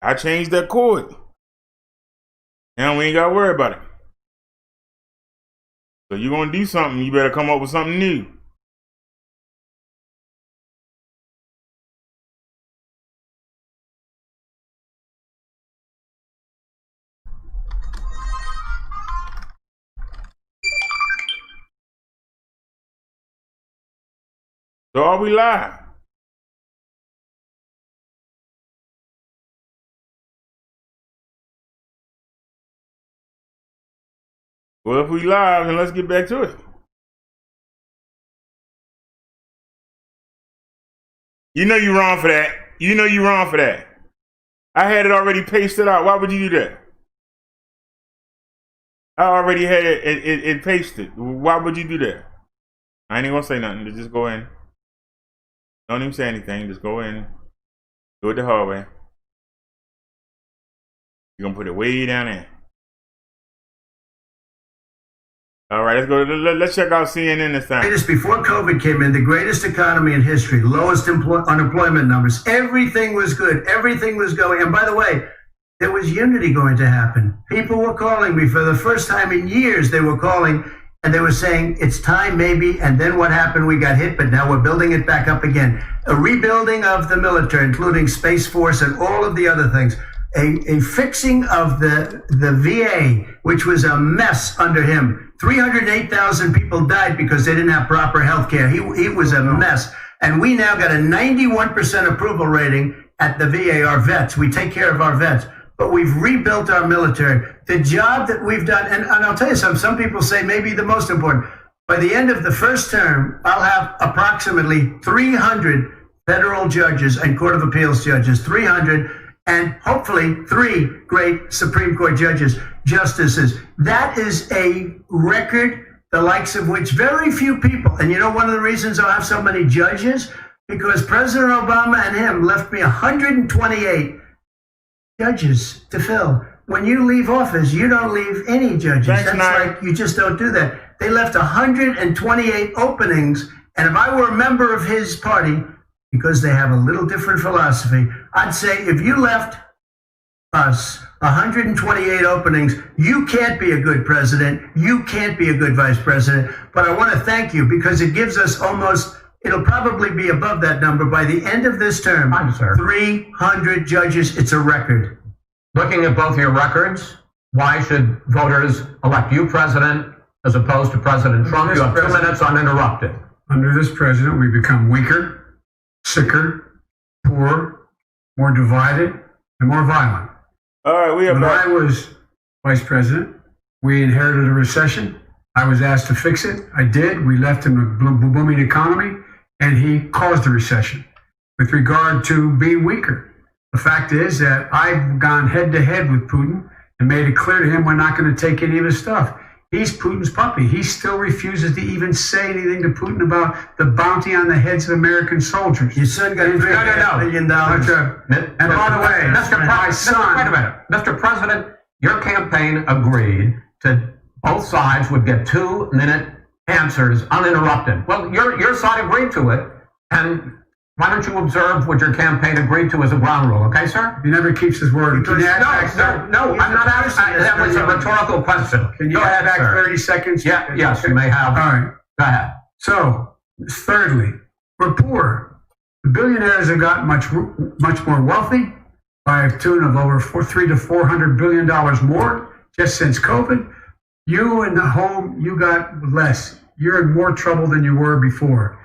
I changed that cord. Now we ain't got to worry about it. So you're going to do something, you better come up with something new. So are we live? Well, if we live, then let's get back to it. You know you're wrong for that. You know you're wrong for that. I had it already pasted out. Why would you do that? I already had it pasted. Why would you do that? I ain't even gonna say nothing. Just go in. Don't even say anything. Just go in. Go to the hallway. You're gonna put it way down there. All right, let's go. Let's check out CNN this time. Greatest before COVID came in, the greatest economy in history, lowest unemployment numbers. Everything was good. Everything was going. And by the way, there was unity going to happen. People were calling me for the first time in years. They were calling and they were saying, it's time maybe. And then what happened? We got hit, but now we're building it back up again. A rebuilding of the military, including Space Force and all of the other things. A fixing of the VA, which was a mess under him. 308,000 people died because they didn't have proper health care. He was a mess. And we now got a 91% approval rating at the VA, our vets. We take care of our vets. But we've rebuilt our military. The job that we've done, and I'll tell you something, some people say maybe the most important. By the end of the first term, I'll have approximately 300 federal judges and Court of Appeals judges, 300, and hopefully 3 great Supreme Court justices. That is a record, the likes of which very few people, and you know one of the reasons I have so many judges? Because President Obama and him left me 128 judges to fill. When you leave office, you don't leave any judges. That's like, you just don't do that. They left 128 openings, and if I were a member of his party, because they have a little different philosophy, I'd say if you left us 128 openings, you can't be a good president, you can't be a good vice president. But I want to thank you because it gives us almost, it'll probably be above that number by the end of this term. 300 judges, it's a record. Looking at both your records, why should voters elect you president as opposed to President Trump? You have 2 minutes uninterrupted. Under this president, we become weaker, sicker, poorer, more divided, and more violent. All right, when I was vice president, we inherited a recession. I was asked to fix it. I did. We left him a booming economy, and he caused the recession. With regard to being weaker, the fact is that I've gone head-to-head with Putin and made it clear to him we're not going to take any of his stuff. He's Putin's puppy. He still refuses to even say anything to Putin about the bounty on the heads of American soldiers. Your son got $3 million. And by the way, my son... Wait a minute. Mr. President, your campaign agreed to both sides would get 2-minute answers uninterrupted. Well, your side agreed to it, and why don't you observe what your campaign agreed to as a ground rule, okay, sir? He never keeps his word. No, I'm not asking. That was a rhetorical question. Can you add back 30 seconds? Yeah, yes, you may have. All right. Go ahead. So, thirdly, we're poor. The billionaires have gotten much more wealthy by a tune of over $300 to $400 billion more just since COVID. You in the home, you got less. You're in more trouble than you were before.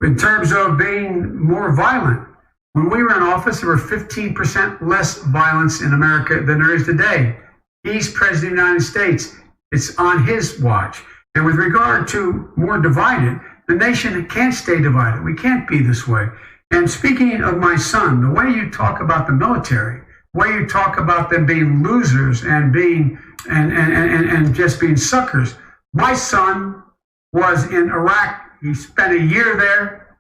In terms of being more violent, when we were in office, there were 15% less violence in America than there is today. He's president of the United States. It's on his watch. And with regard to more divided, the nation can't stay divided. We can't be this way. And speaking of my son, the way you talk about the military, the way you talk about them being losers and being and just being suckers. My son was in Iraq. He spent a year there.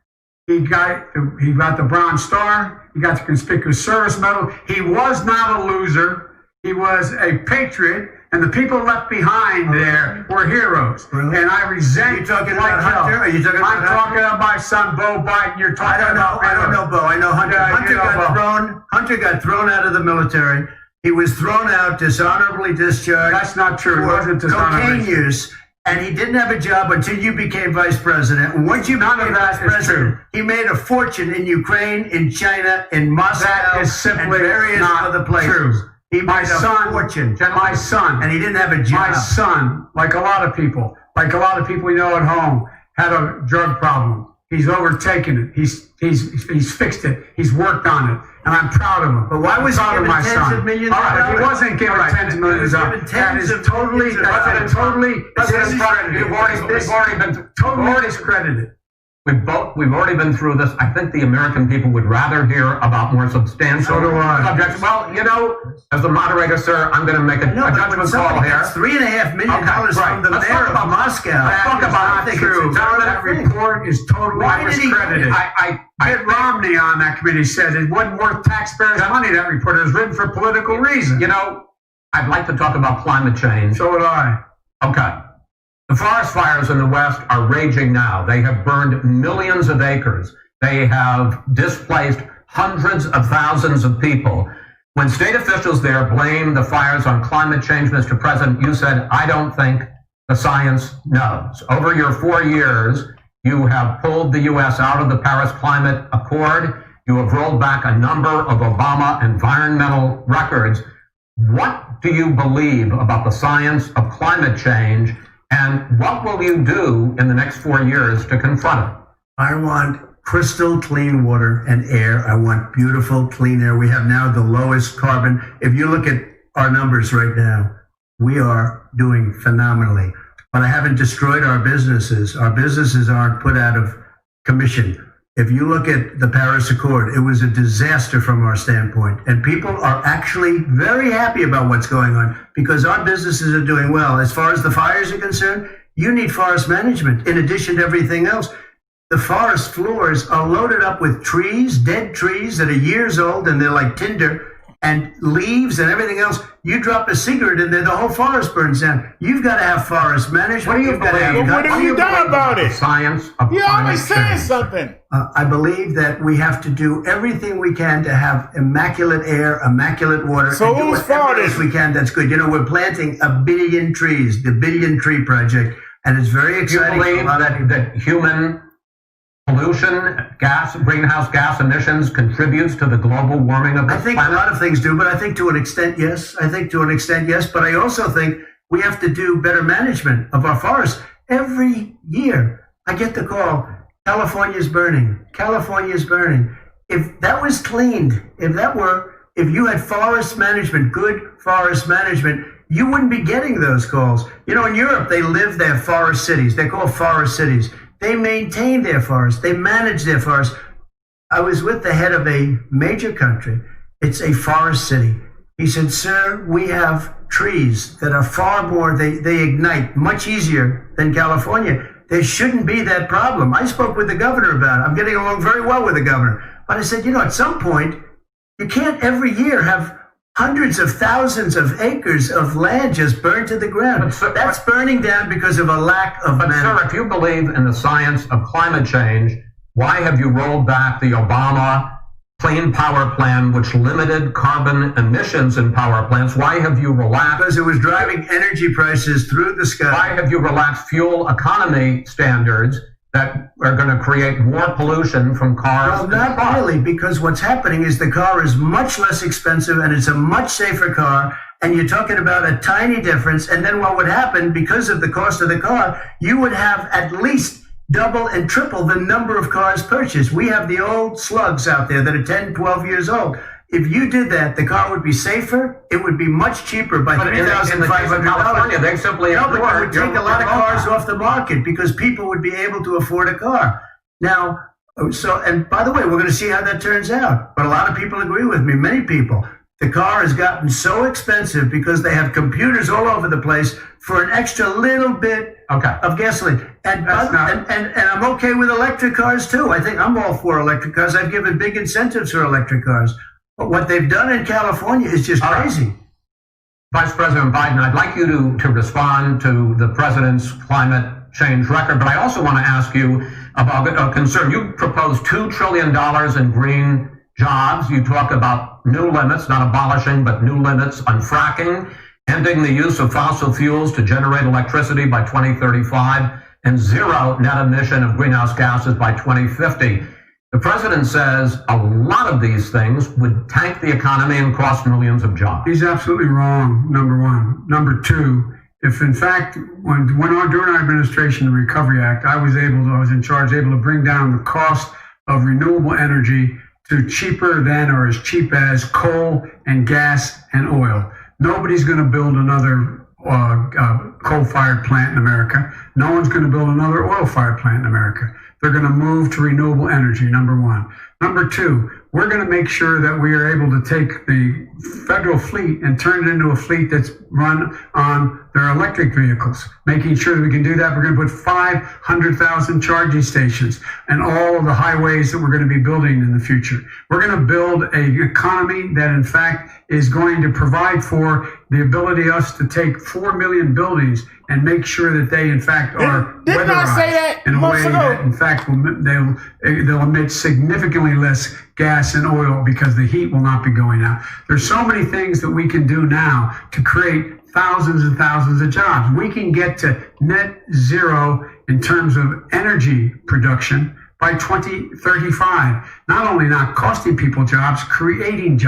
He got the Bronze Star. He got the Conspicuous Service Medal. He was not a loser. He was a patriot, And the people left behind there were heroes. Really? And I resent. Are you talking about Hunter? Are you talking about I'm talking about my son, Bo Biden. You're talking about. I don't know, Bo. I know Hunter. Yeah, Hunter got thrown out of the military. He was thrown out, dishonorably discharged. That's not true. It For wasn't dishonorably. cocaine use. And he didn't have a job until you became vice president. And once you became vice president, he made a fortune in Ukraine, in China, in Moscow, That is simply and various not other places. true. He made a fortune. My son, And he didn't have a job. my son, like a lot of people we know at home, had a drug problem. He's overtaken it. He's fixed it. He's worked on it, and I'm proud of him. But why was he proud of given my tens son? of millions All right, of if he dollars? wasn't given All right, tens of millions he was of given dollars, that tens is of totally, millions of dollars. that's totally, totally discredited. We've already been through this. I think the American people would rather hear about more substantial So do I. subjects. Well, you know, as the moderator, sir, I'm going to make a No, but judgment when call somebody here. gets $3.5 million Okay, right. from the Let's mayor talk of about Moscow. Let's talk about I think True. it's a terrible That thing. report is totally Why did he- discredited. Mitt Romney on that committee said it wasn't worth taxpayers' money. That report is written for political reasons. You know, I'd like to talk about climate change. So would I. Okay. The forest fires in the West are raging now. They have burned millions of acres. They have displaced hundreds of thousands of people. When state officials there blame the fires on climate change, Mr. President, you said, I don't think the science knows. Over your 4 years, you have pulled the U.S. out of the Paris Climate Accord. You have rolled back a number of Obama environmental records. What do you believe about the science of climate change? And what will you do in the next 4 years to confront it? I want crystal clean water and air. I want beautiful clean air. We have now the lowest carbon. If you look at our numbers right now, we are doing phenomenally. But I haven't destroyed our businesses. Our businesses aren't put out of commission. If you look at the Paris Accord, it was a disaster from our standpoint. And people are actually very happy about what's going on because our businesses are doing well. As far as the fires are concerned, you need forest management in addition to everything else. The forest floors are loaded up with trees, dead trees that are years old, and they're like tinder, and leaves and everything else. You drop a cigarette in there, the whole forest burns down. You've got to have forest management. What do you You've got to believe? have What have you done about The it? science of You climate always saying change. something. I believe that we have to do everything we can to have immaculate air, immaculate water. So and do whose whatever fault else is we can. That's good. You know, we're planting 1 billion trees, the Billion Tree Project, and it's very Do you exciting. believe that human pollution, greenhouse gas emissions contributes to the global warming of the I think planet? a lot of things do, but I think to an extent, yes. But I also think we have to do better management of our forests. Every year, I get the call, California's burning. California's burning. If that was cleaned, if you had forest management, good forest management, you wouldn't be getting those calls. You know, in Europe, they have forest cities. They're called forest cities. They maintain their forests. They manage their forests. I was with the head of a major country. It's a forest city. He said, sir, we have trees that are far more, they ignite much easier than California. There shouldn't be that problem. I spoke with the governor about it. I'm getting along very well with the governor. But I said, you know, at some point, you can't every year have hundreds of thousands of acres of land just burned to the ground. That's burning down because of a lack of But management. sir, if you believe in the science of climate change, why have you rolled back the Obama Clean Power Plan, which limited carbon emissions in power plants? Why have you relaxed? Because it was driving energy prices through the sky. Why have you relaxed fuel economy standards that are going to create more pollution from cars? Well, not really, because what's happening is the car is much less expensive and it's a much safer car. And you're talking about a tiny difference. And then what would happen, because of the cost of the car, you would have at least double and triple the number of cars purchased. We have the old slugs out there that are 10, 12 years old. If you did that, the car would be safer. It would be much cheaper by But in the case of $3,500. California, they simply No, but ignore it would take a lot of cars off the market because people would be able to afford a car. Now, and by the way, we're going to see how that turns out. But a lot of people agree with me, many people. The car has gotten so expensive because they have computers all over the place for an extra little bit of gasoline. And I'm okay with electric cars too. I think I'm all for electric cars. I've given big incentives for electric cars. But what they've done in California is just crazy. Vice President Biden, I'd like you to respond to the president's climate change record, but I also want to ask you about a concern. You proposed $2 trillion in green jobs. You talk about new limits, not abolishing, but new limits on fracking, ending the use of fossil fuels to generate electricity by 2035, and zero net emission of greenhouse gases by 2050. The president says a lot of these things would tank the economy and cost millions of jobs. He's absolutely wrong, number one. Number two, if in fact, during our administration, the Recovery Act, I was in charge, able to bring down the cost of renewable energy to cheaper than or as cheap as coal and gas and oil. Nobody's going to build another coal-fired plant in America. No one's going to build another oil-fired plant in America. They're going to move to renewable energy, number one. Number two, we're going to make sure that we are able to take the federal fleet and turn it into a fleet that's run on their electric vehicles. Making sure that we can do that, we're going to put 500,000 charging stations and all of the highways that we're going to be building in the future. We're going to build an economy that, in fact, is going to provide for the ability us to take 4 million buildings and make sure that they, in fact, are Didn't I say that in a months way ago? that, in fact, they'll emit significantly less gas and oil because the heat will not be going out. There's so many things that we can do now to create thousands and thousands of jobs. We can get to net zero in terms of energy production by 2035. Not only not costing people jobs, creating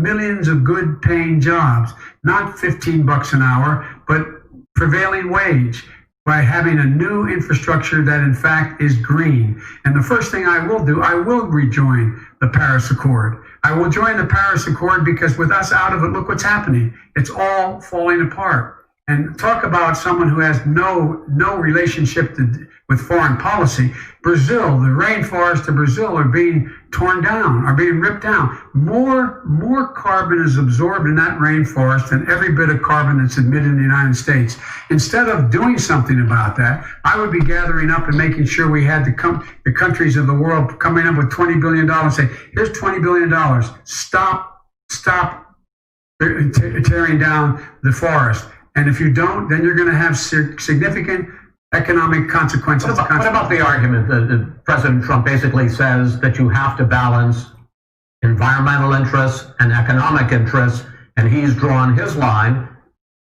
millions of good paying jobs, not $15 an hour, but prevailing wage, by having a new infrastructure that in fact is green. And the first thing I will do, I will rejoin the Paris Accord. I will join the Paris Accord because with us out of it, look what's happening. It's all falling apart. And talk about someone who has no relationship with foreign policy. Brazil, the rainforests of Brazil are being torn down, are being ripped down. More carbon is absorbed in that rainforest than every bit of carbon that's emitted in the United States. Instead of doing something about that, I would be gathering up and making sure we had the countries of the world coming up with $20 billion, say, here's $20 billion. Stop tearing down the forest. And if you don't, then you're going to have significant economic consequences. What about the argument that President Trump basically says that you have to balance environmental interests and economic interests, and he's drawn his line?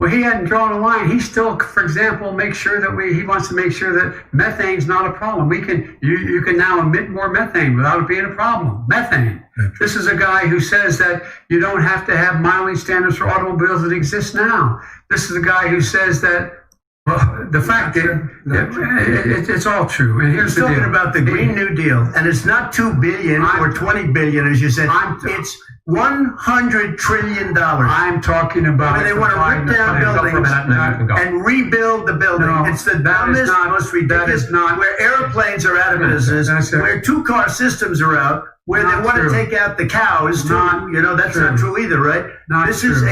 Well, he hadn't drawn a line. He still, for example, makes sure that he wants to make sure that methane's not a problem. You can now emit more methane without it being a problem. Methane. This is a guy who says that you don't have to have mileage standards for automobiles that exist now. This is a guy who says that, well, the fact that it's all true. And here's the deal. He's talking about the Green New Deal, and it's not $2 billion or $20 billion, as you said. It's $100 trillion. I'm talking about. When they want to rip down buildings and rebuild the building. No, it's the dumbest, most ridiculous. Where airplanes are out of business, where two-car systems are out, where they want to take out the cows too. That's not true either, right? This is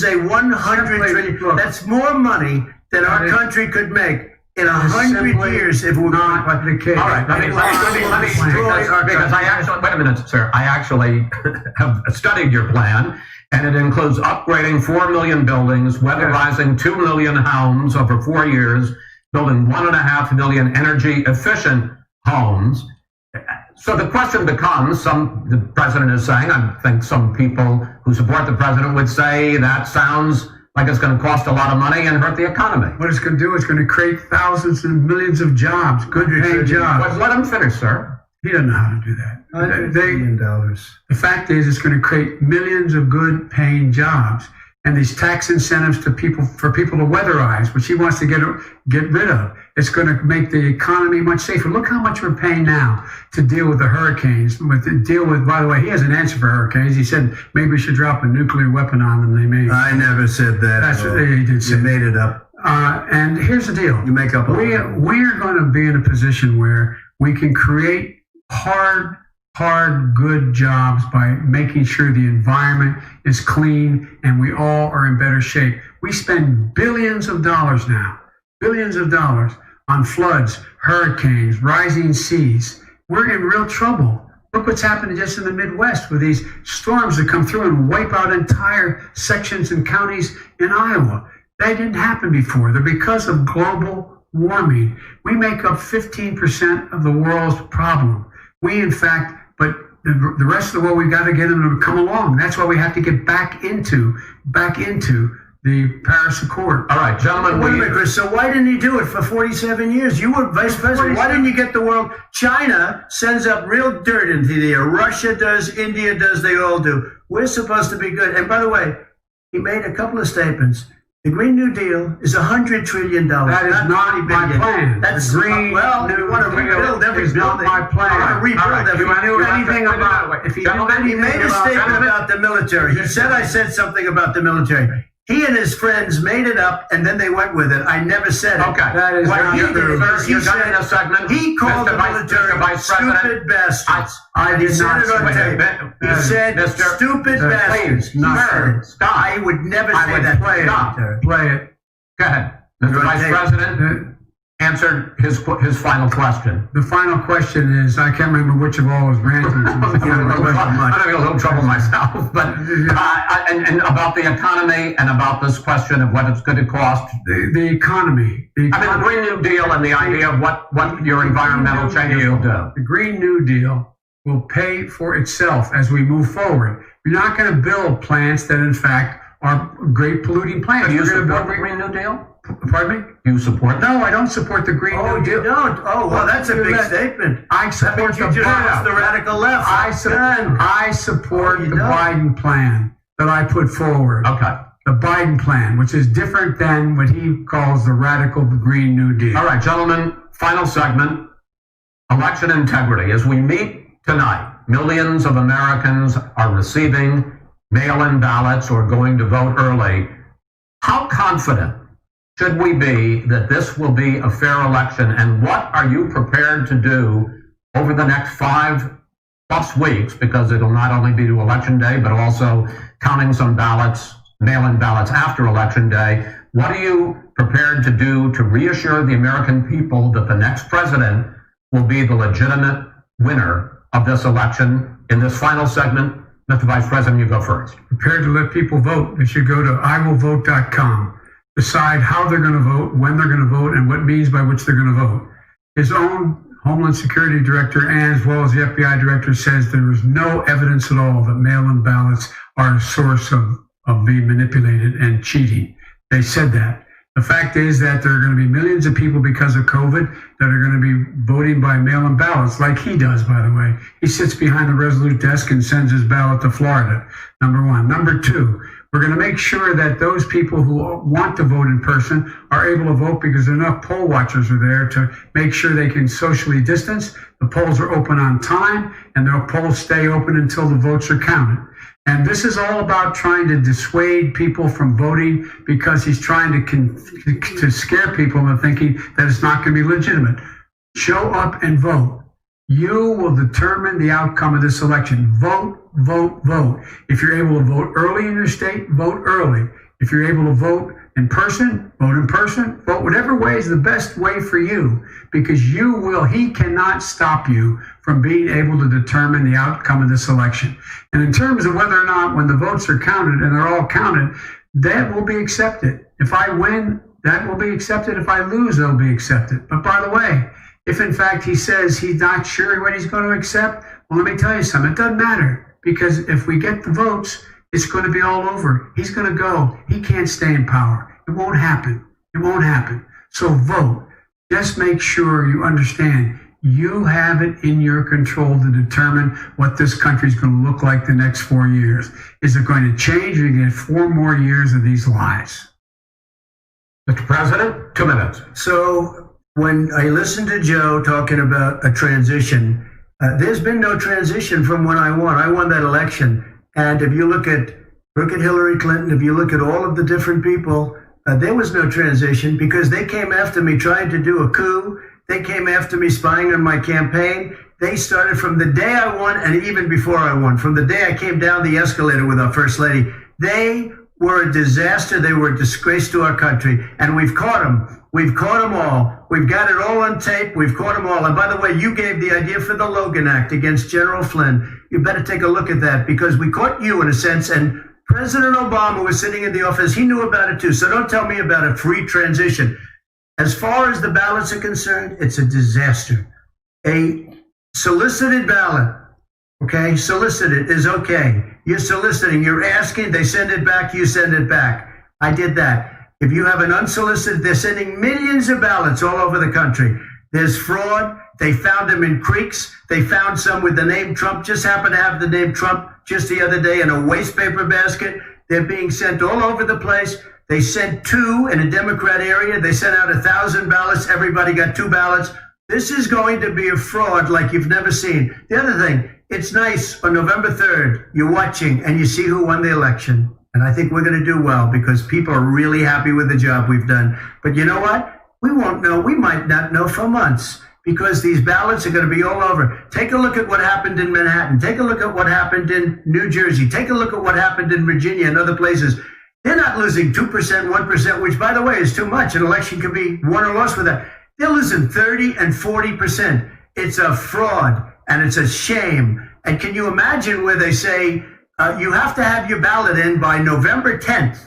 a $100 trillion. Look, that's more money than our country could make in 100 years if we're not the case. All right, let me because I actually, wait a minute, sir. I actually have studied your plan, and it includes upgrading 4 million buildings, weatherizing 2 million homes over 4 years, building 1.5 million energy efficient homes. So the question becomes, the president is saying, I think some people who support the president would say that sounds like it's going to cost a lot of money and hurt the economy. What it's going to do is going to create thousands and millions of jobs, good paying jobs. Let him finish, sir. He doesn't know how to do that. $100 billion. The fact is, it's going to create millions of good paying jobs. And these tax incentives for people to weatherize, which he wants to get rid of. It's going to make the economy much safer. Look how much we're paying now to deal with the hurricanes. By the way, he has an answer for hurricanes. He said maybe we should drop a nuclear weapon on them. They may. I never said that. That's what he did say. You made it up. And here's the deal. You make up. We're going to be in a position where we can create hard, good jobs by making sure the environment is clean and we all are in better shape. We spend billions of dollars on floods, hurricanes, rising seas. We're in real trouble Look what's happening just in the Midwest with these storms that come through and wipe out entire sections and counties in Iowa. That didn't happen before. They're because of global warming. We make up 15% of the world's problem. We, in fact, but the rest of the world, we've got to get them to come along. That's why we have to get back into the Paris Accord. All right, gentlemen. Wait a minute, Chris. So why didn't he do it for 47 years? You were vice president. Why didn't you get the world? China sends up real dirt into the air. Russia does. India does. They all do. We're supposed to be good. And by the way, he made a couple of statements. The Green New Deal is $100 trillion. That is not my plan. That's the Green well, New you want to rebuild every is building. Not my plan. You want to rebuild every If he knew anything about, if he knew anything he made a statement about the military. He said I said something about the military. He and his friends made it up, and then they went with it. I never said it. Okay. That is What not he true. did is he You're done in a said segment. he called Mr. the Vice- military Mr. Vice President, stupid bastards. I He did said not it on say tape. that. He said Mr. stupid bastards. He said it. Stop. I would never I say would that. play it. Play it. Go ahead. Mr. You're on Vice tape. President answered his final question. The final question is, I can't remember which of all was granted. I'm having a little trouble myself, but and about the economy and about this question of what it's going to cost. The economy. I mean, the Green New Deal and the idea of what your environmental change will do. The Green New Deal will pay for itself as we move forward. You're not going to build plants that, in fact, are great polluting plants. Do you You're support going the to Green New Deal? Pardon me? You support that? No, I don't support the Green Oh, New Deal. you don't? Oh, well, that's a big statement. I That support means you just lost the radical left. I support Oh, you the don't? Biden plan that I put forward. Okay. The Biden plan, which is different than what he calls the radical Green New Deal. All right, gentlemen, final segment, election integrity. As we meet tonight, millions of Americans are receiving mail-in ballots or going to vote early. How confident should we be that this will be a fair election, and what are you prepared to do over the next 5+ weeks, because it'll not only be to election day, but also counting some ballots, mail-in ballots after election day. What are you prepared to do to reassure the American people that the next president will be the legitimate winner of this election? In this final segment, Mr. Vice President, you go first. Prepared to let people vote. They should go to iwillvote.com. Decide how they're going to vote, when they're going to vote, and what means by which they're going to vote. His own Homeland Security Director, and as well as the FBI Director, says there is no evidence at all that mail-in ballots are a source of being manipulated and cheating. They said that. The fact is that there are going to be millions of people because of COVID that are going to be voting by mail-in ballots, like he does, by the way. He sits behind the Resolute desk and sends his ballot to Florida, number one. Number two, we're going to make sure that those people who want to vote in person are able to vote because enough poll watchers are there to make sure they can socially distance. The polls are open on time, and the polls stay open until the votes are counted. And this is all about trying to dissuade people from voting because he's trying to scare people into thinking that it's not going to be legitimate. Show up and vote. You will determine the outcome of this election. Vote, vote, vote. If you're able to vote early in your state, vote early. If you're able to vote in person, vote in person. Vote whatever way is the best way for you, because he cannot stop you from being able to determine the outcome of this election. And in terms of whether or not, when the votes are counted, and they're all counted, that will be accepted. If I win, that will be accepted. If I lose, that'll be accepted. But by the way, if in fact he says he's not sure what he's going to accept, well, let me tell you something. It doesn't matter, because if we get the votes, it's going to be all over. He's going to go. He can't stay in power. It won't happen. It won't happen. So vote. Just make sure you understand you have it in your control to determine what this country is going to look like the next 4 years. Is it going to change, or you get 4 more years of these lies? Mr. President, 2 minutes. So when I listened to Joe talking about a transition, there's been no transition from when I won. I won that election. And if you look at Hillary Clinton, if you look at all of the different people, there was no transition, because they came after me trying to do a coup. They came after me spying on my campaign. They started from the day I won, and even before I won, from the day I came down the escalator with our First Lady. They were a disaster. They were a disgrace to our country, and we've caught them. We've caught them all. We've got it all on tape. We've caught them all. And by the way, you gave the idea for the Logan Act against General Flynn. You better take a look at that, because we caught you in a sense, and President Obama was sitting in the office. He knew about it too. So don't tell me about a free transition. As far as the ballots are concerned, it's a disaster. A solicited ballot, okay, solicited is okay. You're soliciting, you're asking, they send it back, you send it back. I did that. If you have an unsolicited, they're sending millions of ballots all over the country. There's fraud. They found them in creeks. They found some with the name Trump, just happened to have the name Trump just the other day in a waste paper basket. They're being sent all over the place. They sent 2 in a Democrat area. They sent out 1,000 ballots. Everybody got 2 ballots. This is going to be a fraud like you've never seen. The other thing, it's nice on November 3rd, you're watching and you see who won the election. And I think we're going to do well because people are really happy with the job we've done. But you know what? We won't know. We might not know for months because these ballots are going to be all over. Take a look at what happened in Manhattan. Take a look at what happened in New Jersey. Take a look at what happened in Virginia and other places. They're not losing 2%, 1%, which, by the way, is too much. An election can be won or lost with that. They're losing 30 and 40%. It's a fraud and it's a shame. And can you imagine where they say, you have to have your ballot in by November 10th.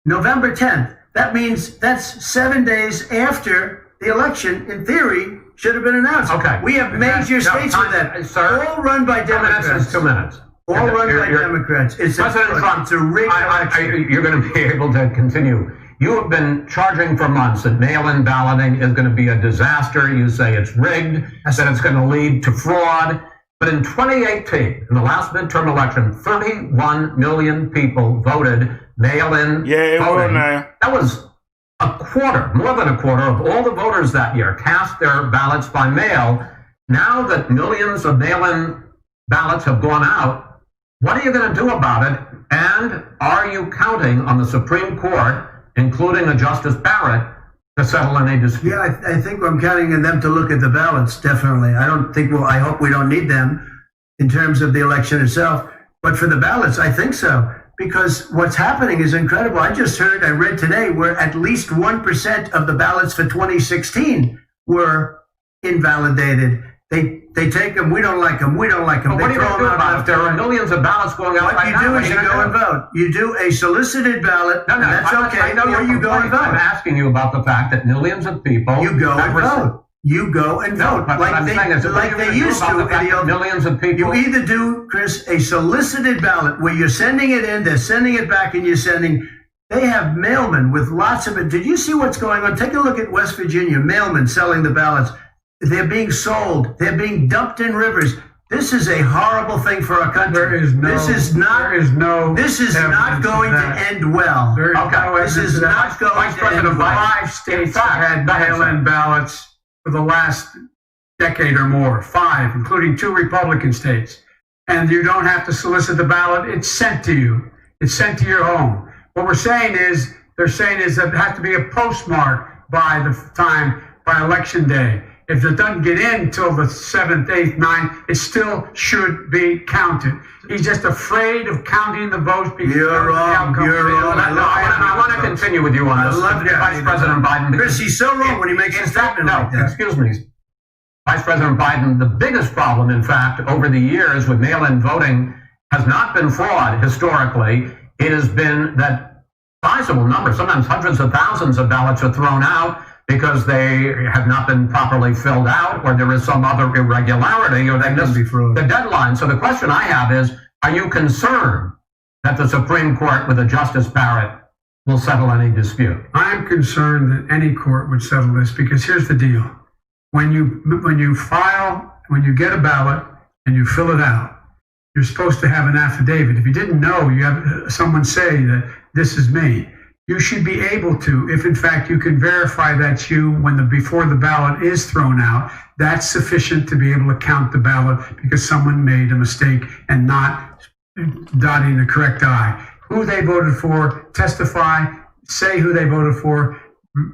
November 10th. That means that's 7 days after the election, in theory, should have been announced. Okay. We have major states with that. Sir, all run by Democrats. 2 minutes. All run by Democrats. President Trump, it's a rigged election. you're going to be able to continue. You have been charging for months that mail-in balloting is going to be a disaster. You say it's rigged, that it's going to lead to fraud. But in 2018, in the last midterm election, 31 million people voted mail-in voting. That was a quarter, more than a quarter of all the voters that year cast their ballots by mail. Now that millions of mail-in ballots have gone out, what are you going to do about it? And are you counting on the Supreme Court, including a Justice Barrett, to settle any dispute? Yeah, I think I'm counting on them to look at the ballots, definitely. I hope we don't need them in terms of the election itself. But for the ballots, I think so. Because what's happening is incredible. I read today where at least 1% of the ballots for 2016 were invalidated. They take them, we don't like them, we don't like them. Well, what are you going to do about it? There are millions of ballots going out right now. What you do is you go and vote. You do a solicited ballot, and that's okay, or you go and vote. I'm asking you about the fact that millions of people... You go and vote. You go and vote. Like they used to in the old... Millions of people... You either do, Chris, a solicited ballot where you're sending it in, they're sending it back, and you're sending... They have mailmen with lots of it. Did you see what's going on? Take a look at West Virginia, mailmen selling the ballots. They're being sold. They're being dumped in rivers. This is a horrible thing for our country. This is not going to end well. This is not going to end well. 5 states have had mail-in ballots for the last decade or more. 5, including 2 Republican states. And you don't have to solicit the ballot. It's sent to you. It's sent to your home. What they're saying is that it has to be a postmark by election day. If it doesn't get in until the 7th, 8th, 9th, it still should be counted. He's just afraid of counting the votes because you're wrong. I want to continue with you on this. Vice President Biden. Chris, he's so wrong when he makes a statement like that. Excuse me. Vice President Biden, the biggest problem, in fact, over the years with mail-in voting has not been fraud historically. It has been that sizable numbers, sometimes hundreds of thousands of ballots are thrown out because they have not been properly filled out, or there is some other irregularity, or they missed the deadline. So the question I have is, are you concerned that the Supreme Court with a Justice Barrett will settle any dispute? I'm concerned that any court would settle this because here's the deal. When you get a ballot and you fill it out, you're supposed to have an affidavit. If you didn't know, you have someone say that this is me. You should be able to, if in fact you can verify that's you before the ballot is thrown out, that's sufficient to be able to count the ballot because someone made a mistake and not dotting the correct I. Who they voted for, testify, say who they voted for,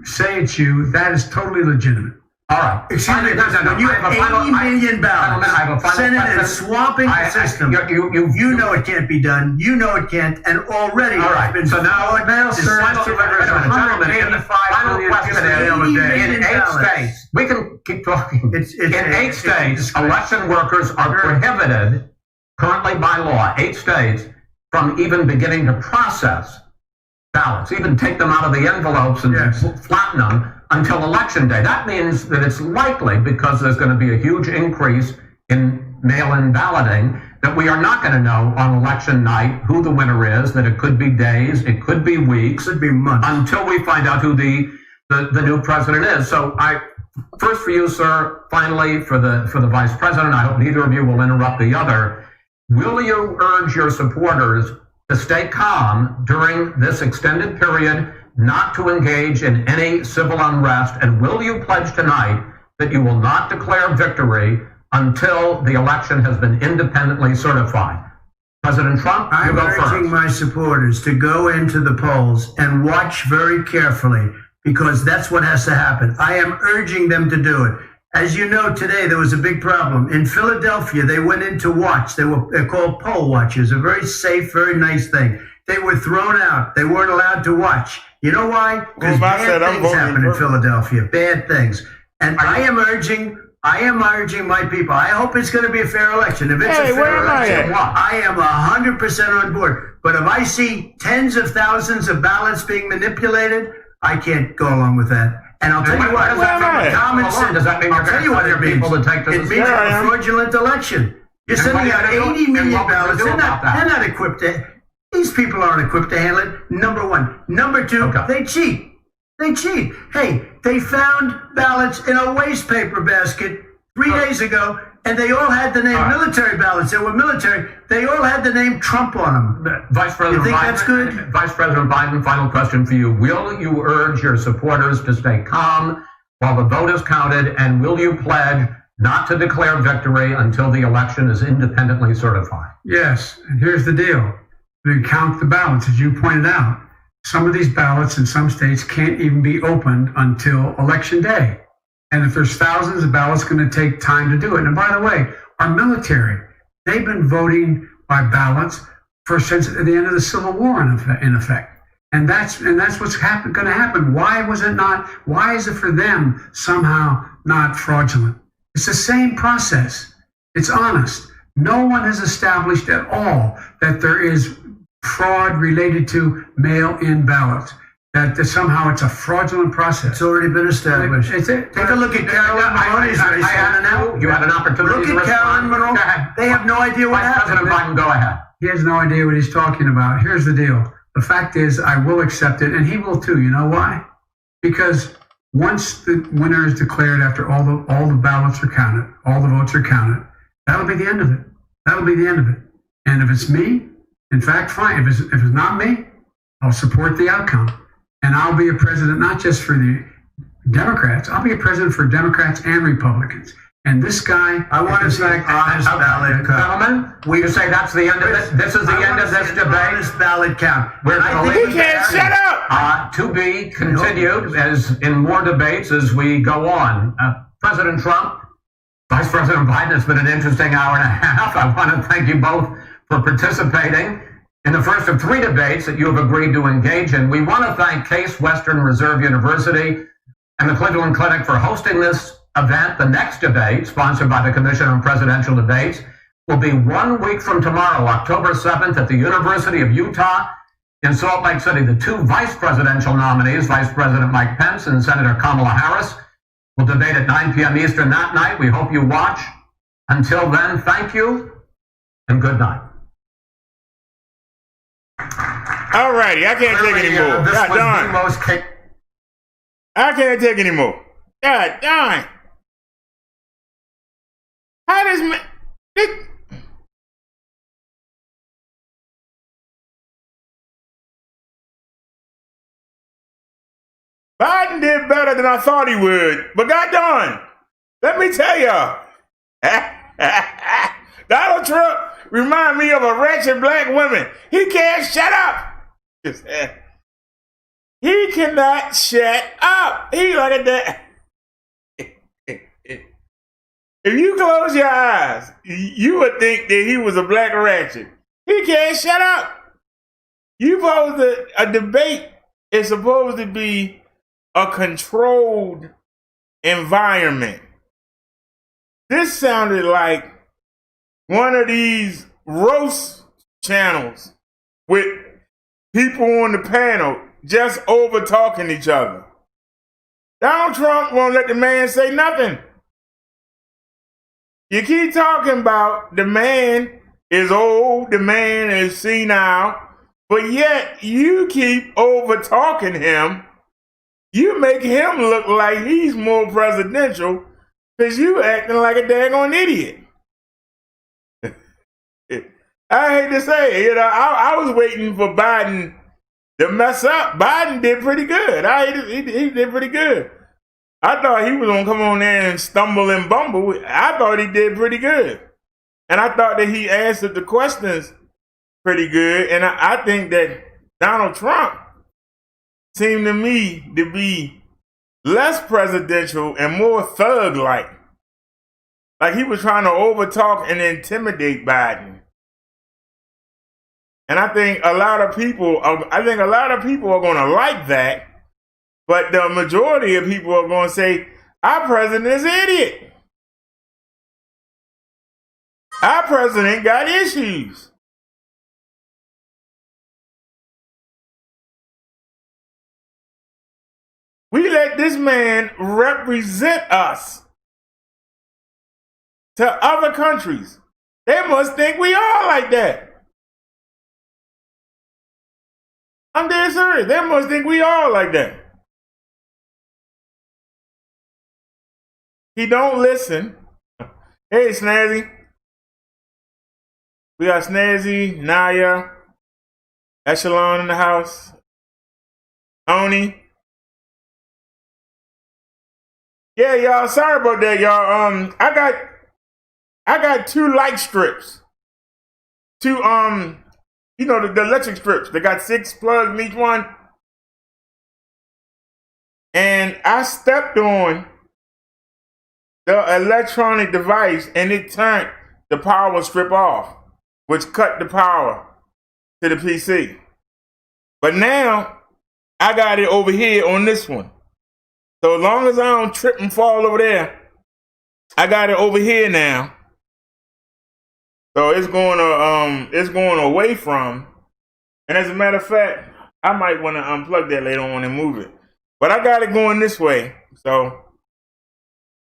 say it's you. That is totally legitimate. All right. Excuse me, when you have 80 million ballots, Senate is swamping the system. You know it can't be done. You know it can't, and already it's been so now final question in 8 states. We can keep talking. In 8 states, election workers are prohibited currently by law, 8 states, from even beginning to process ballots, even take them out of the envelopes and flatten them until election day. That means that it's likely, because there's going to be a huge increase in mail-in balloting, that we are not going to know on election night who the winner is, that it could be days, it could be weeks, it could be months, until we find out who the new president is. So first for you, sir, finally for the vice president, I hope neither of you will interrupt the other. Will you urge your supporters to stay calm during this extended period, not to engage in any civil unrest, and will you pledge tonight that you will not declare victory until the election has been independently certified? President Trump, you go first. I'm urging my supporters to go into the polls and watch very carefully, because that's what has to happen. I am urging them to do it. As you know, today there was a big problem. In Philadelphia, they went in to watch. They're called poll watchers, a very safe, very nice thing. They were thrown out. They weren't allowed to watch. You know why? Because bad things happen in Philadelphia. Bad things. And I am urging my people. I hope it's going to be a fair election. If it's a fair election, I am 100% on board. But if I see tens of thousands of ballots being manipulated, I can't go along with that. And I'll tell you what, common sense. Does that mean I'll tell you what it means. It means a fraudulent election. You're sending out 80 million ballots. They're not equipped to. These people aren't equipped to handle it. Number one. Number two, they cheat. They cheat. Hey, they found ballots in a waste paper basket 3 days ago, and they all had the name military ballots. They were military. They all had the name Trump on them. Vice President you think Biden, that's good? Vice President Biden, final question for you. Will you urge your supporters to stay calm while the vote is counted, and will you pledge not to declare victory until the election is independently certified? Yes, and here's the deal. We count the ballots, as you pointed out. Some of these ballots in some states can't even be opened until election day. And if there's thousands of ballots, it's going to take time to do it. And by the way, our military, they've been voting by ballots since the end of the Civil War, in effect. And that's what's going to happen. Why is it for them somehow not fraudulent? It's the same process. It's honest. No one has established at all that there is fraud related to mail-in ballots, that somehow it's a fraudulent process. It's already been established. Take a look at Carolyn Maloney's race. You had an opportunity to respond. Carolyn Maloney. They have no idea what happened. President Biden, go ahead. He has no idea what he's talking about. Here's the deal. The fact is, I will accept it, and he will too. You know why? Because once the winner is declared, after all the ballots are counted, all the votes are counted, that'll be the end of it. That'll be the end of it. And if it's me, in fact, fine. If it's not me, I'll support the outcome. And I'll be a president not just for the Democrats. I'll be a president for Democrats and Republicans. And this guy, I want to say honest ballot count. Gentlemen, we say that's the end of it. This is the end of this debate. Honest ballot count. He can't shut up. To be continued as in more debates as we go on. President Trump, Vice President Biden, it's been an interesting hour and a half. I want to thank you both for participating in the first of 3 debates that you have agreed to engage in. We want to thank Case Western Reserve University and the Cleveland Clinic for hosting this event. The next debate, sponsored by the Commission on Presidential Debates, will be 1 week from tomorrow, October 7th, at the University of Utah in Salt Lake City. The 2 vice presidential nominees, Vice President Mike Pence and Senator Kamala Harris, will debate at 9 p.m. Eastern that night. We hope you watch. Until then, thank you and good night. All righty, I can't take any more. God darn. I can't take any more. God darn. How does Biden did better than I thought he would, but God darn, let me tell y'all, Donald Trump remind me of a wretched black woman. He can't shut up. He cannot shut up. He like that. If you close your eyes, you would think that he was a black ratchet. He can't shut up. A debate is supposed to be a controlled environment. This sounded like one of these roast channels with people on the panel just over talking each other. Donald Trump won't let the man say nothing. You keep talking about the man is old, the man is senile, but yet you keep over talking him. You make him look like he's more presidential because you acting like a daggone idiot. I hate to say it, I was waiting for Biden to mess up. Biden did pretty good. He did pretty good. I thought he was going to come on there and stumble and bumble. I thought he did pretty good. And I thought that he answered the questions pretty good. And I think that Donald Trump seemed to me to be less presidential and more thug-like. Like he was trying to overtalk and intimidate Biden. And I think a lot of people are going to like that. But the majority of people are going to say, our president is an idiot. Our president got issues. We let this man represent us to other countries. They must think we are like that. I'm dead serious. They must think we are like that. He don't listen. Hey, Snazzy. We got Snazzy, Naya, Echelon in the house, Tony. Yeah, y'all. Sorry about that, y'all. I got 2 light strips. 2 the electric strips. They got 6 plugs in each one. And I stepped on the electronic device and it turned the power strip off, which cut the power to the PC. But now I got it over here on this one. So as long as I don't trip and fall over there, I got it over here now. So it's going away from. And as a matter of fact, I might want to unplug that later on and move it. But I got it going this way. So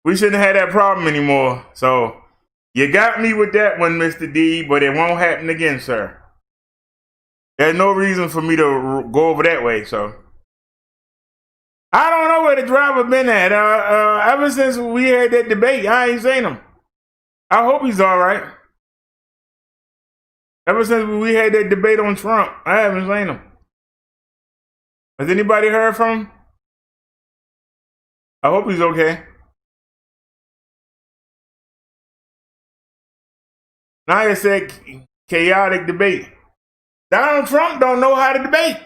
we shouldn't have that problem anymore. So you got me with that one, Mr. D, but it won't happen again, sir. There's no reason for me to go over that way, so. I don't know where the driver been at. Ever since we had that debate, I ain't seen him. I hope he's all right. Ever since we had that debate on Trump, I haven't seen him. Has anybody heard from him? I hope he's okay. Naya said chaotic debate. Donald Trump don't know how to debate.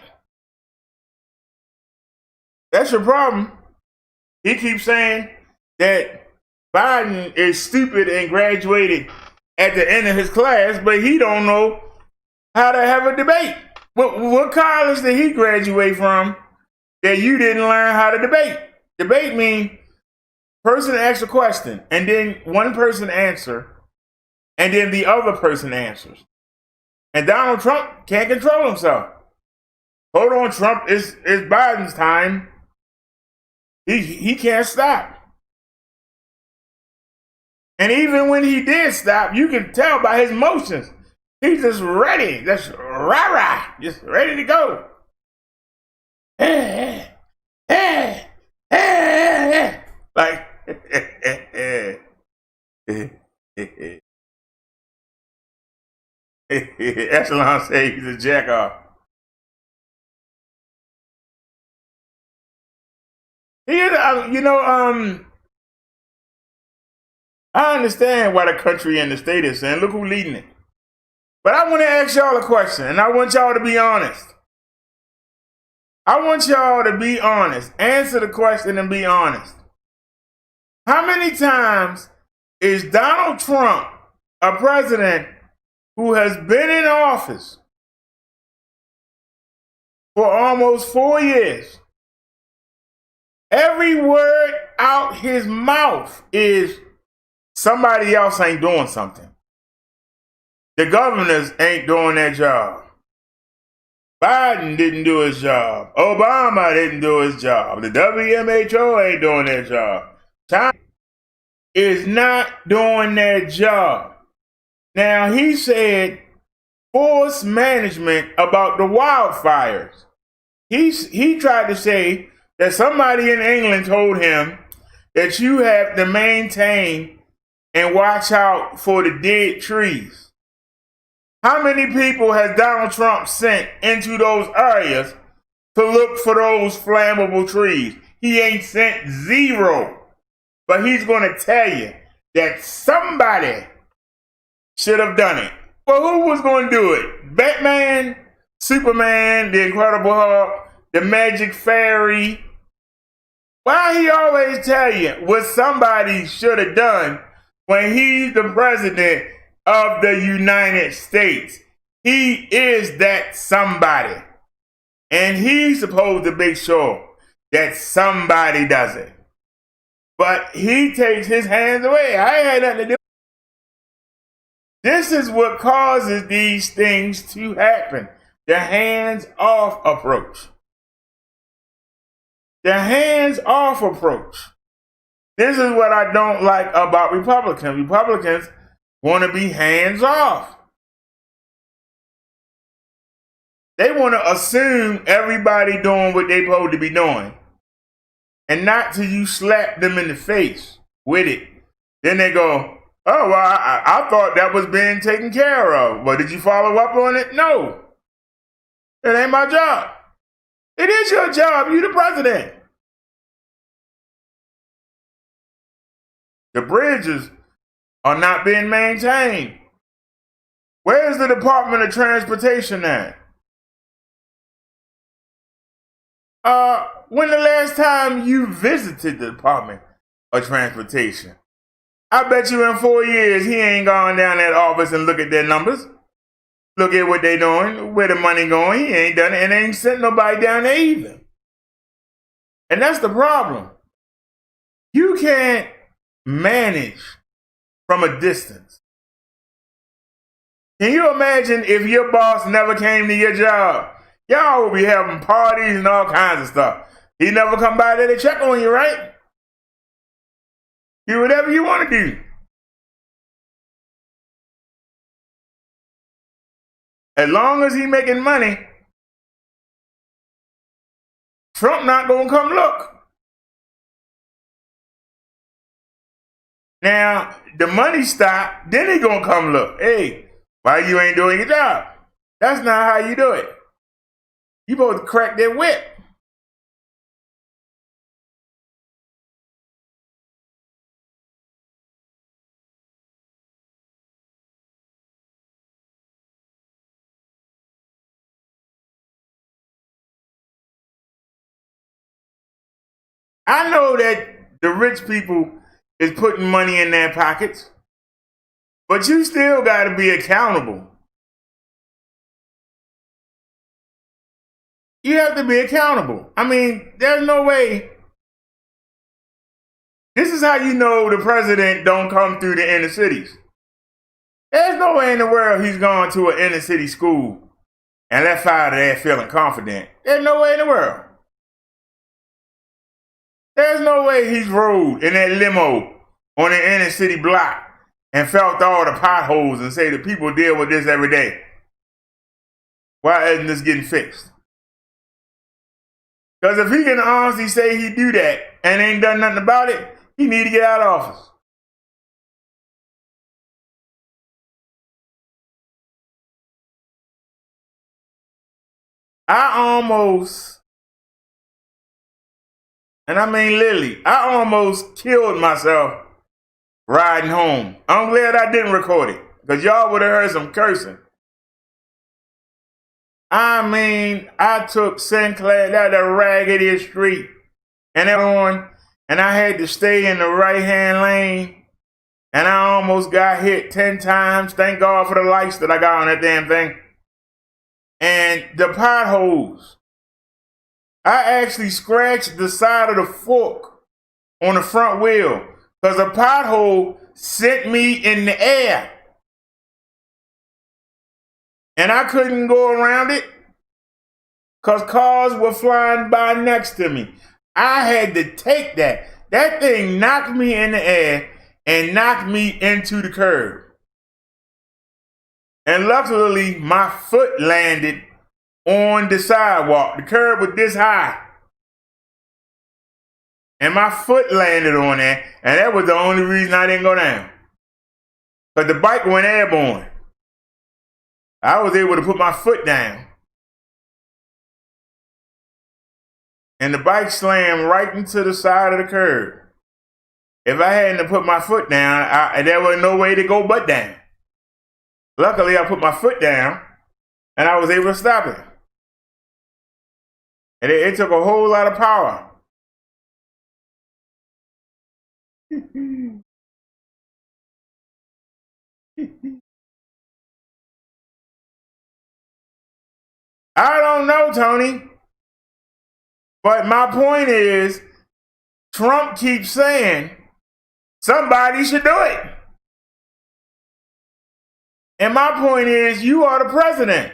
That's your problem. He keeps saying that Biden is stupid and graduated at the end of his class, but he don't know how to have a debate. What college did he graduate from that you didn't learn how to debate? Debate means person asks a question, and then one person answers, and then the other person answers. And Donald Trump can't control himself. Hold on, Trump, it's Biden's time. He can't stop. And even when he did stop, you can tell by his motions. He's just ready. Just rah-rah. Just ready to go. Like, Echelon say he's a jack-off. I understand why the country and the state is saying, look who's leading it. But I want to ask y'all a question, and I want y'all to be honest. I want y'all to be honest. Answer the question and be honest. How many times is Donald Trump a president who has been in office for almost 4 years? Every word out his mouth is somebody else ain't doing something. The governors ain't doing their job. Biden didn't do his job. Obama didn't do his job. The WHO ain't doing their job. China is not doing their job. Now, he said forced management about the wildfires. He tried to say that somebody in England told him that you have to maintain and watch out for the dead trees. How many people has Donald Trump sent into those areas to look for those flammable trees? He ain't sent zero. But he's going to tell you that somebody should have done it. Well, who was going to do it? Batman, Superman, the Incredible Hulk, the Magic Fairy. Why he always tell you what somebody should have done when he's the president of the United States? He is that somebody. And he's supposed to make sure that somebody does it. But he takes his hands away. I ain't had nothing to do. This is what causes these things to happen. The hands-off approach. The hands-off approach. This is what I don't like about Republicans. Republicans want to be hands-off. They want to assume everybody doing what they're supposed to be doing. And not till you slap them in the face with it. Then they go, oh, well, I thought that was being taken care of. Well, did you follow up on it? No. It ain't my job. It is your job. You're the president. The bridges are not being maintained. Where's the Department of Transportation at? When the last time you visited the Department of Transportation? I bet you in 4 years he ain't gone down that office and look at their numbers. Look at what they doing, where the money going. He ain't done it and ain't sent nobody down there either. And that's the problem. You can't manage from a distance. Can you imagine if your boss never came to your job? Y'all will be having parties and all kinds of stuff. He never come by there to check on you, right? Do whatever you want to do. As long as he making money, Trump not going to come look. Now, the money stop, then he going to come look. Hey, why you ain't doing your job? That's not how you do it. You supposed to crack that whip. I know that the rich people is putting money in their pockets, but you still got to be accountable. You have to be accountable. I mean, there's no way. This is how you know the president don't come through the inner cities. There's no way in the world he's gone to an inner city school and left out of there feeling confident. There's no way in the world. There's no way he's rode in that limo on the inner city block and felt all the potholes and say the people deal with this every day. Why isn't this getting fixed? Because if he can honestly say he do that and ain't done nothing about it, he need to get out of office. And I mean literally, I almost killed myself riding home. I'm glad I didn't record it, because y'all would have heard some cursing. I mean, I took Sinclair down the raggediest street and everyone, and I had to stay in the right-hand lane. And I almost got hit 10 times. Thank God for the lights that I got on that damn thing. And the potholes. I actually scratched the side of the fork on the front wheel because a pothole sent me in the air. And I couldn't go around it because cars were flying by next to me. I had to take that. That thing knocked me in the air and knocked me into the curb. And luckily, my foot landed on the sidewalk. The curb was this high. And my foot landed on that, and that was the only reason I didn't go down. Because the bike went airborne. I was able to put my foot down. And the bike slammed right into the side of the curb. If I hadn't put my foot down, there was no way to go but down. Luckily, I put my foot down, and I was able to stop it. And it took a whole lot of power. I don't know, Tony. But my point is, Trump keeps saying somebody should do it. And my point is, you are the president.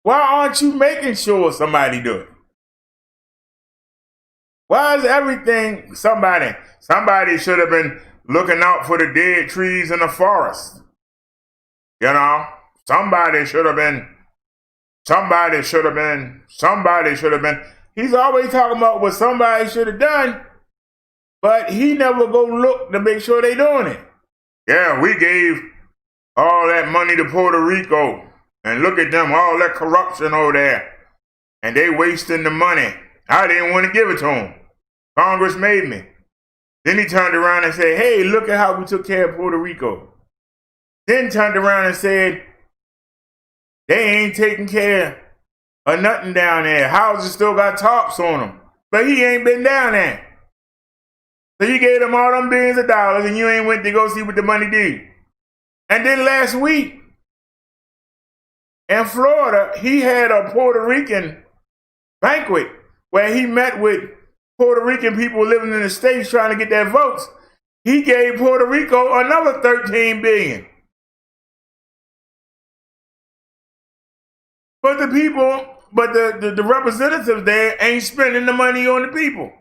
Why aren't you making sure somebody do it? Why is everything somebody should have been looking out for the dead trees in the forest? You know, somebody should have been. He's always talking about what somebody should have done, but he never go look to make sure they doing it. Yeah, we gave all that money to Puerto Rico, and look at them, all that corruption over there, and they wasting the money. I didn't want to give it to them. Congress made me. Then he turned around and said, hey, look at how we took care of Puerto Rico. Then turned around and said, they ain't taking care of nothing down there. Houses still got tops on them. But he ain't been down there. So you gave them all them billions of dollars and you ain't went to go see what the money did. And then last week, in Florida, he had a Puerto Rican banquet where he met with Puerto Rican people living in the States trying to get their votes. He gave Puerto Rico another $13 billion. But the representatives there ain't spending the money on the people.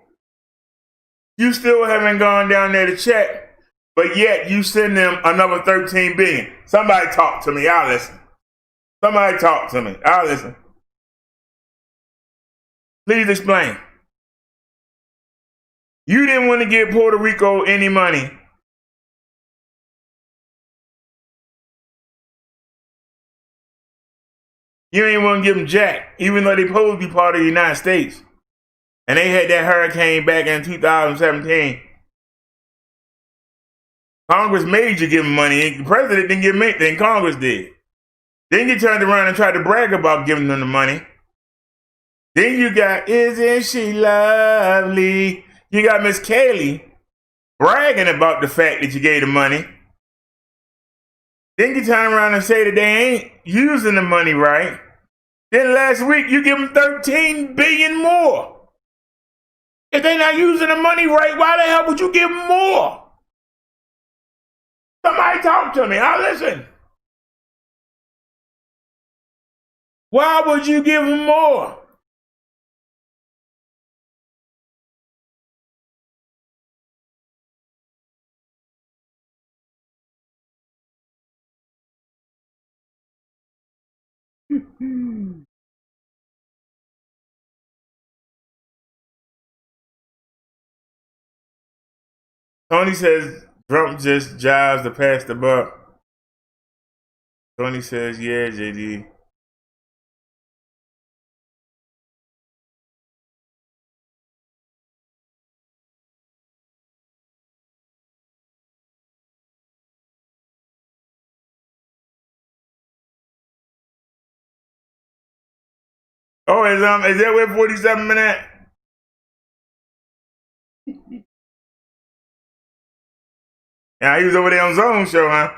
You still haven't gone down there to check, but yet you send them another $13 billion. Somebody talk to me, I'll listen. Somebody talk to me, I'll listen. Please explain. You didn't want to give Puerto Rico any money. You ain't want to give them jack, even though they supposed to be part of the United States. And they had that hurricane back in 2017. Congress made you give them money. The president didn't give them anything, Congress did. Then you turned around and tried to brag about giving them the money. Then you got, isn't she lovely? You got Miss Kaylee bragging about the fact that you gave the money. Then you turn around and say that they ain't using the money right. Then last week you give them $13 billion more. If they're not using the money right, why the hell would you give them more? Somebody talk to me. I'll listen. Why would you give them more? Tony says Trump just jives to pass the buck. Tony says, yeah, JD. Oh, is that where 47 minutes? Yeah, he was over there on his own show, huh?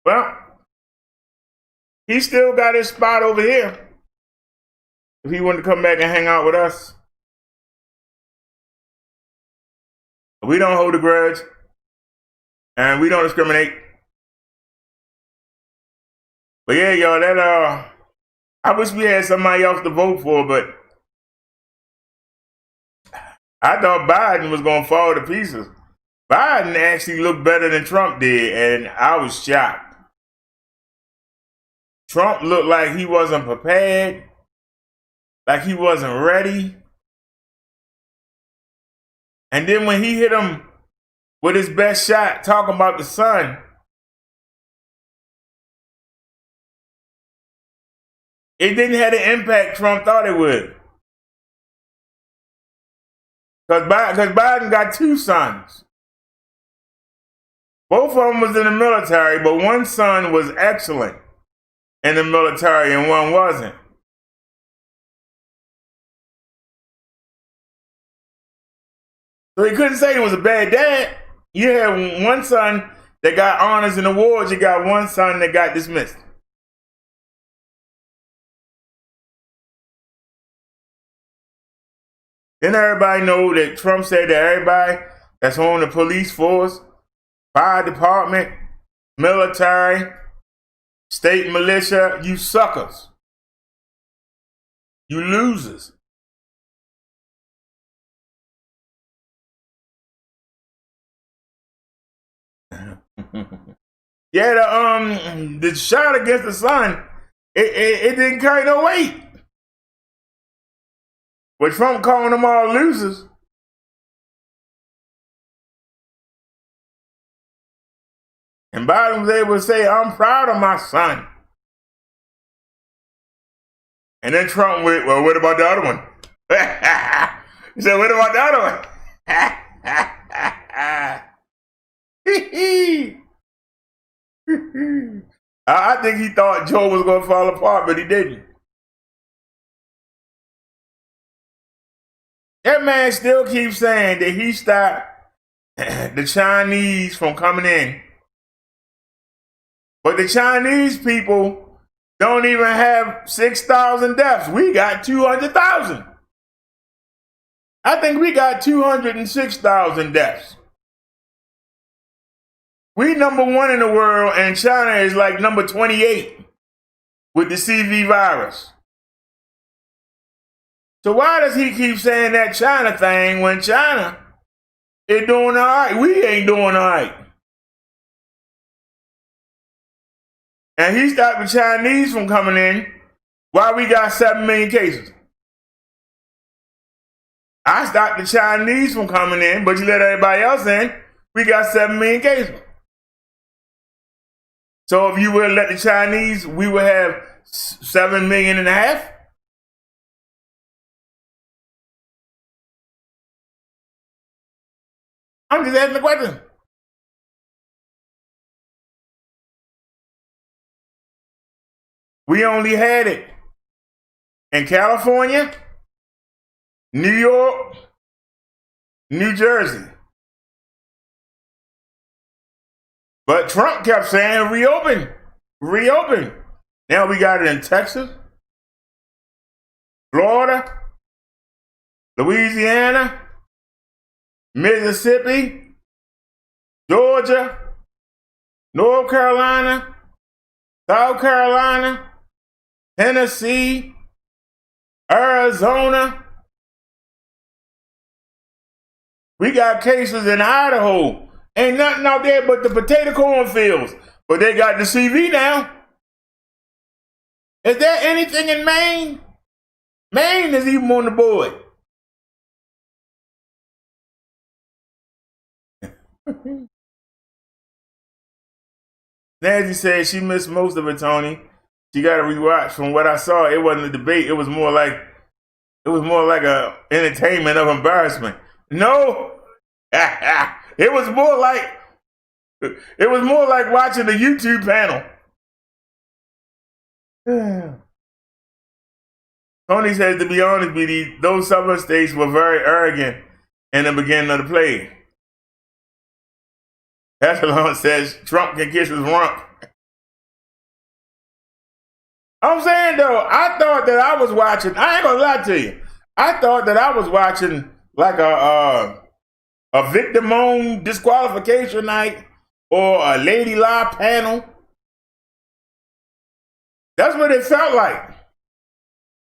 Well, he still got his spot over here. If he wanted to come back and hang out with us. We don't hold a grudge. And we don't discriminate. But yeah, y'all, that I wish we had somebody else to vote for, but I thought Biden was gonna fall to pieces. Biden actually looked better than Trump did, and I was shocked. Trump looked like he wasn't prepared, like he wasn't ready. And then when he hit him with his best shot, talking about the sun, it didn't have the impact Trump thought it would. Because Biden got two sons. Both of them was in the military, but one son was excellent in the military and one wasn't. So he couldn't say he was a bad dad. You had one son that got honors and awards. You got one son that got dismissed. Then everybody know that Trump said that everybody that's on the police force, fire department, military, state militia, you suckers. You losers. Yeah, the shot against the sun, it didn't carry no weight. With Trump calling them all losers, and Biden was able to say, I'm proud of my son. And then Trump went, well, what about the other one? He said, what about the other one? I think he thought Joe was going to fall apart, but he didn't. That man still keeps saying that he stopped the Chinese from coming in. But the Chinese people don't even have 6,000 deaths. We got 200,000. I think we got 206,000 deaths. We number one in the world, and China is like number 28 with the CV virus. So why does he keep saying that China thing when China is doing all right? We ain't doing all right. And he stopped the Chinese from coming in while we got 7 million cases. I stopped the Chinese from coming in, but you let everybody else in, we got 7 million cases. So if you would let the Chinese, we would have 7.5 million. I'm just asking the question. We only had it in California, New York, New Jersey. But Trump kept saying reopen, reopen. Now we got it in Texas, Florida, Louisiana, Mississippi, Georgia, North Carolina, South Carolina, Tennessee, Arizona. We got cases in Idaho. Ain't nothing out there but the potato cornfields. But they got the CV now. Is there anything in Maine? Maine is even on the board. Nancy said she missed most of it, Tony. She got to rewatch. From what I saw, it wasn't a debate. It was more like a entertainment of embarrassment. No, it was more like watching the YouTube panel. Tony says, to be honest, BD, those southern states were very arrogant in the beginning of the play. Echelon says Trump can kiss his rump. I'm saying though, I thought that I was watching. I ain't gonna lie to you. I thought that I was watching like a victim own disqualification night or a lady lie panel. That's what it felt like.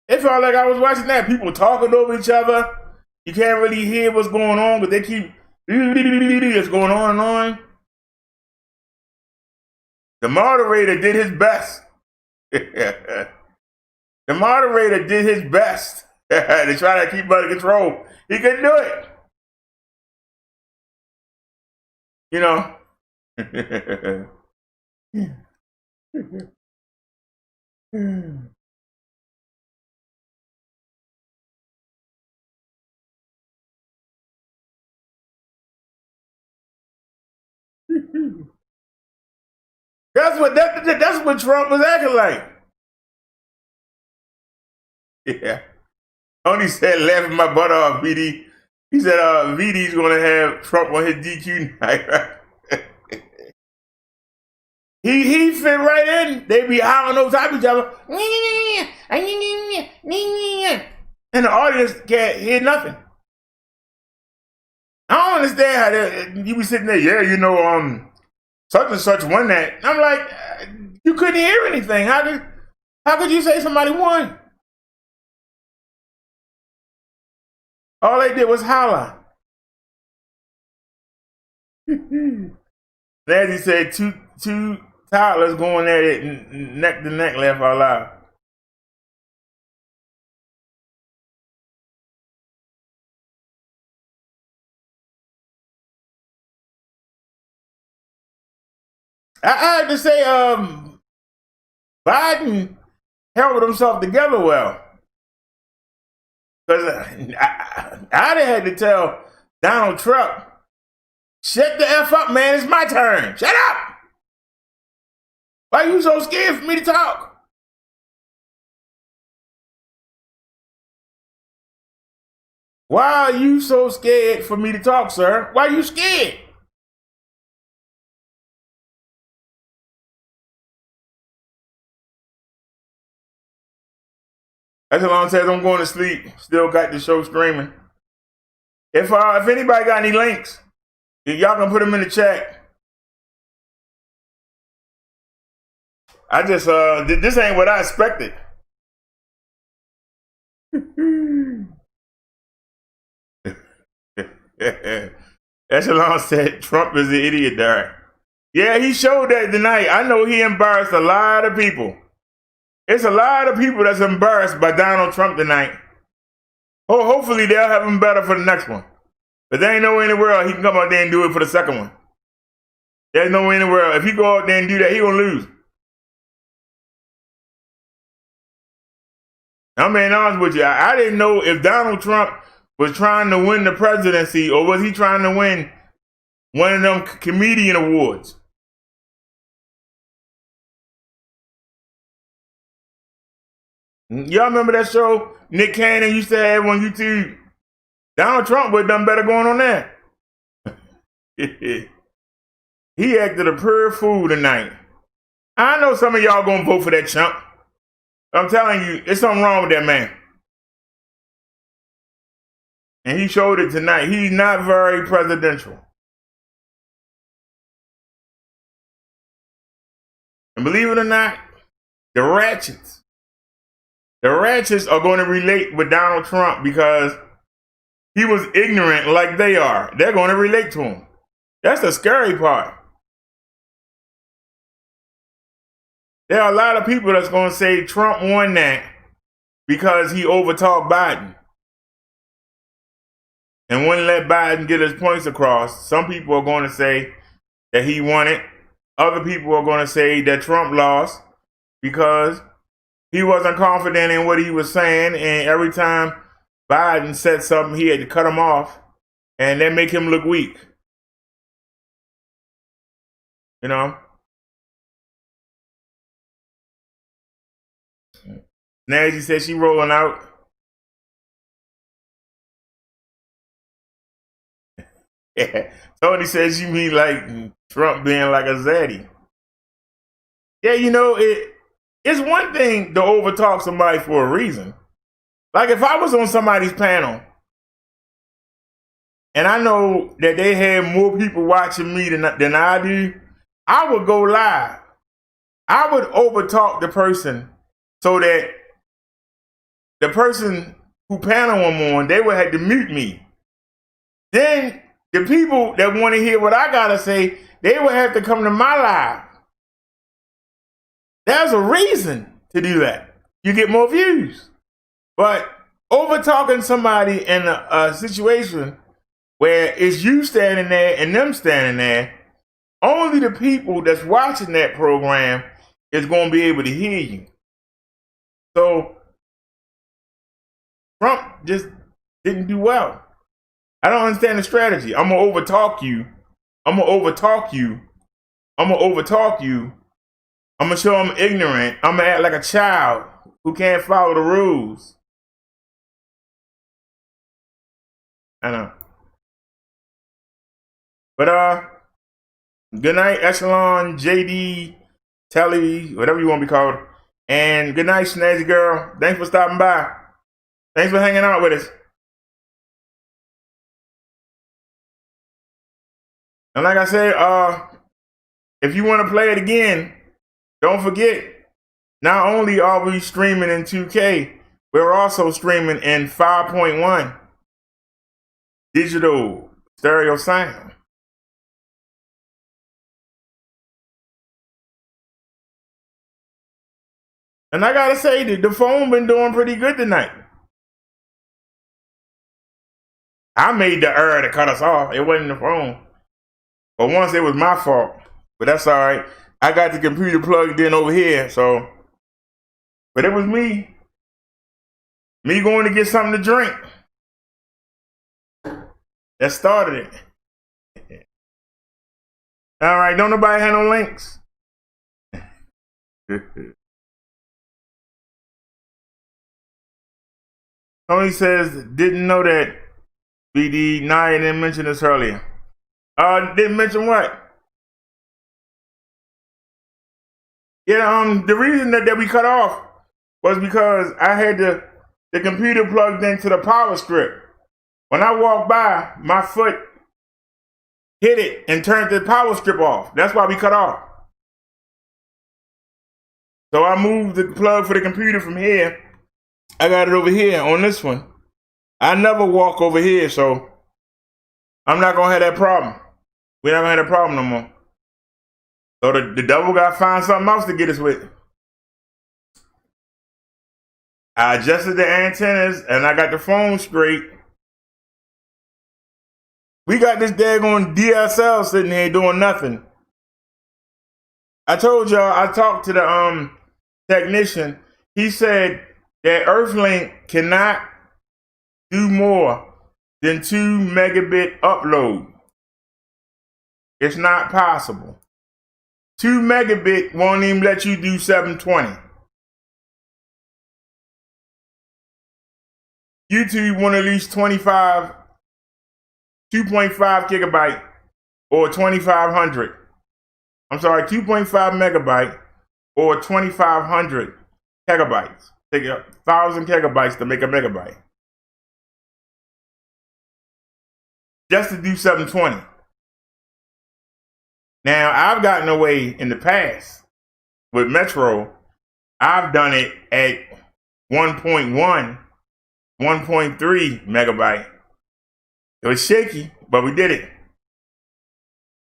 It felt like I was watching that. People talking over each other. You can't really hear what's going on, but they keep it's going on and on. The moderator did his best. The moderator did his best to try to keep under control. He couldn't do it. You know. That's what Trump was acting like. Yeah. Tony said, laughing my butt off, VD. He said, VD's going to have Trump on his DQ night. He fit right in. They be howling over top of each other. And the audience can't hear nothing. I don't understand how you be sitting there, yeah, you know, such and such won that. I'm like, you couldn't hear anything. How could you say somebody won? All they did was holler. Nancy said two toddlers going at it neck to neck, laugh out loud. I have to say, Biden held himself together well. Because I'd have had to tell Donald Trump, shut the F up, man, it's my turn. Shut up! Why are you so scared for me to talk? Why are you so scared for me to talk, sir? Why are you scared? That's how long it says I'm going to sleep. Still got the show streaming. If anybody got any links, y'all can put them in the chat. I just this ain't what I expected. Echelon said Trump is an idiot, Derrick. Yeah, he showed that tonight. I know he embarrassed a lot of people. It's a lot of people that's embarrassed by Donald Trump tonight. Oh, hopefully they'll have him better for the next one. But there ain't no way in the world he can come out there and do it for the second one. There's no way in the world. If he go out there and do that, he gonna lose. I'm being honest with you. I didn't know if Donald Trump was trying to win the presidency or was he trying to win one of them comedian awards. Y'all remember that show Nick Cannon used to have on YouTube? Donald Trump would have done better going on there. He acted a pure fool tonight. I know some of y'all gonna vote for that chump. I'm telling you, there's something wrong with that man. And he showed it tonight. He's not very presidential. And believe it or not, the ratchets are going to relate with Donald Trump because he was ignorant like they are. They're going to relate to him. That's the scary part. There are a lot of people that's going to say Trump won that because he overtalked Biden and wouldn't let Biden get his points across. Some people are going to say that he won it. other people are going to say that Trump lost because he wasn't confident in what he was saying, and every time Biden said something, he had to cut him off, and that make him look weak. You know? Nancy said she rolling out. Yeah. Tony says you mean like Trump being like a zaddy. Yeah, you know, it's one thing to overtalk somebody for a reason. Like if I was on somebody's panel and I know that they had more people watching me than I do, I would go live. I would overtalk the person so that the person who panel I'm on, they would have to mute me. Then the people that want to hear what I gotta say, they would have to come to my live. There's a reason to do that. You get more views. But over talking somebody in a situation where it's you standing there and them standing there, only the people that's watching that program is going to be able to hear you. So Trump just didn't do well. I don't understand the strategy. I'm going to overtalk you. I'm going to overtalk you. I'm going to overtalk you. I'm going to show I'm ignorant. I'm going to act like a child who can't follow the rules. I know. But, good night, Echelon, JD, Telly, whatever you want to be called. And good night, Snazzy Girl. Thanks for stopping by. Thanks for hanging out with us. And like I said, if you want to play it again, don't forget, not only are we streaming in 2K, we're also streaming in 5.1 digital stereo sound. And I gotta say that the phone been doing pretty good tonight. I made the error to cut us off. It wasn't the phone. But once it was my fault. But that's all right. I got the computer plugged in over here, so. But it was me. Me going to get something to drink. That started it. All right, don't nobody have no links. Tony says, didn't know that. BD, I didn't mention this earlier. Didn't mention what? Yeah, the reason that we cut off was because I had the computer plugged into the power strip. When I walked by, my foot hit it and turned the power strip off. That's why we cut off. So I moved the plug for the computer from here. I got it over here on this one. I never walk over here, so I'm not going to have that problem. We're not going to have that problem no more. So the devil got to find something else to get us with. I adjusted the antennas and I got the phone straight. We got this daggone DSL sitting here doing nothing. I told y'all, I talked to the technician. He said that Earthlink cannot do more than 2 megabit upload. It's not possible. 2 megabit won't even let you do 720. YouTube want at least 2.5 gigabyte or 2,500. I'm sorry, 2.5 megabyte or 2,500 gigabytes. Take 1,000 gigabytes to make a megabyte. Just to do 720. Now, I've gotten away in the past with Metro. I've done it at 1.1, 1.3 megabyte. It was shaky, but we did it.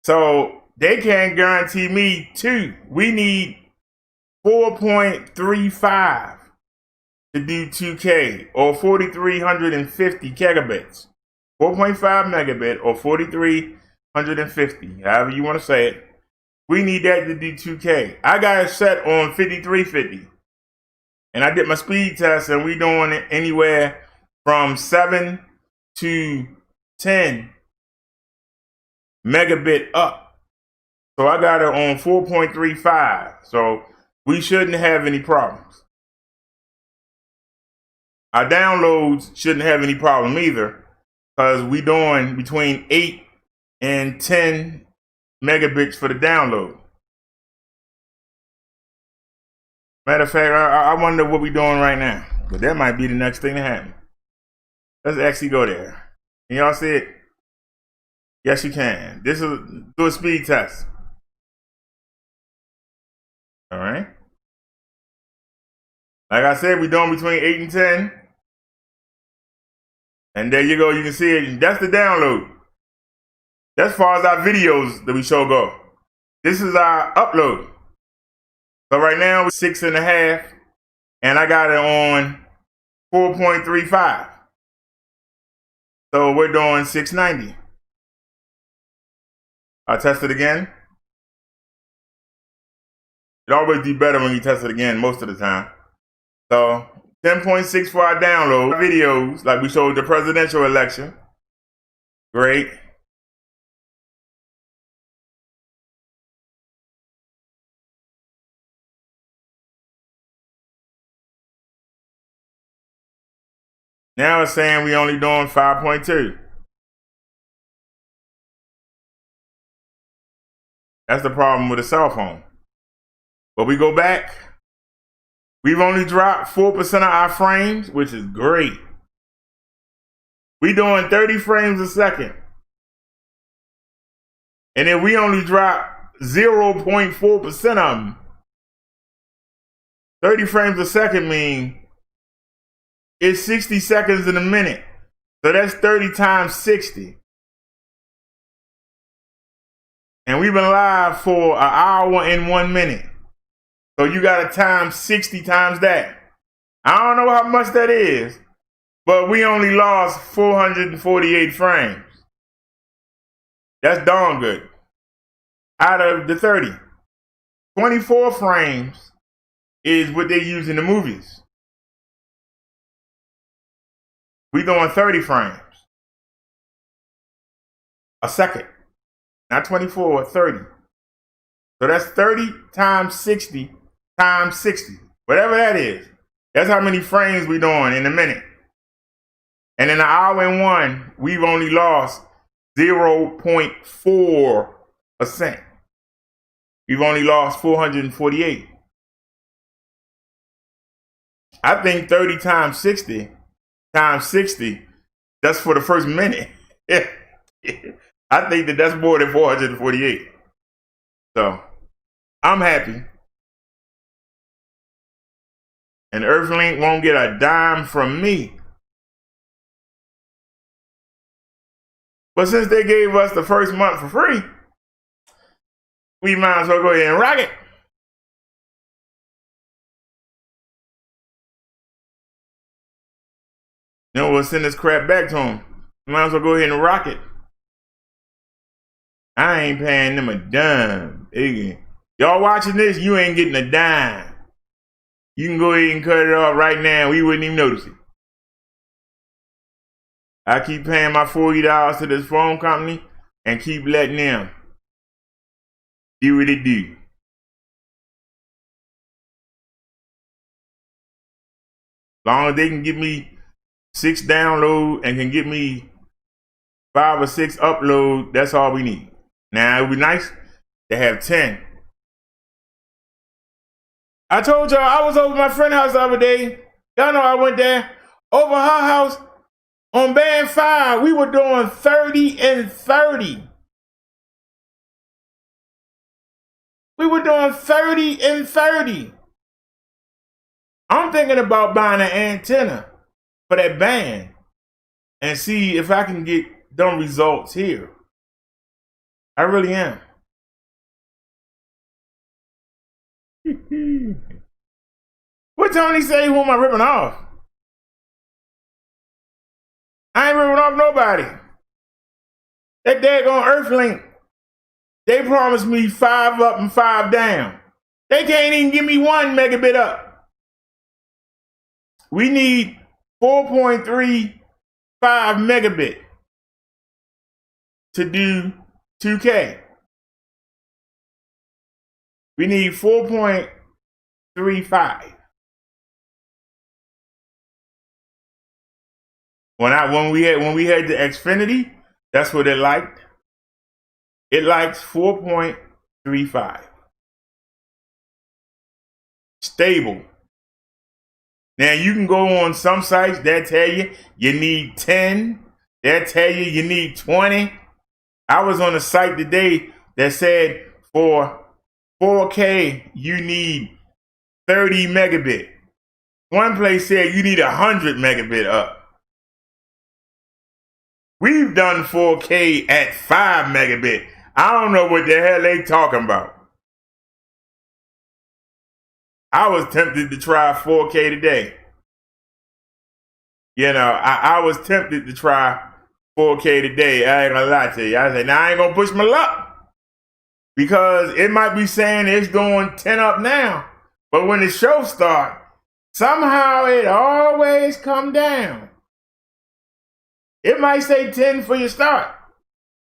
So they can't guarantee me 2. We need 4.35 to do 2K or 4,350 gigabits. 4.5 megabit or 4,350, however you want to say it. We need that to do 2K. I got it set on 5350. And I did my speed test, and we doing it anywhere from 7 to 10 megabit up. So I got it on 4.35. So we shouldn't have any problems. Our downloads shouldn't have any problem either, because we doing between 8 and 10 megabits for the download. Matter of fact, I wonder what we're doing right now, but that might be the next thing to happen. Let's actually go there. Can y'all see it? Yes, you can. This is do a speed test. All right. Like I said, we're doing between 8 and 10. And there you go. You can see it. That's the download. That's as far as our videos that we show go. This is our upload. So right now it's 6.5, and I got it on 4.35. So we're doing 690. I'll test it again. It always do better when you test it again most of the time. So 10.6 for our download videos, like we showed the presidential election. Great. Now it's saying we only doing 5.2. That's the problem with a cell phone. But we go back. We've only dropped 4% of our frames, which is great. We doing 30 frames a second. And if we only drop 0.4% of them, 30 frames a second means it's 60 seconds in a minute. So that's 30 times 60. And we've been live for an hour and 1 minute. So you got to time 60 times that. I don't know how much that is, but we only lost 448 frames. That's darn good. Out of the 30. 24 frames is what they use in the movies. We doing 30 frames a second. Not 24, 30. So that's 30 times 60 times 60. Whatever that is. That's how many frames we doing in a minute. And in an hour and 1, we've only lost 0.4%. We've only lost 448. I think 30 times 60 times 60, that's for the first minute. I think that's more than 448. So, I'm happy. And Earthlink won't get a dime from me. But since they gave us the first month for free, we might as well go ahead and rock it. You know, we'll send this crap back to them. Might as well go ahead and rock it. I ain't paying them a dime. Y'all watching this, you ain't getting a dime. You can go ahead and cut it off right now. We wouldn't even notice it. I keep paying my $40 to this phone company and keep letting them do what they do. As long as they can give me 6 download and can give me 5 or 6 upload, that's all we need. Now, it would be nice to have 10. I told y'all I was over my friend's house the other day. Y'all know I went there. Over her house on band 5, we were doing 30 and 30. We were doing 30 and 30. I'm thinking about buying an antenna for that band and see if I can get them results here. I really am. What Tony say? Who am I ripping off? I ain't ripping off nobody. That daggone Earthlink They promised me 5 up and 5 down. They can't even give me 1 megabit up. We need 4.35 megabit to do 2K. We need 4.35. When we had the Xfinity, that's what it liked. It likes 4.35. Stable. Now you can go on some sites that tell you need 10. That tell you need 20. I was on a site today that said for 4K you need 30 megabit. One place said you need 100 megabit up. We've done 4K at 5 megabit. I don't know what the hell they talking about. I was tempted to try 4K today. You know, I was tempted to try 4K today. I ain't gonna lie to you. I said, now I ain't gonna push my luck. Because it might be saying it's going 10 up now. But when the show starts, somehow it always come down. It might say 10 for your start.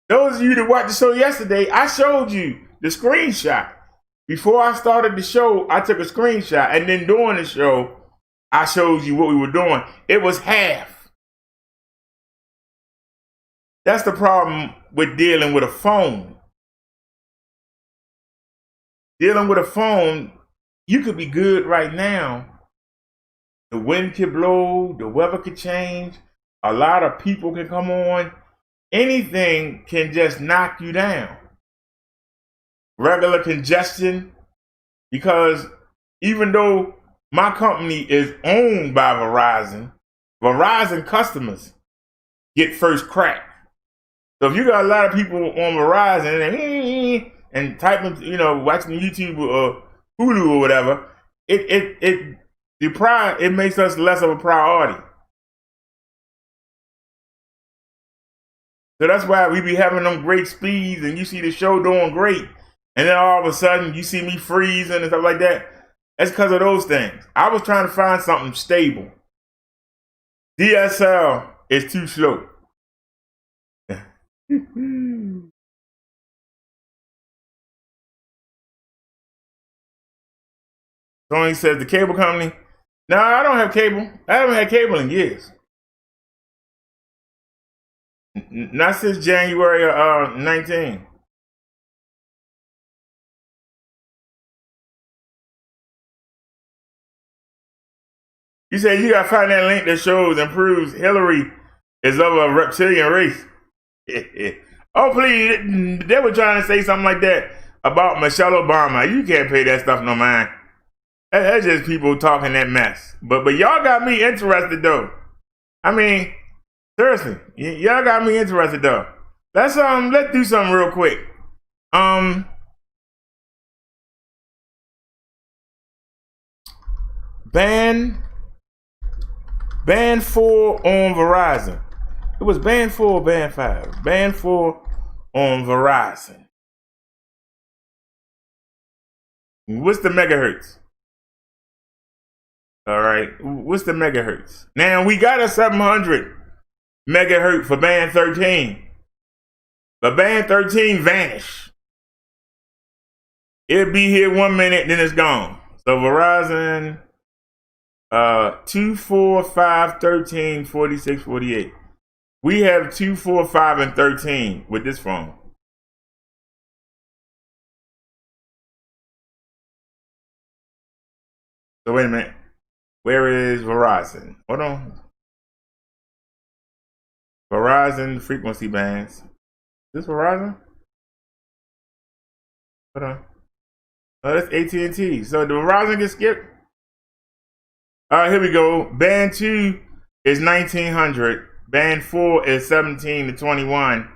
Those of you that watched the show yesterday, I showed you the screenshot. Before I started the show, I took a screenshot. And then during the show, I showed you what we were doing. It was half. That's the problem with dealing with a phone. Dealing with a phone, you could be good right now. The wind could blow, the weather could change. A lot of people can come on. Anything can just knock you down. Regular congestion, because even though my company is owned by Verizon, Verizon customers get first crack. So if you got a lot of people on Verizon and typing, you know, watching YouTube or Hulu or whatever, it makes us less of a priority. So that's why we be having them great speeds and you see the show doing great. And then all of a sudden you see me freezing and stuff like that. That's because of those things. I was trying to find something stable. DSL is too slow. Tony says the cable company. No, I don't have cable. I haven't had cable in years. Not since January 19. You said you gotta find that link that shows and proves Hillary is of a reptilian race. Oh, please. They were trying to say something like that about Michelle Obama. You can't pay that stuff no mind. That's just people talking that mess. But y'all got me interested though. I mean, seriously, y'all got me interested though. Let's do something real quick. Band 4 on Verizon. It was band 4 or band 5. Band 4 on Verizon. What's the megahertz? All right. What's the megahertz? Now we got a 700 megahertz for band 13. But band 13 vanished. It'll be here 1 minute, then it's gone. So Verizon 2, 4, 5, 13, 46, 48. We have 2, 4, 5, and 13 with this phone. So wait a minute. Where is Verizon? Hold on. Verizon frequency bands. Is this Verizon? Hold on. Oh, that's AT&T. So the Verizon get skipped? All right, here we go. Band 2 is 1900. Band 4 is 17 to 21.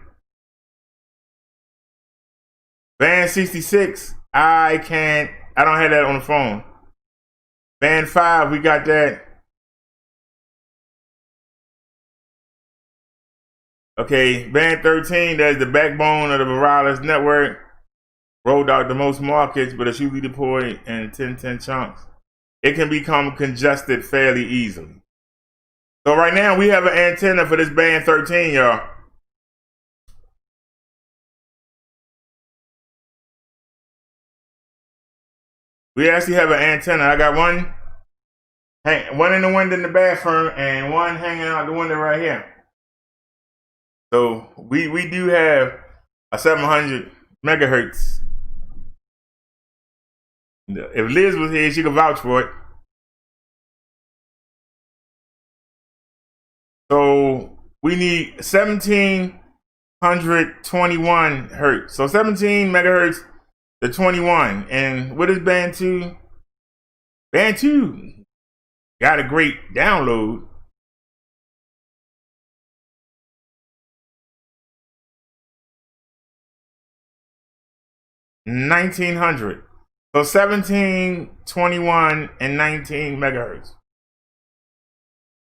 Band 66, I don't have that on the phone. Band 5, we got that. Okay, band 13, that's the backbone of the wireless network. rolled out to most markets, but it's usually deployed in 10 chunks. It can become congested fairly easily. So right now we have an antenna for this band 13, y'all. We actually have an antenna. I got one in the window in the bathroom and one hanging out the window right here. So we do have a 700 megahertz. If Liz was here, she could vouch for it. So we need 1721 hertz. So 17 megahertz to 21. And what is band 2? Band 2 got a great download. $1,900. So 17, 21, and 19 megahertz.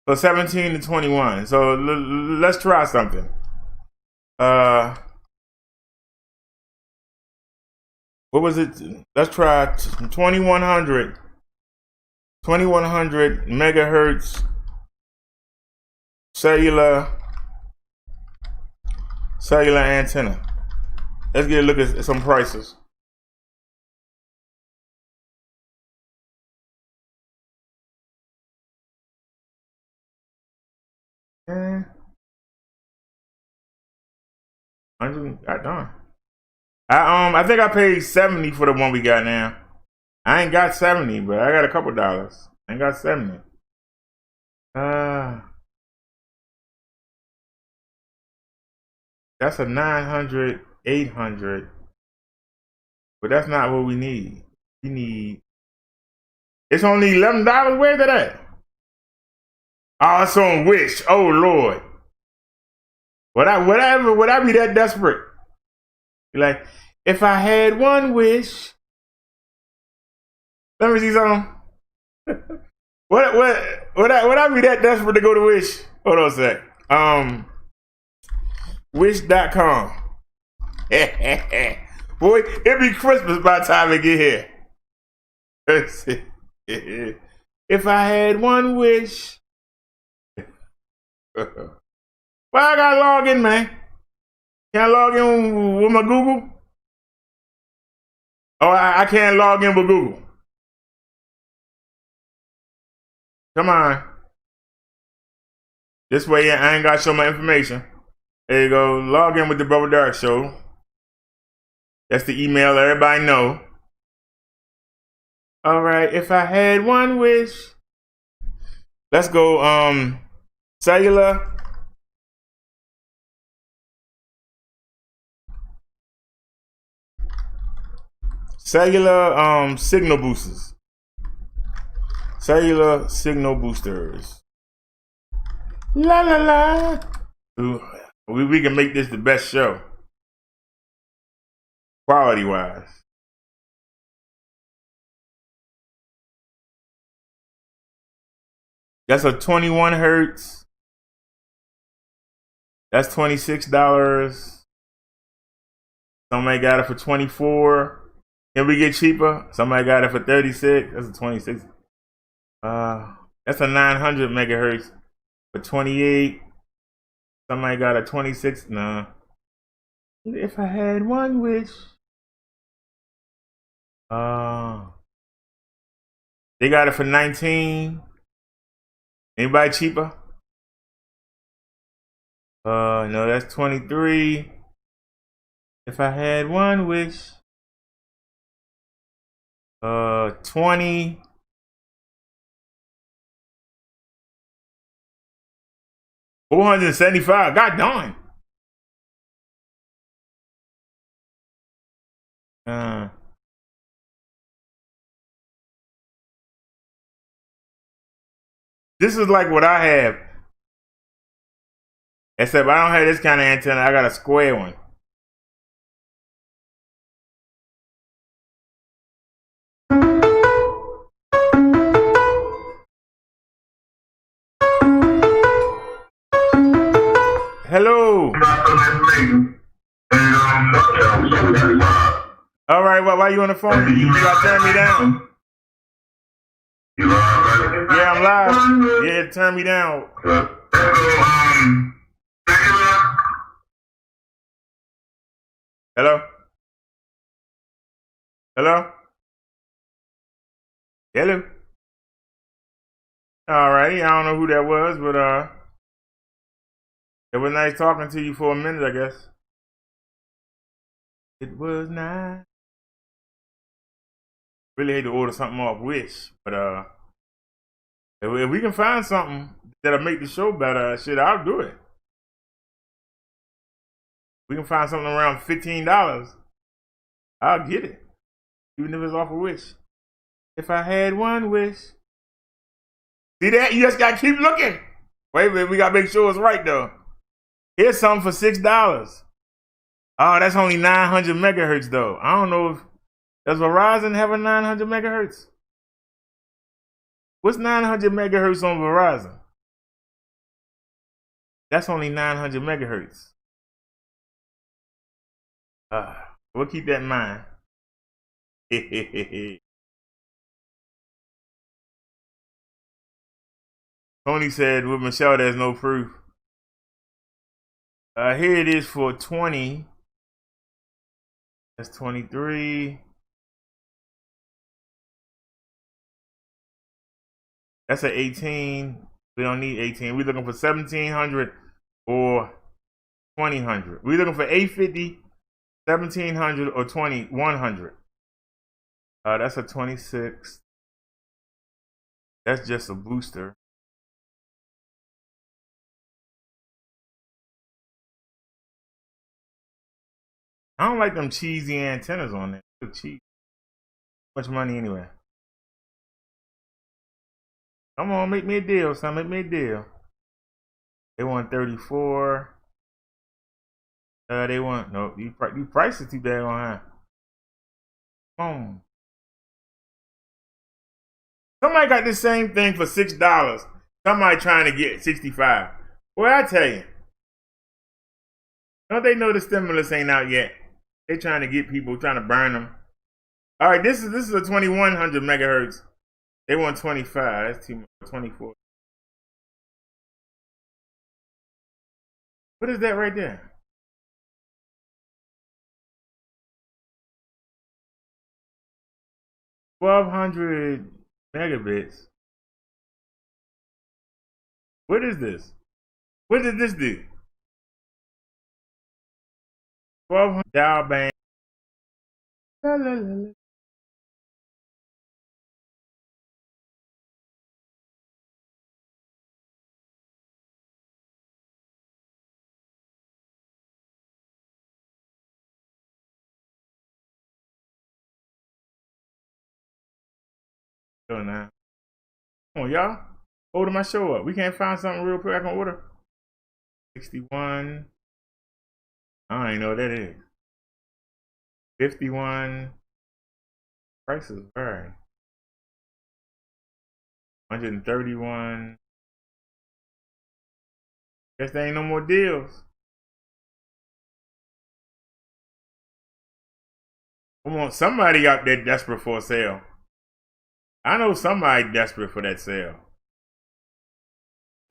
So 17 to 21. So let's try something. What was it? Let's try 2100 megahertz cellular antenna. Let's get a look at some prices. I think I paid $70 for the one we got now. I ain't got $70, but I got a couple dollars. I ain't got $70. That's a 900, 800. But that's not what we need. We need. It's only $11. Where's that at? Oh, it's on Wish. Oh Lord. Would I be that desperate? Like, if I had one wish. Let me see something. Would I be that desperate to go to Wish? Hold on a sec. Wish.com. Boy, it'll be Christmas by the time I get here. Let's see. If I had one wish. Well, I gotta log in, man. Can I log in with my Google? Oh, I can't log in with Google. Come on. This way I ain't gotta show my information. There you go. Log in with the Brother Derrick Show. That's the email everybody know. All right. If I had one wish. Let's go. Cellular. Cellular signal boosters. Cellular signal boosters. La la la. Ooh, we can make this the best show. Quality wise. That's a 21 hertz. That's $26. Somebody got it for 24. Can we get cheaper? Somebody got it for 36. That's a 26. That's a 900 megahertz for 28. Somebody got a 26. Nah. If I had one wish. They got it for 19. Anybody cheaper? No, that's 23. If I had one wish. 20. $475. God darn. This is like what I have. Except I don't have this kind of antenna. I got a square one. Hello. All right, well, why you on the phone? You gotta turn me down. You live, Yeah, I'm live. Yeah, turn me down. Hello? Hello? Hello? All righty, I don't know who that was, but it was nice talking to you for a minute, I guess. It was nice. Really hate to order something off Wish, but if we can find something that'll make the show better, shit, I'll do it. We can find something around $15. I'll get it, even if it's off of Wish. If I had one wish. See that? You just gotta keep looking. Wait a minute, we gotta make sure it's right though. Here's something for $6. Oh, that's only 900 megahertz though. I don't know if does Verizon have a 900 megahertz? What's 900 megahertz on Verizon? That's only 900 megahertz. We'll keep that in mind. Tony said with Michelle, there's no proof. Here it is for 20. That's 23. That's an 18. We don't need 18. We're looking for 1700 or 2000. We're looking for 850, 1700 or 2100. That's a 26. That's just a booster. I don't like them cheesy antennas on there. They're cheap. Much money anyway. Come on, make me a deal, son. Make me a deal. They want 34. They want no. You price is too bad on high. Boom. Somebody got this same thing for $6. Somebody trying to get 65. Well, I tell you, don't they know the stimulus ain't out yet? They trying to get people, trying to burn them. All right, this is a 2100 megahertz. They want 25. That's too much. 24. What is that right there? $1,200 megabits. What is this? What did this do? 1200 dial band. La, la, la, la. So now, come on, y'all. Order my show up. We can't find something real quick I can order. 61. I don't even know what that is. 51. Prices vary. 131. Guess there ain't no more deals. Come on, somebody out there desperate for a sale. I know somebody desperate for that sale.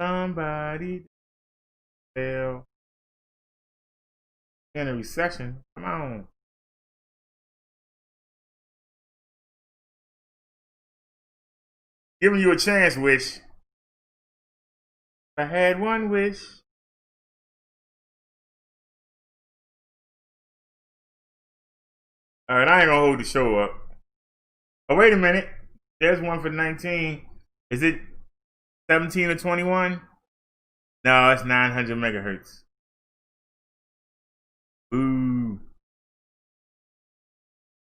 Somebody sale. In a recession. Come on. Giving you a chance, Wish. If I had one wish. Alright, I ain't gonna hold the show up. Oh, wait a minute. There's one for 19. Is it 17 or 21? No, it's 900 megahertz. Ooh.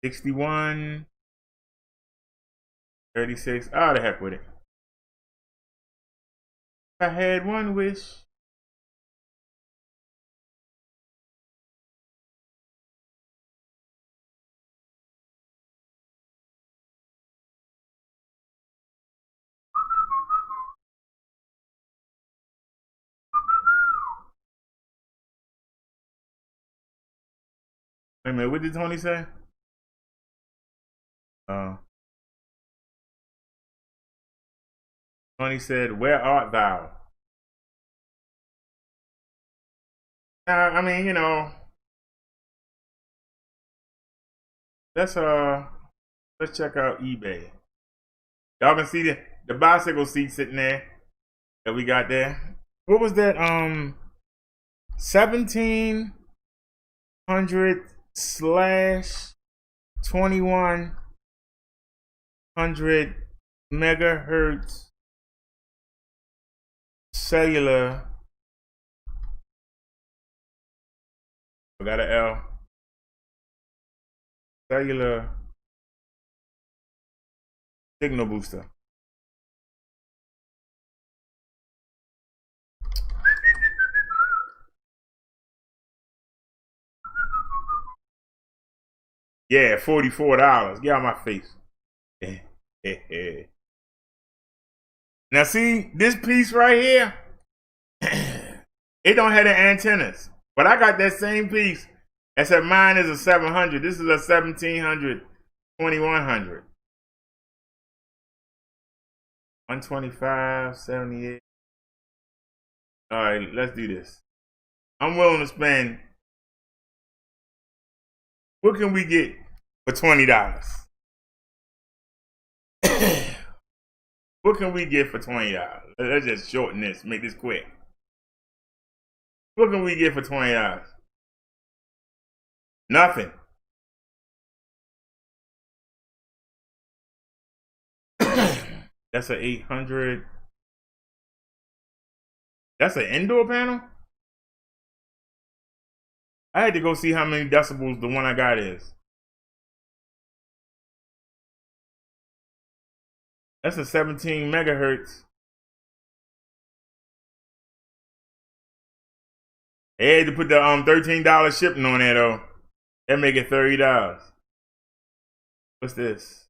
61. 36. Oh, the heck with it. If I had one wish. Wait a minute, what did Tony say? Tony said, "Where art thou?" I mean, you know, let's check out eBay. Y'all can see the bicycle seat sitting there that we got there. What was that? 1700/2100 megahertz cellular. I got an L. Cellular signal booster. Yeah, $44. Get out my face. Now see this piece right here. It don't have the antennas, but I got that same piece. Except mine is a 700. This is a 1700, 2100. 125, 78. All right, let's do this. I'm willing to spend. What can we get for $20? What can we get for $20? Let's just shorten this, make this quick. What can we get for $20? Nothing. That's an 800. That's an indoor panel? I had to go see how many decibels the one I got is. That's a 17 megahertz. They had to put the $13 shipping on there though. That make it $30. What's this?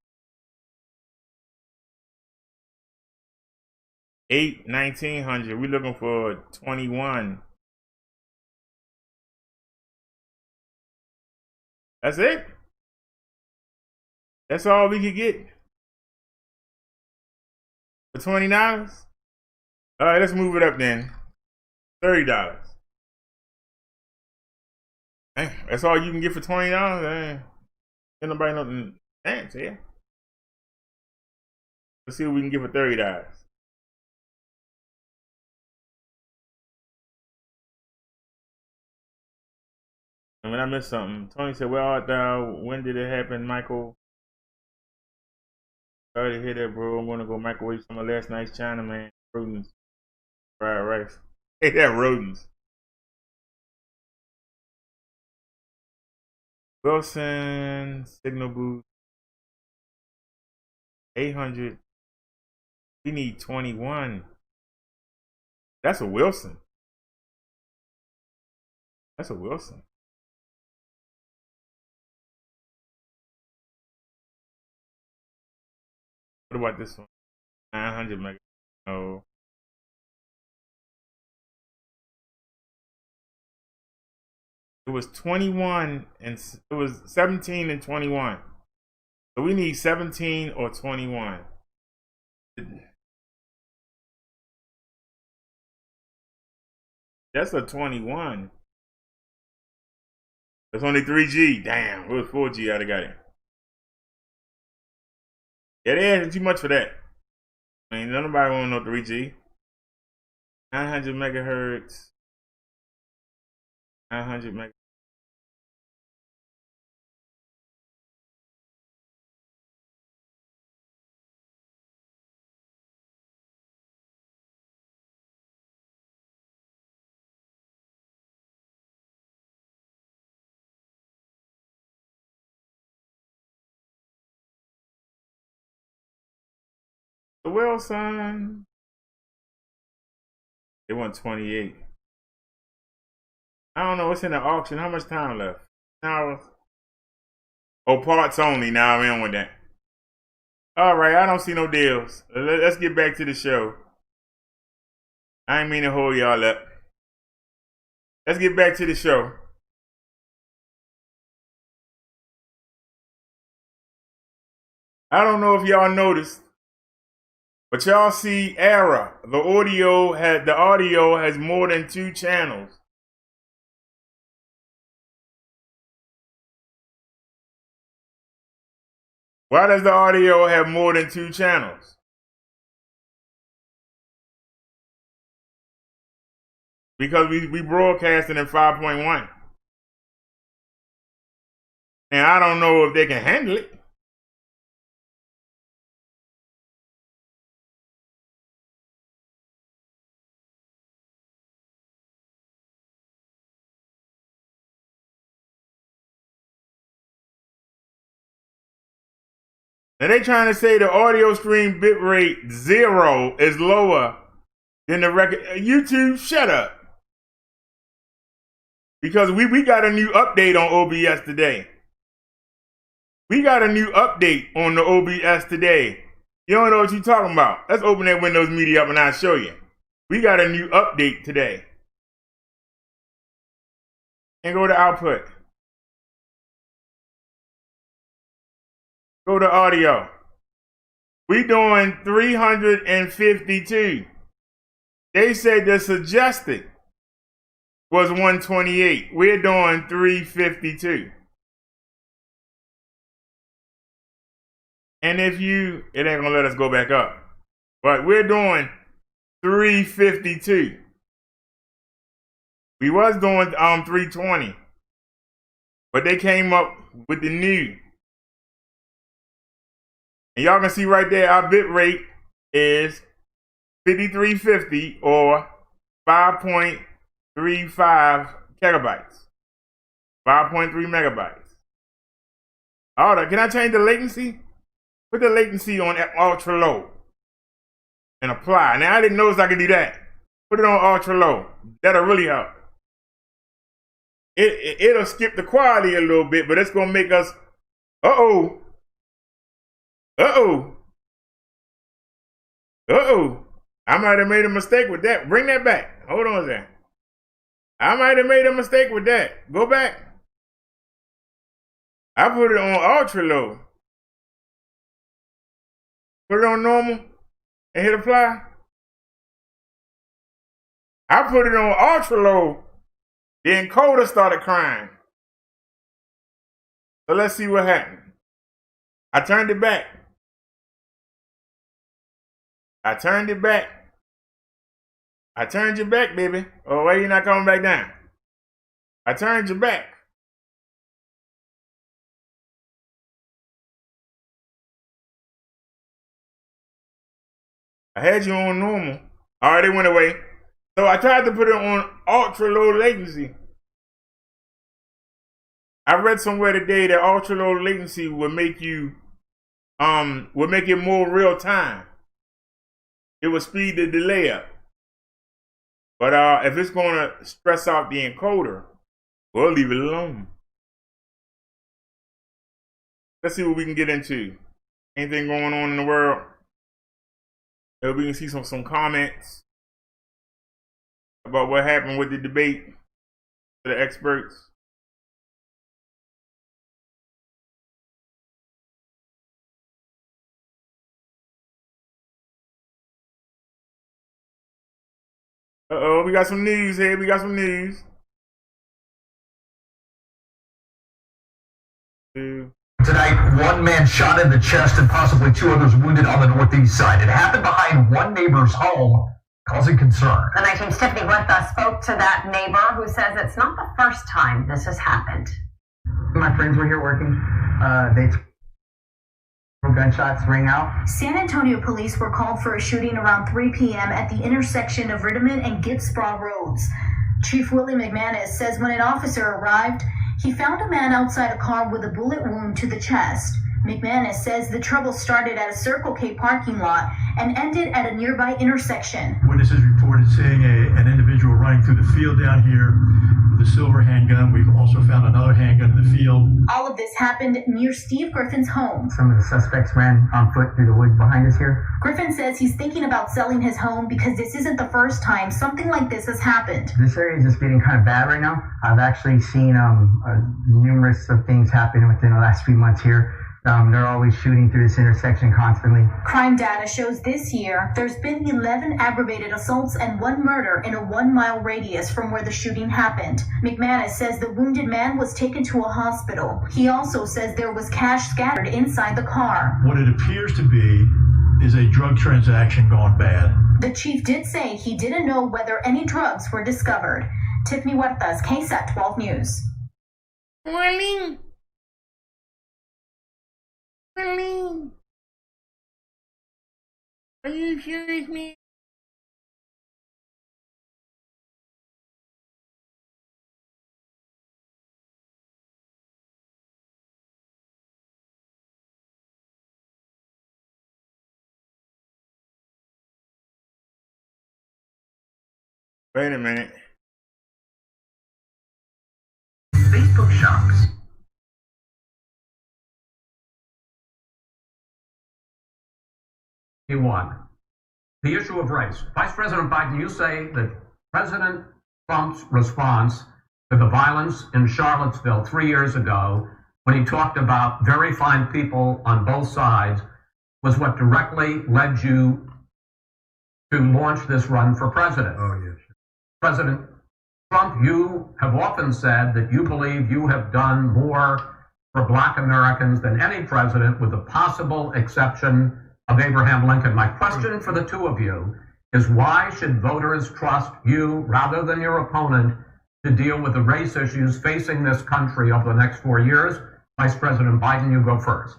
1900. We're looking for 21. That's it? That's all we could get? For $20? Alright, let's move it up then. $30. Hey, that's all you can get for $20? Ain't nobody nothing fancy here. Let's see what we can get for $30. I mean, I missed something. Tony said, "Where art thou? When did it happen, Michael?" Sorry to hear that, bro. I'm gonna go microwave some of last night's China, man. Rodents. Fried rice. Hey, that rodents. Wilson, signal boost. 800. We need 21. That's a Wilson. That's a Wilson. What about this one? 900 megahertz. No. It was 21 and it was 17 and 21. So we need 17 or 21. That's a 21. That's only 3G. Damn, it was 4G. I'd have got it. Yeah, they asked too much for that. I mean, nobody want no 3G. 900 megahertz. 900 megahertz. The Wilson. They want 28. I don't know what's in the auction. How much time left? Hours. Oh, parts only. Now we don't want that. All right, I don't see no deals. Let's get back to the show. I ain't mean to hold y'all up. Let's get back to the show. I don't know if y'all noticed, but y'all see error. The audio has more than 2 channels. Why does the audio have more than 2 channels? Because we broadcasting in 5.1. And I don't know if they can handle it. Now they trying to say the audio stream bitrate 0 is lower than the record. YouTube, shut up. Because we got a new update on OBS today. We got a new update on the OBS today. You don't know what you're talking about. Let's open that Windows Media up and I'll show you. We got a new update today. And go to output. Go to audio. We doing 352. They said the suggested was 128. We're doing 352. And if it ain't gonna let us go back up. But we're doing 352. We was doing 320. But they came up with the new. And y'all can see right there our bit rate is 5350 or 5.35 gigabytes. 5.3 megabytes. Alright, can I change the latency? Put the latency on ultra low and apply. Now I didn't notice I could do that. Put it on ultra low. That'll really help. It'll skip the quality a little bit, but it's gonna make us I might have made a mistake with that. Bring that back. Hold on a second. I might have made a mistake with that. Go back. I put it on ultra low. Put it on normal and hit apply. I put it on ultra low. The encoder started crying. So let's see what happened. I turned it back. I turned you back, baby. Oh, why you not coming back down? I turned you back. I had you on normal. All right, it went away. So I tried to put it on ultra low latency. I read somewhere today that ultra low latency would make it more real time. It will speed the delay up. But if it's going to stress out the encoder, we'll leave it alone. Let's see what we can get into. Anything going on in the world? Maybe we can see some comments about what happened with the debate to the experts. Uh-oh, we got some news here. Tonight, one man shot in the chest and possibly 2 others wounded on the northeast side. It happened behind one neighbor's home, causing concern. The 19's Tiffany Bertha spoke to that neighbor who says it's not the first time this has happened. My friends were here working. Gunshots rang out. San Antonio police were called for a shooting around 3 p.m. at the intersection of Ritterman and Gitsborough Roads. Chief Willie McManus says when an officer arrived, he found a man outside a car with a bullet wound to the chest. McManus says the trouble started at a Circle K parking lot and ended at a nearby intersection. Witnesses reported seeing an individual running through the field down here with a silver handgun. We've also found another handgun in the field. All of this happened near Steve Griffin's home. Some of the suspects ran on foot through the woods behind us here. Griffin says he's thinking about selling his home because this isn't the first time something like this has happened. This area is just getting kind of bad right now. I've actually seen numerous of things happen within the last few months here. They're always shooting through this intersection constantly. Crime data shows this year there's been 11 aggravated assaults and 1 murder in a 1-mile radius from where the shooting happened. McManus says the wounded man was taken to a hospital. He also says there was cash scattered inside the car. What it appears to be is a drug transaction gone bad. The chief did say he didn't know whether any drugs were discovered. Tiffany Huertas, KSAT 12 News. Marlene. Marlene. Are you serious, man? Wait a minute. Facebook shops. THE1. The issue of race. Vice President Biden, you say that President Trump's response to the violence in Charlottesville 3 years ago, when he talked about very fine people on both sides, was what directly led you to launch this run for president. Oh, yes. President Trump, you have often said that you believe you have done more for Black Americans than any president, with the possible exception of Abraham Lincoln. My question for the two of you is, why should voters trust you rather than your opponent to deal with the race issues facing this country over the next 4 years? Vice President Biden, you go first.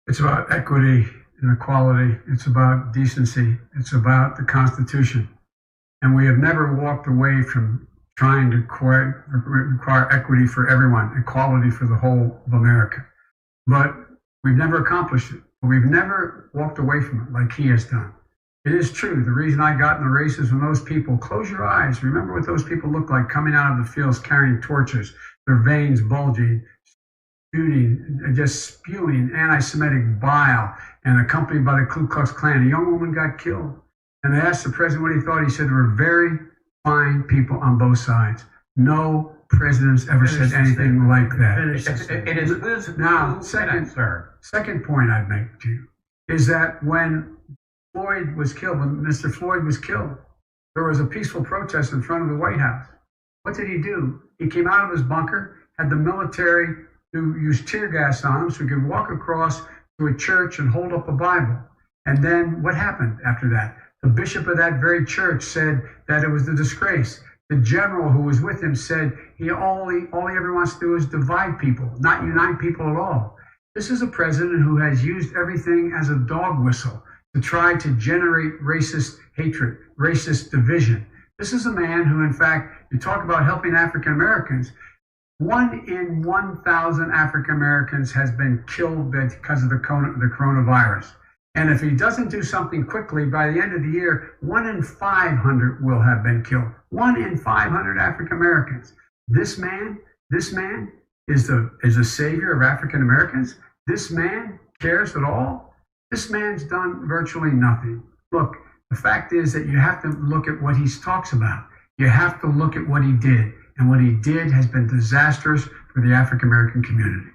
It's about equity and equality. It's about decency. It's about the Constitution. And we have never walked away from trying to require equity for everyone, equality for the whole of America. But we've never accomplished it. We've never walked away from it like he has done. It is true. The reason I got in the race is when those people, close your eyes, remember what those people look like coming out of the fields carrying torches, their veins bulging, shooting, and just spewing anti-Semitic bile, and accompanied by the Ku Klux Klan. A young woman got killed. And they asked the president what he thought. He said there were very fine people on both sides. No president's ever said anything like that. It is now, second point I'd make to you is that when Floyd was killed, when Mr. Floyd was killed, there was a peaceful protest in front of the White House. What did he do? He came out of his bunker, had the military who used tear gas on him so he could walk across to a church and hold up a Bible. And then what happened after that? The bishop of that very church said that it was a disgrace. The general who was with him said all he ever wants to do is divide people, not unite people at all. This is a president who has used everything as a dog whistle to try to generate racist hatred, racist division. This is a man who, in fact, you talk about helping African Americans. 1 in 1,000 African Americans has been killed because of the coronavirus. And if he doesn't do something quickly, by the end of the year, 1 in 500 will have been killed. 1 in 500 African Americans. This man is a savior of African Americans. This man cares at all. This man's done virtually nothing. Look, the fact is that you have to look at what he talks about. You have to look at what he did. And what he did has been disastrous for the African American community.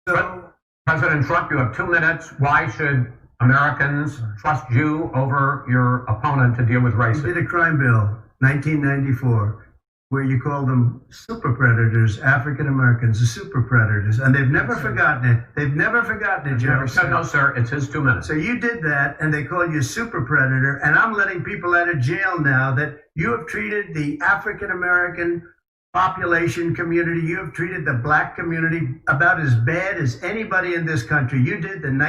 So, President Trump, you have 2 minutes. Why should Americans trust you over your opponent to deal with racism? You did a crime bill, 1994, where you called them super predators, African Americans, the super predators, and they've never forgotten it. They've never forgotten it, Jefferson. No, sir, it's his 2 minutes. So you did that, and they called you super predator, and I'm letting people out of jail now that you have treated the African American population community, you have treated the black community about as bad as anybody in this country. You did and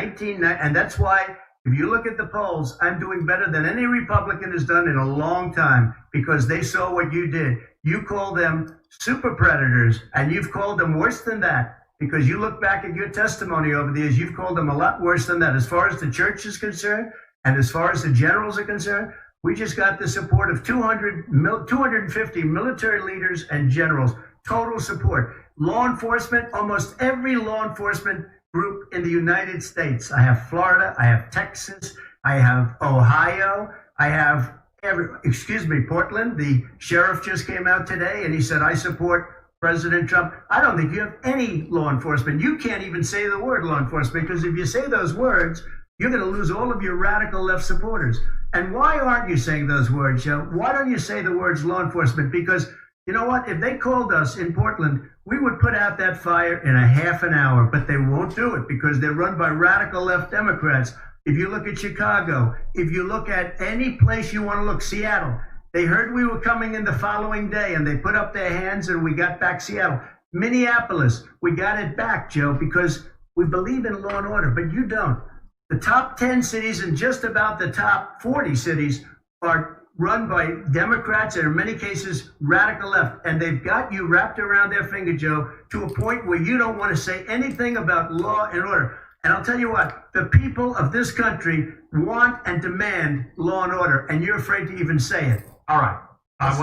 that's why, if you look at the polls, I'm doing better than any Republican has done in a long time, because they saw what you did. You called them super predators, and you've called them worse than that, because you look back at your testimony over the years, you've called them a lot worse than that. As far as the church is concerned, and as far as the generals are concerned, we just got the support of 250 military leaders and generals, total support. Law enforcement, almost every law enforcement group in the United States. I have Florida, I have Texas, I have Ohio, I have Portland. The sheriff just came out today and he said, I support President Trump. I don't think you have any law enforcement. You can't even say the word law enforcement, because if you say those words, you're going to lose all of your radical left supporters. And why aren't you saying those words, Joe? Why don't you say the words law enforcement? Because you know what? If they called us in Portland, we would put out that fire in a half an hour, but they won't do it because they're run by radical left Democrats. If you look at Chicago, if you look at any place you want to look, Seattle, they heard we were coming in the following day and they put up their hands and we got back Seattle. Minneapolis, we got it back, Joe, because we believe in law and order, but you don't. The top 10 cities and just about the top 40 cities are run by Democrats and in many cases radical left. And they've got you wrapped around their finger, Joe, to a point where you don't want to say anything about law and order. And I'll tell you what, the people of this country want and demand law and order, and you're afraid to even say it. All right. I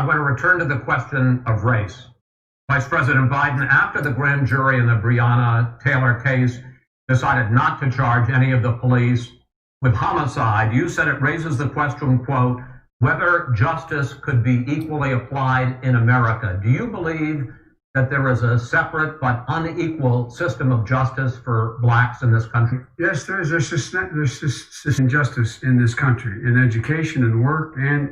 want to return to the question of race. Vice President Biden, after the grand jury in the Breonna Taylor case decided not to charge any of the police with homicide, you said it raises the question, quote, whether justice could be equally applied in America. Do you believe that there is a separate but unequal system of justice for blacks in this country? Yes, there's injustice in this country, in education and work and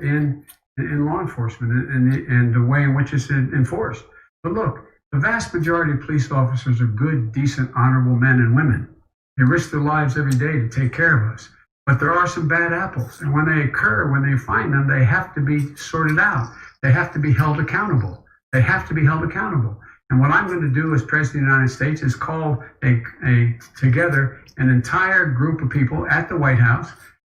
in law enforcement and the way in which it's enforced. But look, the vast majority of police officers are good, decent, honorable men and women. They risk their lives every day to take care of us. But there are some bad apples. And when they occur, when they find them, they have to be sorted out. They have to be held accountable. They have to be held accountable. And what I'm going to do as President of the United States is call together an entire group of people at the White House,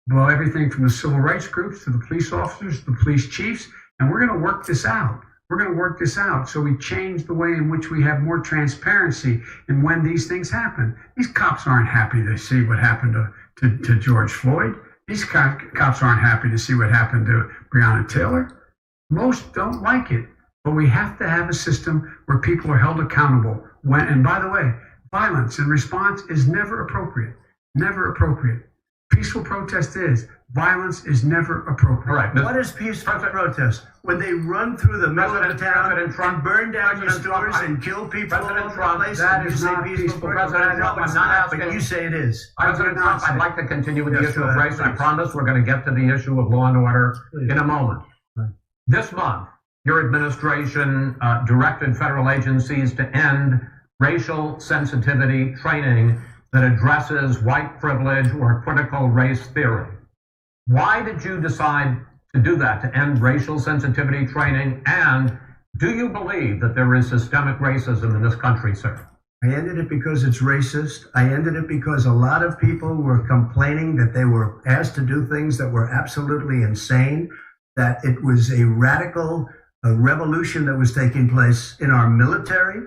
well, everything from the civil rights groups to the police officers, the police chiefs, and we're going to work this out. We're going to work this out so we change the way in which we have more transparency in when these things happen. These cops aren't happy to see what happened to George Floyd. These cops aren't happy to see what happened to Breonna Taylor. Most don't like it. But we have to have a system where people are held accountable. And by the way, violence in response is never appropriate. Never appropriate. Peaceful protest is. Violence is never appropriate. All right. What is peaceful protest? When they run through the middle of the town and burn down your stores and kill people all over the place? That is not peaceful protest. President Trump, I'm not asking. But you say it is. President Trump, I'd like to continue with the issue of race. I promise we're going to get to the issue of law and order in a moment. This month, your administration directed federal agencies to end racial sensitivity training that addresses white privilege or critical race theory. Why did you decide to do that, to end racial sensitivity training? And do you believe that there is systemic racism in this country, sir? I ended it because it's racist. I ended it because a lot of people were complaining that they were asked to do things that were absolutely insane, that it was a radical revolution that was taking place in our military,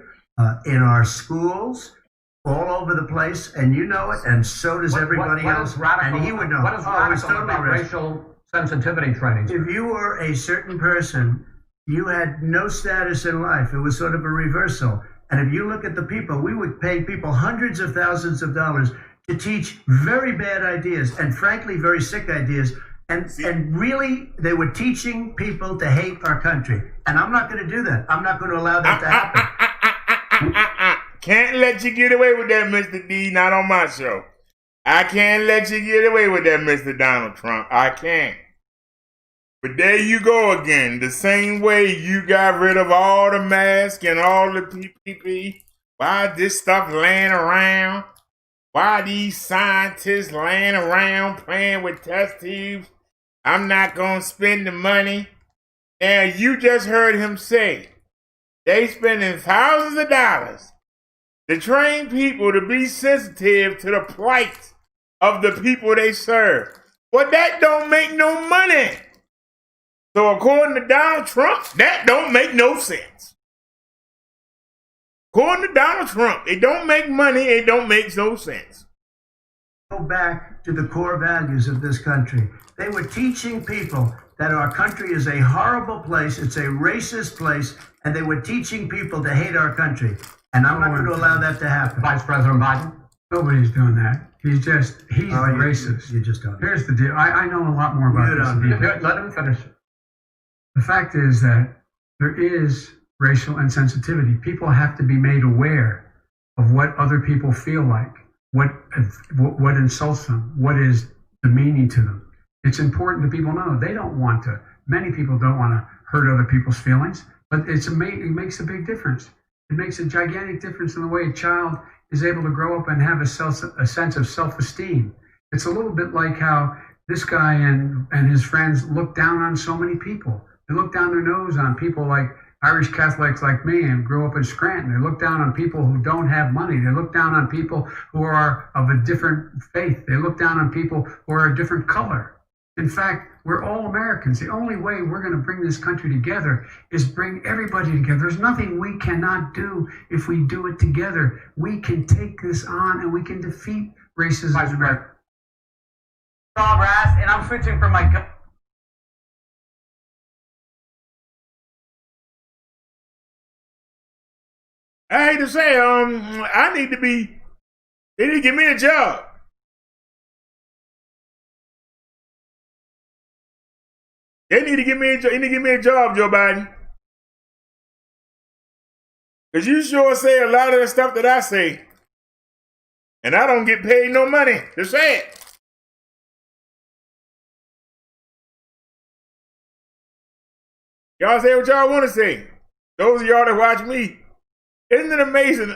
in our schools, all over the place, and you know it, and so does everybody else. And he would know. What is radical about racial sensitivity training? If you were a certain person, you had no status in life. It was sort of a reversal. And if you look at the people, we would pay people hundreds of thousands of dollars to teach very bad ideas and frankly very sick ideas. And really, they were teaching people to hate our country. And I'm not going to do that. I'm not going to allow that to happen. Can't let you get away with that, Mr. D. Not on my show. I can't let you get away with that, Mr. Donald Trump. I can't. But there you go again. The same way you got rid of all the masks and all the PPP. Why this stuff laying around? Why these scientists laying around playing with test tubes? I'm not going to spend the money. Now, you just heard him say they spending thousands of dollars to train people to be sensitive to the plight of the people they serve. Well, that don't make no money. So according to Donald Trump, that don't make no sense. According to Donald Trump, it don't make money, it don't make no sense. Go back to the core values of this country. They were teaching people that our country is a horrible place, it's a racist place, and they were teaching people to hate our country. And I'm not going to allow that to happen. Vice President Biden? Nobody's doing that. He's the racist. You just don't. Here's the deal. I know a lot more about this. Let him finish. The fact is that there is racial insensitivity. People have to be made aware of what other people feel like, what insults them, what is demeaning to them. It's important that people know they don't want to. Many people don't want to hurt other people's feelings, but it makes a big difference. It makes a gigantic difference in the way a child is able to grow up and have a sense of self-esteem. It's a little bit like how this guy and his friends look down on so many people. They look down their nose on people like Irish Catholics like me and grew up in Scranton. They look down on people who don't have money. They look down on people who are of a different faith. They look down on people who are a different color. In fact, we're all Americans. The only way we're going to bring this country together is bring everybody together. There's nothing we cannot do if we do it together. We can take this on and we can defeat racism. Brass, and I'm switching from my. I hate to say, they need to give me a job. They need to give me a job, Joe Biden. Because you sure say a lot of the stuff that I say. And I don't get paid no money to say it. Y'all say what y'all want to say. Those of y'all that watch me. Isn't it amazing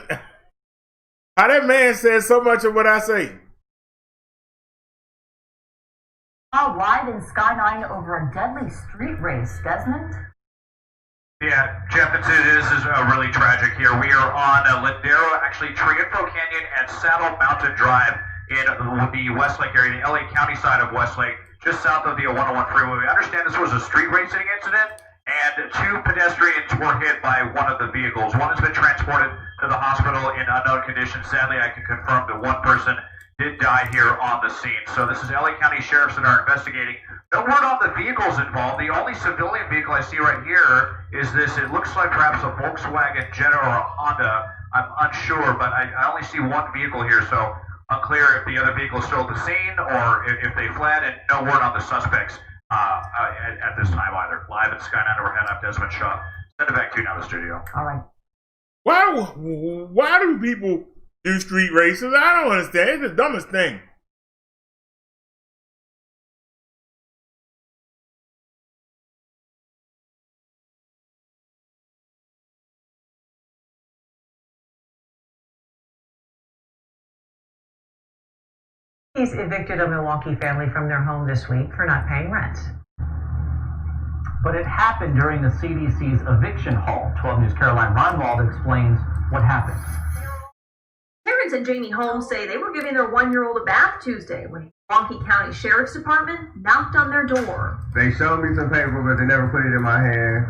how that man says so much of what I say? Live in Skyline over a deadly street race, Desmond? Yeah, Jeff, it is really tragic here. We are on Lindero, actually Triunfo Canyon and Saddle Mountain Drive in the Westlake area, the LA County side of Westlake, just south of the 101 freeway. We understand this was a street racing incident, and 2 pedestrians were hit by one of the vehicles. One has been transported to the hospital in unknown condition. Sadly, I can confirm that one person did die here on the scene. So this is LA County Sheriffs that are investigating. No word on the vehicles involved. The only civilian vehicle I see right here is this. It looks like perhaps a Volkswagen Jetta or a Honda. I'm unsure, but I only see one vehicle here, so unclear if the other vehicle is still at the scene or if they fled, and no word on the suspects at this time either. Live at Skyline overhead, I'm Desmond Shaw. Send it back to you now, the studio. All right. Why do people do street races? I don't understand. It's the dumbest thing. He's evicted a Milwaukee family from their home this week for not paying rent. But it happened during the CDC's eviction halt. 12 News' Caroline Ronwald explains what happened. Parents and Jamie Holmes say they were giving their 1-year-old a bath Tuesday when Milwaukee County Sheriff's Department knocked on their door. They showed me some paper, but they never put it in my hand,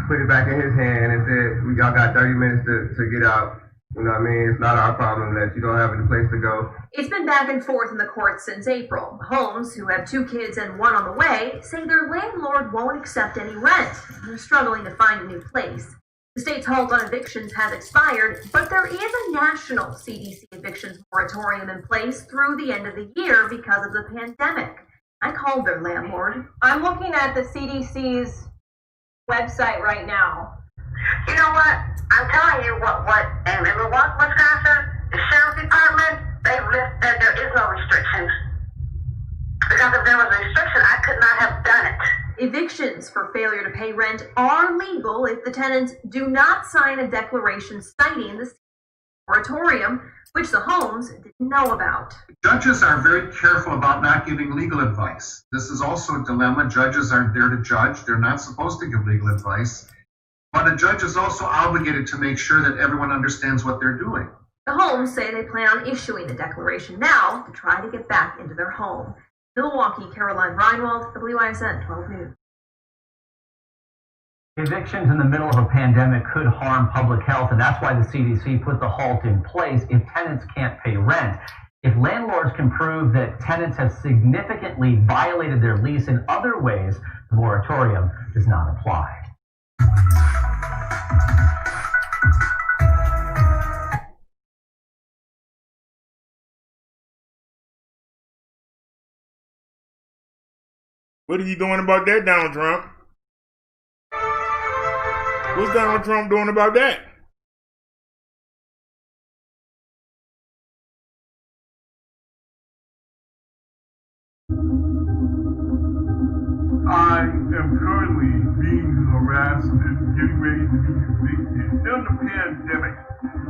put it back in his hand and said, y'all got 30 minutes to get out. You know what I mean? It's not our problem that you don't have any place to go. It's been back and forth in the courts since April. Holmes, who have 2 kids and 1 on the way, say their landlord won't accept any rent. They're struggling to find a new place. The state's halt on evictions has expired, but there is a national CDC evictions moratorium in place through the end of the year because of the pandemic. I called their landlord. I'm looking at the CDC's website right now. You know what? I'm telling you what in Milwaukee, Wisconsin, the sheriff's department, they've lifted, there is no restrictions. Because if there was a restriction, I could not have done it. Evictions for failure to pay rent are legal if the tenants do not sign a declaration citing the moratorium, which the Holmes didn't know about. Judges are very careful about not giving legal advice. This is also a dilemma. Judges aren't there to judge. They're not supposed to give legal advice. But a judge is also obligated to make sure that everyone understands what they're doing. The Holmes say they plan on issuing a declaration now to try to get back into their home. Milwaukee, Caroline Reinwald, WISN 12 News. Evictions in the middle of a pandemic could harm public health, and that's why the CDC put the halt in place if tenants can't pay rent. If landlords can prove that tenants have significantly violated their lease in other ways, the moratorium does not apply. What are you doing about that, Donald Trump? What's Donald Trump doing about that? I am currently being harassed and getting ready to be evicted during the pandemic.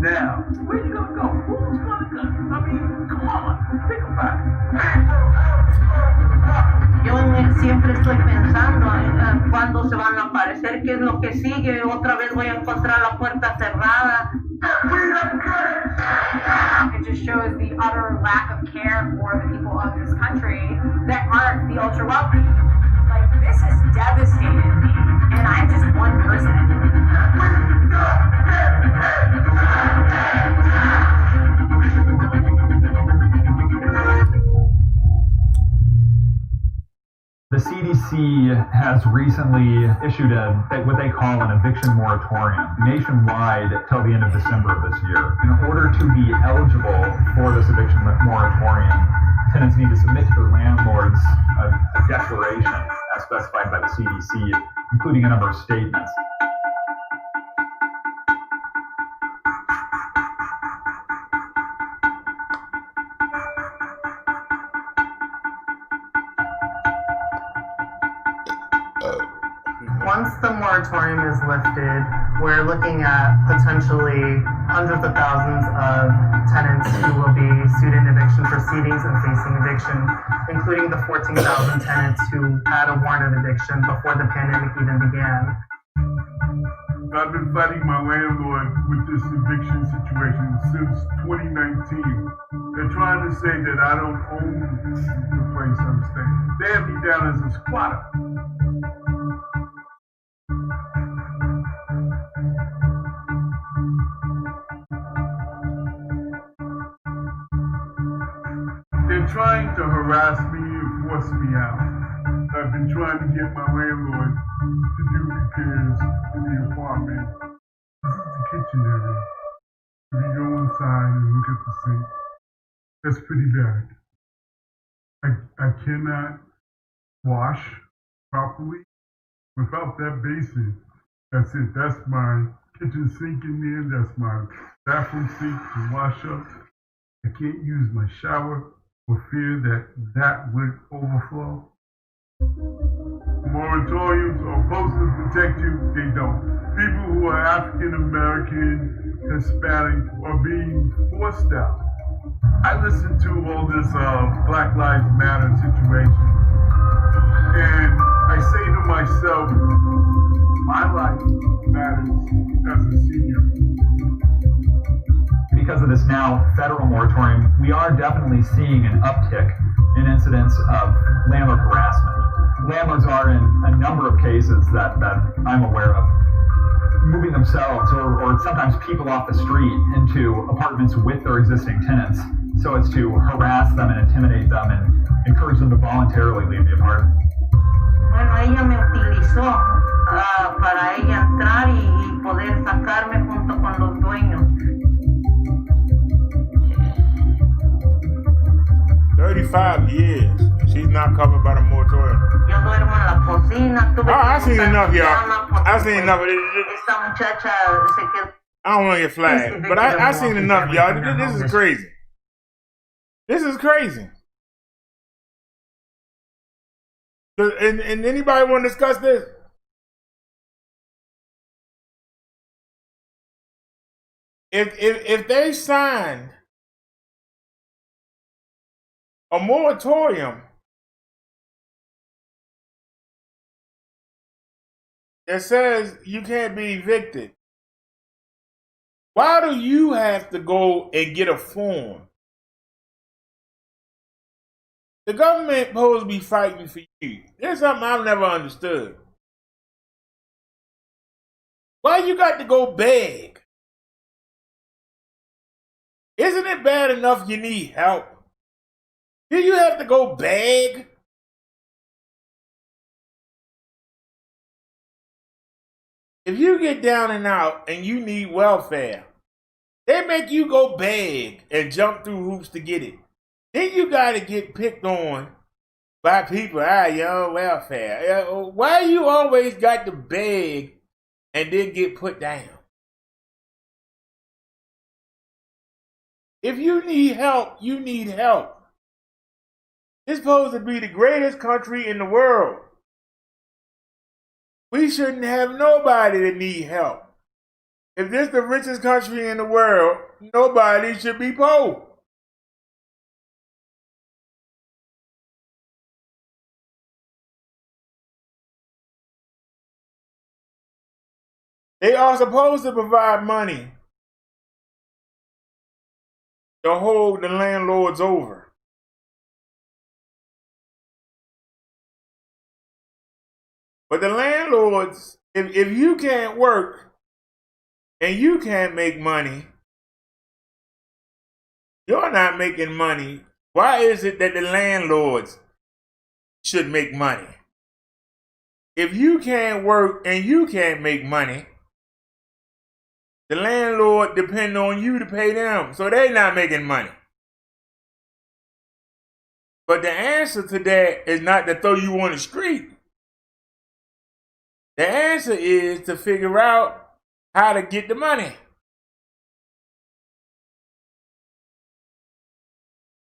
Now, where you gonna go? Who's gonna go? I mean, come on, think about it. Yo siempre estoy pensando cuándo se van a aparecer, qué es lo que sigue. Otra vez voy a encontrar la puerta cerrada. It just shows the utter lack of care for the people of this country that aren't the ultra wealthy. Like, this has devastated me, and I'm just one person. The CDC has recently issued what they call an eviction moratorium nationwide till the end of December of this year. In order to be eligible for this eviction moratorium, tenants need to submit to their landlords a declaration as specified by the CDC, including a number of statements. Once the moratorium is lifted, we're looking at potentially hundreds of thousands of tenants who will be sued in eviction proceedings and facing eviction, including the 14,000 tenants who had a warrant of eviction before the pandemic even began. I've been fighting my landlord with this eviction situation since 2019. They're trying to say that I don't own the place I'm staying. They have me down as a squatter. They're trying to harass me and force me out. I've been trying to get my landlord to do repairs to the apartment. This is the kitchen area. If you go inside and look at the sink, that's pretty bad. I cannot wash properly without that basin. That's it. That's my kitchen sink in there. That's my bathroom sink to wash up. I can't use my shower for fear that that would overflow. Moratoriums are supposed to protect you, they don't. People who are African American, Hispanic are being forced out. I listen to all this Black Lives Matter situation, and I say to myself, my life matters as a senior. Because of this now federal moratorium, we are definitely seeing an uptick in incidents of landlord harassment. Landlords are, in a number of cases that I'm aware of, moving themselves or sometimes people off the street into apartments with their existing tenants so as to harass them and intimidate them and encourage them to voluntarily leave the apartment. Bueno, ella me utilizó para ella entrar y poder sacarme junto con los dueños. 35 years. She's not covered by the moratorium. Yo duermo en la cocina. Oh, I seen enough, y'all. I seen enough. Esta muchacha se quedó. I don't want to get flagged, but I seen enough, y'all. This is crazy. This is crazy. And anybody want to discuss this? If they signed a moratorium that says you can't be evicted, why do you have to go and get a form? The government supposed to be fighting for you. There's something I've never understood. Why you got to go beg? Isn't it bad enough you need help? Do you have to go beg? If you get down and out and you need welfare, they make you go beg and jump through hoops to get it. Then you got to get picked on by people. You're on welfare. Why you always got to beg and then get put down. If you need help, you need help. It's supposed to be the greatest country in the world. We shouldn't have nobody that need help. If this is the richest country in the world, nobody should be poor. They are supposed to provide money to hold the landlords over. But the landlords, if you can't work and you can't make money, you're not making money. Why is it that the landlords should make money? If you can't work and you can't make money, the landlord depends on you to pay them, so they're not making money. But the answer to that is not to throw you on the street. The answer is to figure out how to get the money.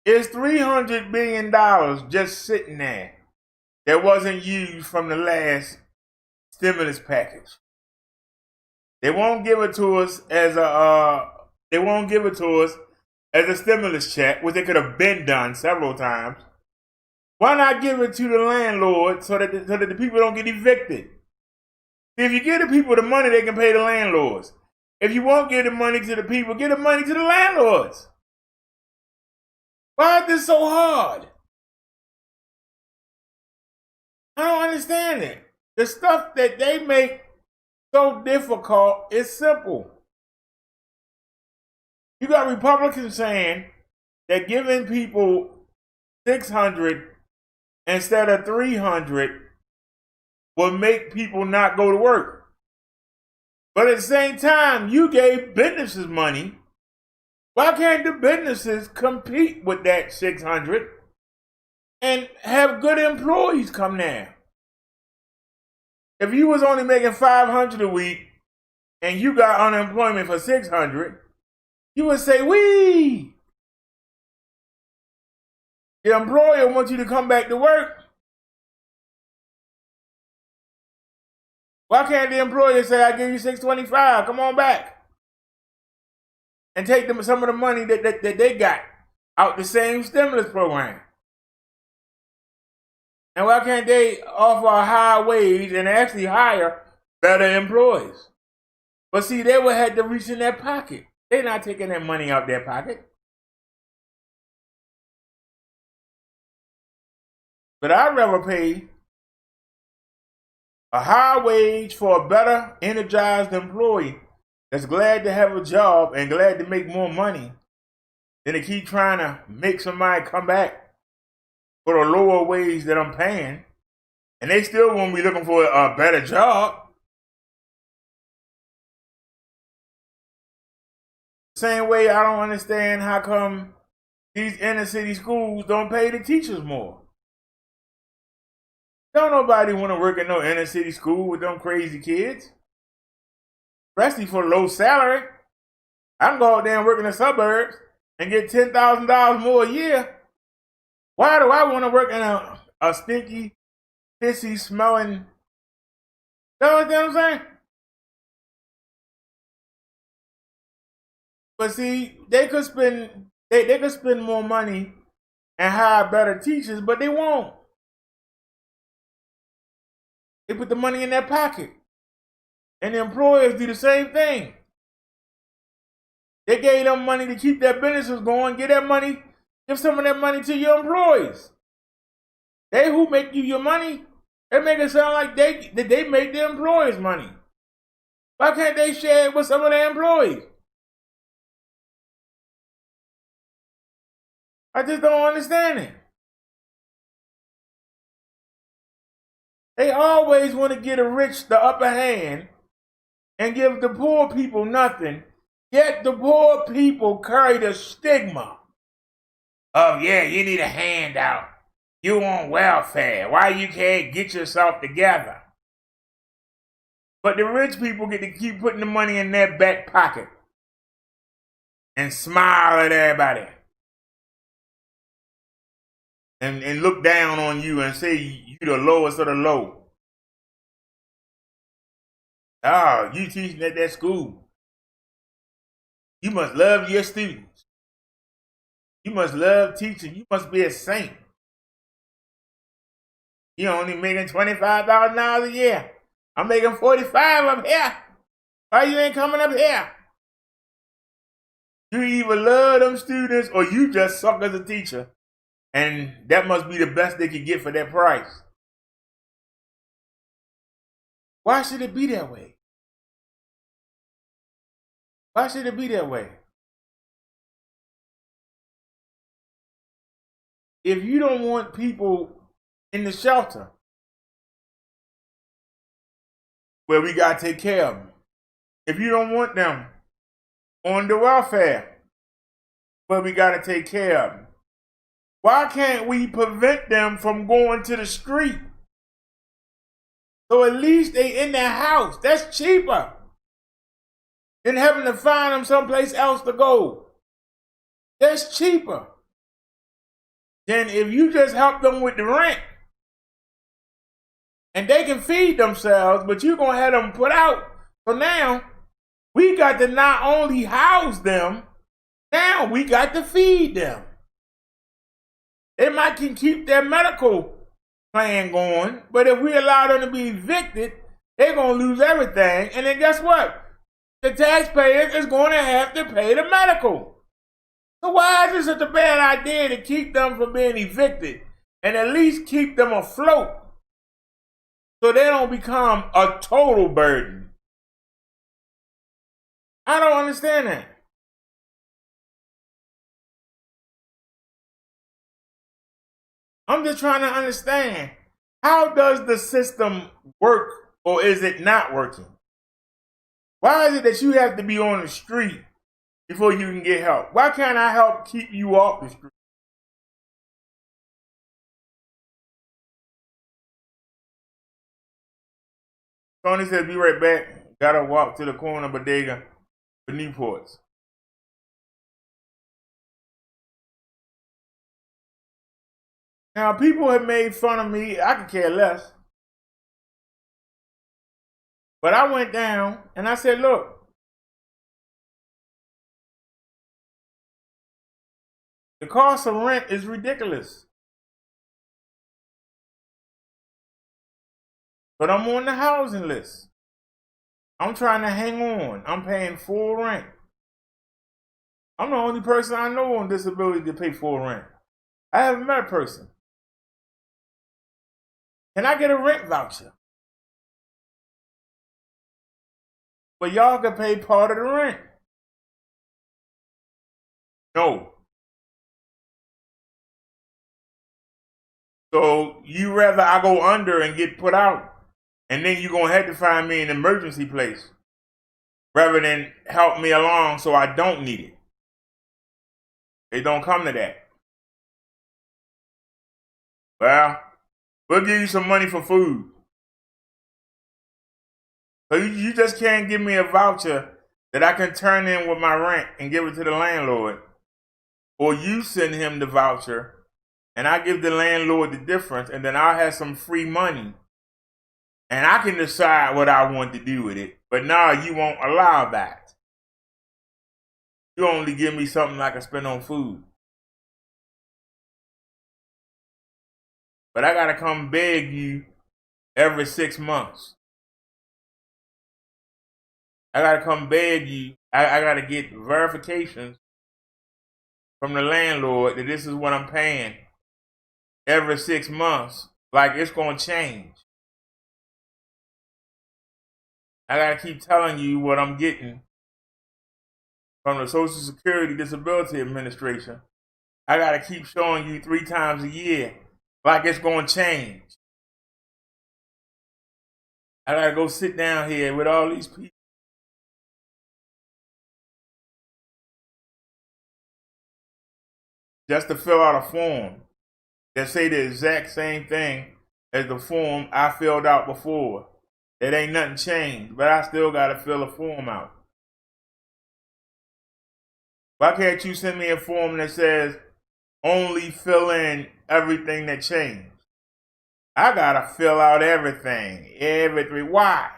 It's $300 billion just sitting there that wasn't used from the last stimulus package. They won't give it to us as a stimulus check, which they could have been done several times. Why not give it to the landlord so that the people don't get evicted? If you give the people the money, they can pay the landlords. If you won't give the money to the people, give the money to the landlords. Why is this so hard? I don't understand it. The stuff that they make so difficult is simple. You got Republicans saying that giving people $600 instead of $300 will make people not go to work. But at the same time, you gave businesses money. Why can't the businesses compete with that $600 and have good employees come there? If you was only making $500 a week and you got unemployment for $600, you would say, "Wee!" The employer wants you to come back to work. Why can't the employer say, "I give you $625, come on back," and take them some of the money that they got out the same stimulus program? And why can't they offer a high wage and actually hire better employees? But see, they would have to reach in their pocket. They're not taking that money out their pocket. But I'd rather pay a high wage for a better, energized employee that's glad to have a job and glad to make more money than to keep trying to make somebody come back for a lower wage that I'm paying, and they still won't be looking for a better job. Same way I don't understand how come these inner city schools don't pay the teachers more. Don't nobody want to work in no inner city school with them crazy kids, especially for low salary. I can go out there and work in the suburbs and get $10,000 more a year. Why do I want to work in a stinky, pissy smelling? You know what I'm saying? But see, they could spend more money and hire better teachers, but they won't. They put the money in their pocket. And the employers do the same thing. They gave them money to keep their businesses going. Give some of that money to your employees. They who make you your money, they make it sound like they make the employers money. Why can't they share it with some of their employees? I just don't understand it. They always want to give the rich the upper hand and give the poor people nothing. Yet the poor people carry the stigma of, yeah, you need a handout. You on welfare. Why you can't get yourself together? But the rich people get to keep putting the money in their back pocket and smile at everybody. And look down on you and say you the lowest of the low. Oh, you teaching at that school. You must love your students. You must love teaching. You must be a saint. You only making $25,000 a year. I'm making 45 up here. Why you ain't coming up here? You either love them students or you just suck as a teacher. And that must be the best they could get for that price. Why should it be that way? Why should it be that way? If you don't want people in the shelter, well, we got to take care of them. If you don't want them on the welfare, well, we got to take care of them. Why can't we prevent them from going to the street? So at least they in their house. That's cheaper than having to find them someplace else to go. That's cheaper than if you just help them with the rent. And they can feed themselves, but you're going to have them put out. So now, we got to not only house them, now we got to feed them. They might can keep their medical plan going, but if we allow them to be evicted, they're going to lose everything. And then guess what? The taxpayers is going to have to pay the medical. So why is it such a bad idea to keep them from being evicted and at least keep them afloat so they don't become a total burden? I don't understand that. I'm just trying to understand, how does the system work, or is it not working? Why is it that you have to be on the street before you can get help? Why can't I help keep you off the street? Tony said, be right back. Gotta walk to the corner of Bodega for Newports. Now, people have made fun of me. I could care less. But I went down and I said, look, the cost of rent is ridiculous. But I'm on the housing list. I'm trying to hang on. I'm paying full rent. I'm the only person I know on disability to pay full rent. I haven't met a person. Can I get a rent voucher? But y'all can pay part of the rent. No. So you rather I go under and get put out, and then you're going to have to find me an emergency place rather than help me along so I don't need it. It don't come to that. Well, we'll give you some money for food. So you just can't give me a voucher that I can turn in with my rent and give it to the landlord. Or you send him the voucher and I give the landlord the difference, and then I'll have some free money. And I can decide what I want to do with it. But now you won't allow that. You only give me something I can spend on food. But I gotta come beg you every 6 months. I gotta come beg you. I gotta get verifications from the landlord that this is what I'm paying every 6 months. Like it's gonna change. I gotta keep telling you what I'm getting from the Social Security Disability Administration. I gotta keep showing you 3 times a year. Like it's gonna change. I gotta go sit down here with all these people. Just to fill out a form that say the exact same thing as the form I filled out before. It ain't nothing changed, but I still got to fill a form out. Why can't you send me a form that says only fill in everything that changed? I got to fill out everything. Why?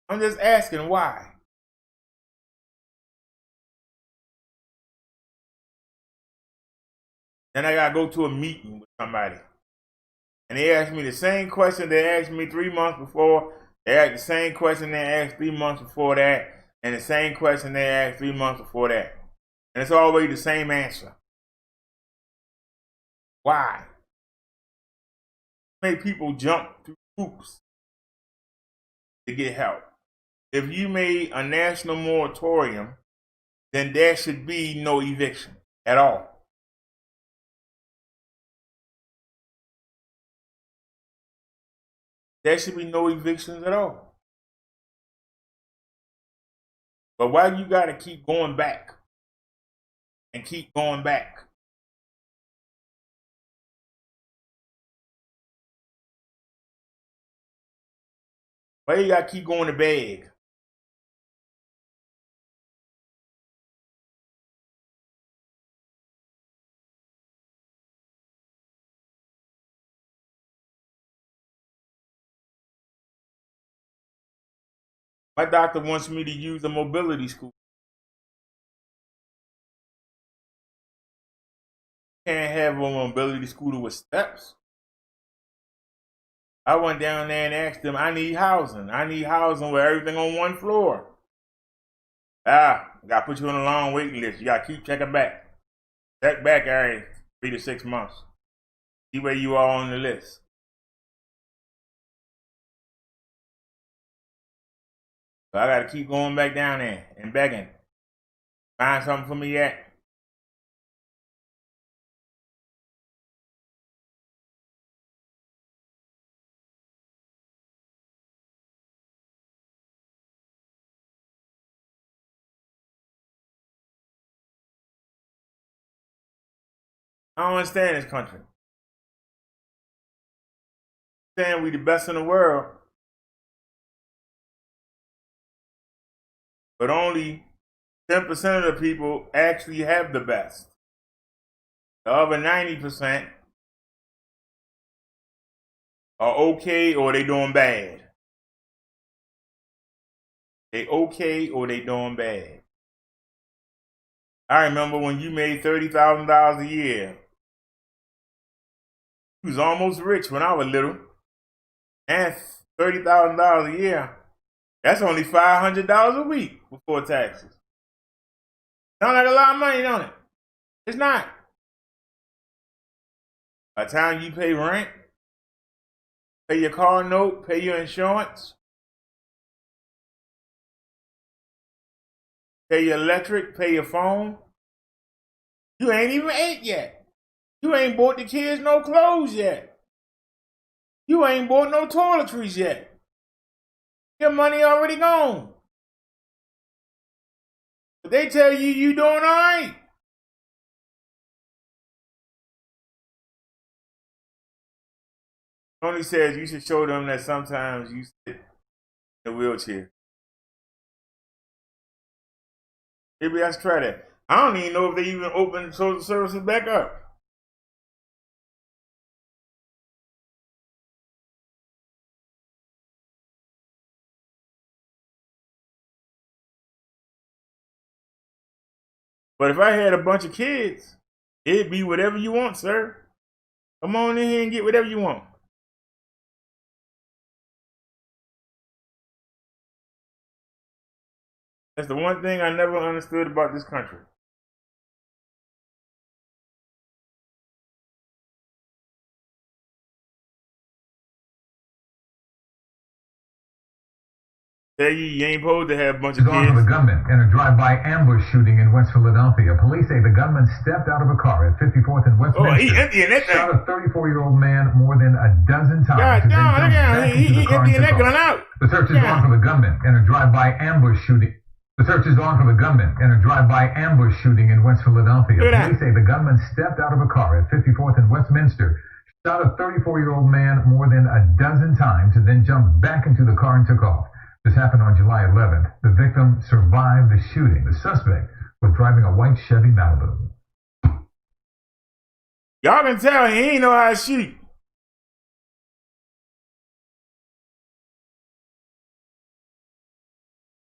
I'm just asking why. Then I got to go to a meeting with somebody. And they asked me the same question they asked me 3 months before. They asked the same question they asked 3 months before that. And the same question they asked 3 months before that. And it's always the same answer. Why? Make people jump through hoops to get help. If you made a national moratorium, then there should be no eviction at all. There should be no evictions at all. But why you got to keep going back and keep going back? Why you got to keep going to beg? My doctor wants me to use a mobility scooter. Can't have a mobility scooter with steps. I went down there and asked them, I need housing. I need housing with everything on one floor. Got to put you on a long waiting list. You got to keep checking back. Check back every 3 to 6 months. See where you are on the list. So I got to keep going back down there and begging. Find something for me yet? I don't understand this country. Saying we the best in the world, but only 10% of the people actually have the best. The other 90% are okay or they doing bad. They okay or they doing bad. I remember when you made $30,000 a year. You was almost rich when I was little. And $30,000 a year, that's only $500 a week before taxes. Sound like a lot of money, don't it? It's not. By the time you pay rent, pay your car note, pay your insurance, pay your electric, pay your phone, you ain't even ate yet. You ain't bought the kids no clothes yet. You ain't bought no toiletries yet. Your money already gone. But they tell you you doing all right. Tony says you should show them that sometimes you sit in a wheelchair. Maybe I should try that. I don't even know if they even open social services back up. But if I had a bunch of kids, it'd be whatever you want, sir. Come on in here and get whatever you want. That's the one thing I never understood about this country. Tell you ain't supposed to have a bunch of kids. On the gunman in a drive-by ambush shooting in West Philadelphia. Police say the gunman stepped out of a car at 54th and Westminster. He emptying that thing. Shot a 34-year-old man more than a dozen times. He emptying that gun out. The search is on for the gunman in a drive-by ambush shooting. The search is on for the gunman in a drive-by ambush shooting in West Philadelphia. Police say the gunman stepped out of a car at 54th and Westminster, shot a 34-year-old man more than a dozen times, and then jumped back into the car and took off. This happened on July 11th. The victim survived the shooting. The suspect was driving a white Chevy Malibu. Y'all can tell he ain't know how to shoot.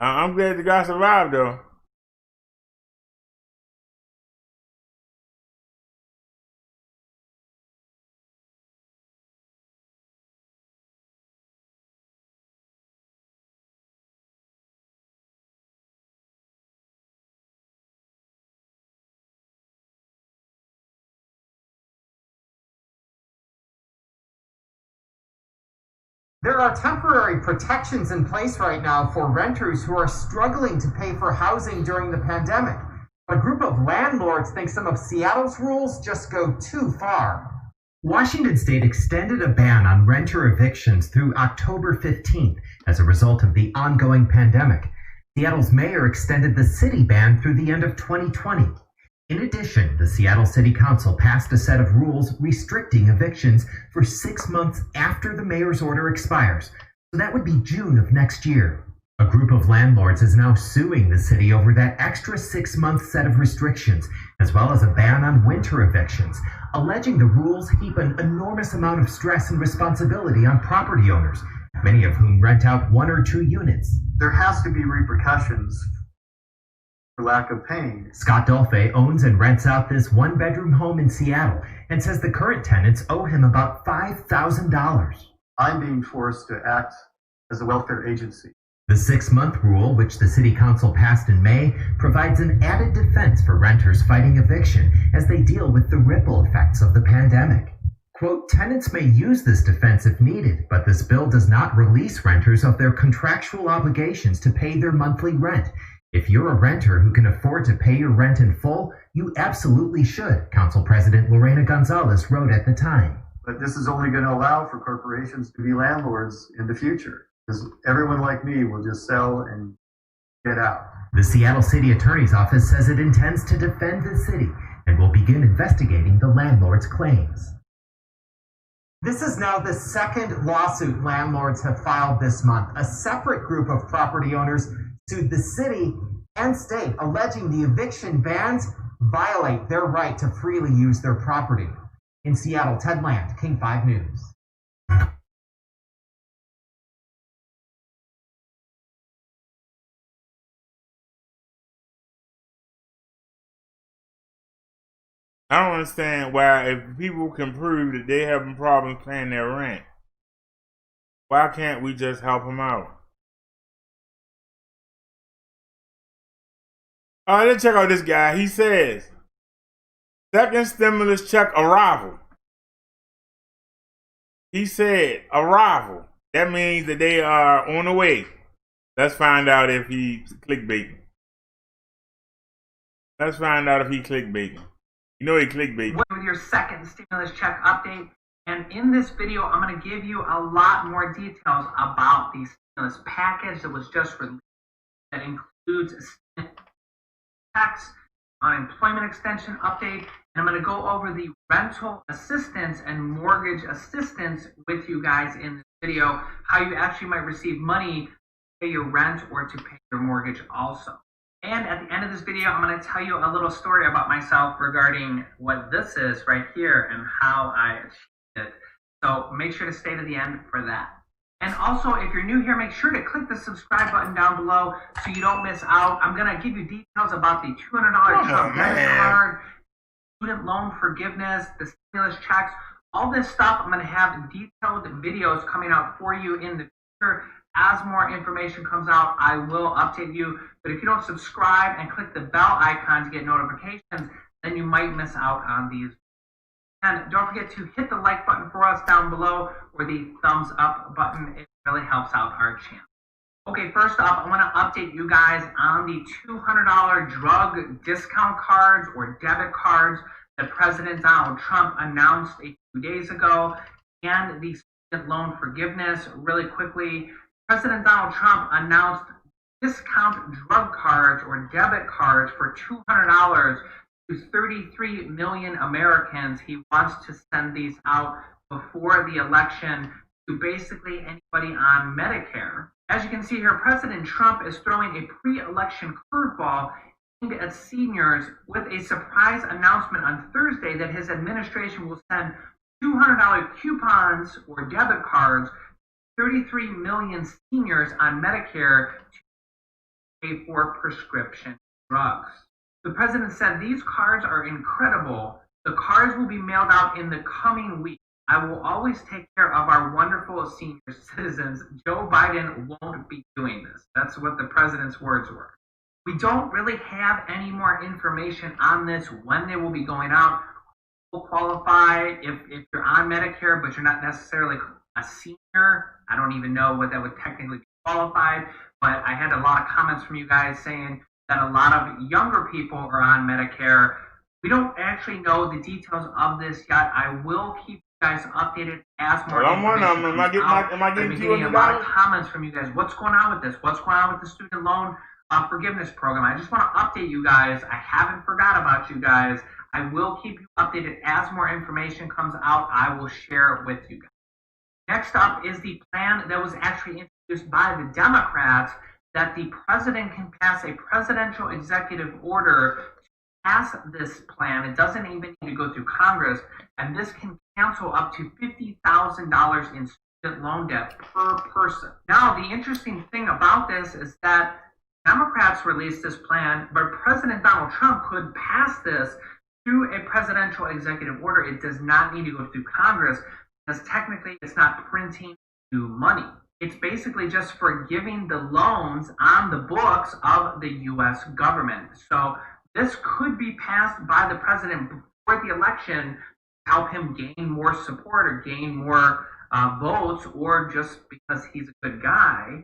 I'm glad the guy survived, though. There are temporary protections in place right now for renters who are struggling to pay for housing during the pandemic. A group of landlords think some of Seattle's rules just go too far. Washington State extended a ban on renter evictions through October 15th as a result of the ongoing pandemic. Seattle's mayor extended the city ban through the end of 2020. In addition, the Seattle City Council passed a set of rules restricting evictions for 6 months after the mayor's order expires. So that would be June of next year. A group of landlords is now suing the city over that extra 6-month set of restrictions, as well as a ban on winter evictions, alleging the rules heap an enormous amount of stress and responsibility on property owners, many of whom rent out 1 or 2 units. There has to be repercussions for lack of paying. Scott Dolphy owns and rents out this 1-bedroom home in Seattle and says the current tenants owe him about $5,000. I'm being forced to act as a welfare agency. The 6-month rule, which the City Council passed in May, provides an added defense for renters fighting eviction as they deal with the ripple effects of the pandemic. Quote, tenants may use this defense if needed, but this bill does not release renters of their contractual obligations to pay their monthly rent. If you're a renter who can afford to pay your rent in full, you absolutely should, Council President Lorena Gonzalez wrote at the time. But this is only going to allow for corporations to be landlords in the future, because everyone like me will just sell and get out. The Seattle City Attorney's Office says it intends to defend the city and will begin investigating the landlord's claims. This is now the second lawsuit landlords have filed this month. A separate group of property owners sued the city and state, alleging the eviction bans violate their right to freely use their property. In Seattle, Ted Land, King 5 News. I don't understand why, if people can prove that they having problems paying their rent, why can't we just help them out? All right, let's check out this guy. He says, second stimulus check arrival. He said arrival. That means that they are on the way. Let's find out if he's clickbaiting. Let's find out if he clickbaiting. You know he clickbait. With your second stimulus check update, and in this video, I'm going to give you a lot more details about the stimulus package that was just released. That includes tax, unemployment extension update, and I'm going to go over the rental assistance and mortgage assistance with you guys in this video, how you actually might receive money to pay your rent or to pay your mortgage also. And at the end of this video, I'm going to tell you a little story about myself regarding what this is right here and how I achieved it. So make sure to stay to the end for that. And also, if you're new here, make sure to click the subscribe button down below so you don't miss out. I'm going to give you details about the $200 Trump debit card, student loan forgiveness, the stimulus checks, all this stuff. I'm going to have detailed videos coming out for you in the future. As more information comes out, I will update you. But if you don't subscribe and click the bell icon to get notifications, then you might miss out on these. And don't forget to hit the like button for us down below or the thumbs up button. It really helps out our channel. Okay, first off, I want to update you guys on the $200 drug discount cards or debit cards that President Donald Trump announced a few days ago, and the student loan forgiveness. Really quickly, President Donald Trump announced discount drug cards or debit cards for $200 to 33 million Americans. He wants to send these out before the election to basically anybody on Medicare. As you can see here, President Trump is throwing a pre-election curveball aimed at seniors with a surprise announcement on Thursday that his administration will send $200 coupons or debit cards to 33 million seniors on Medicare to pay for prescription drugs. The president said these cards are incredible. The cards will be mailed out in the coming week. I will always take care of our wonderful senior citizens. Joe Biden won't be doing this. That's what the president's words were. We don't really have any more information on this, when they will be going out, who will qualify, if you're on Medicare but you're not necessarily a senior. I don't even know what that would technically be qualified, but I had a lot of comments from you guys saying that a lot of younger people are on Medicare. We don't actually know the details of this yet. I will keep you guys updated as more information comes out. Am I getting getting a lot of comments from you guys. What's going on with this? What's going on with the student loan forgiveness program? I just want to update you guys. I haven't forgot about you guys. I will keep you updated as more information comes out. I will share it with you guys. Next up is the plan that was actually introduced by the Democrats, that the president can pass a presidential executive order to pass this plan. It doesn't even need to go through Congress, and this can cancel up to $50,000 in student loan debt per person. Now, the interesting thing about this is that Democrats released this plan, but President Donald Trump could pass this through a presidential executive order. It does not need to go through Congress, because technically it's not printing new money. It's basically just forgiving the loans on the books of the U.S. government. So this could be passed by the president before the election to help him gain more support or gain more votes, or just because he's a good guy.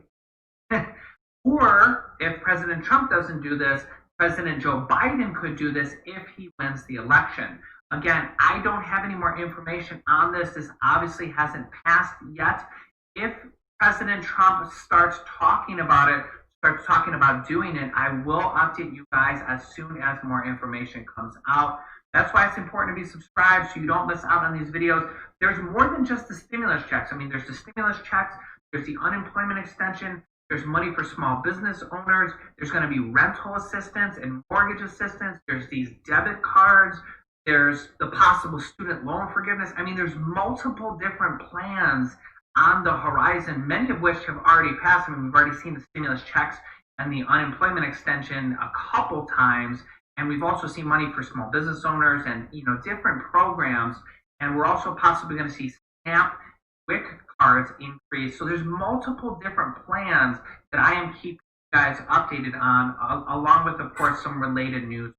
Or if President Trump doesn't do this, President Joe Biden could do this if he wins the election. Again, I don't have any more information on this. This obviously hasn't passed yet. If President Trump starts talking about it, starts talking about doing it, I will update you guys as soon as more information comes out. That's why it's important to be subscribed so you don't miss out on these videos. There's more than just the stimulus checks. I mean, there's the stimulus checks, there's the unemployment extension, there's money for small business owners, there's going to be rental assistance and mortgage assistance, there's these debit cards, there's the possible student loan forgiveness. I mean, there's multiple different plans on the horizon, many of which have already passed. I mean, we've already seen the stimulus checks and the unemployment extension a couple times, and we've also seen money for small business owners and, you know, different programs, and we're also possibly going to see SNAP, WIC cards increase. So there's multiple different plans that I am keeping you guys updated on, along with, of course, some related news.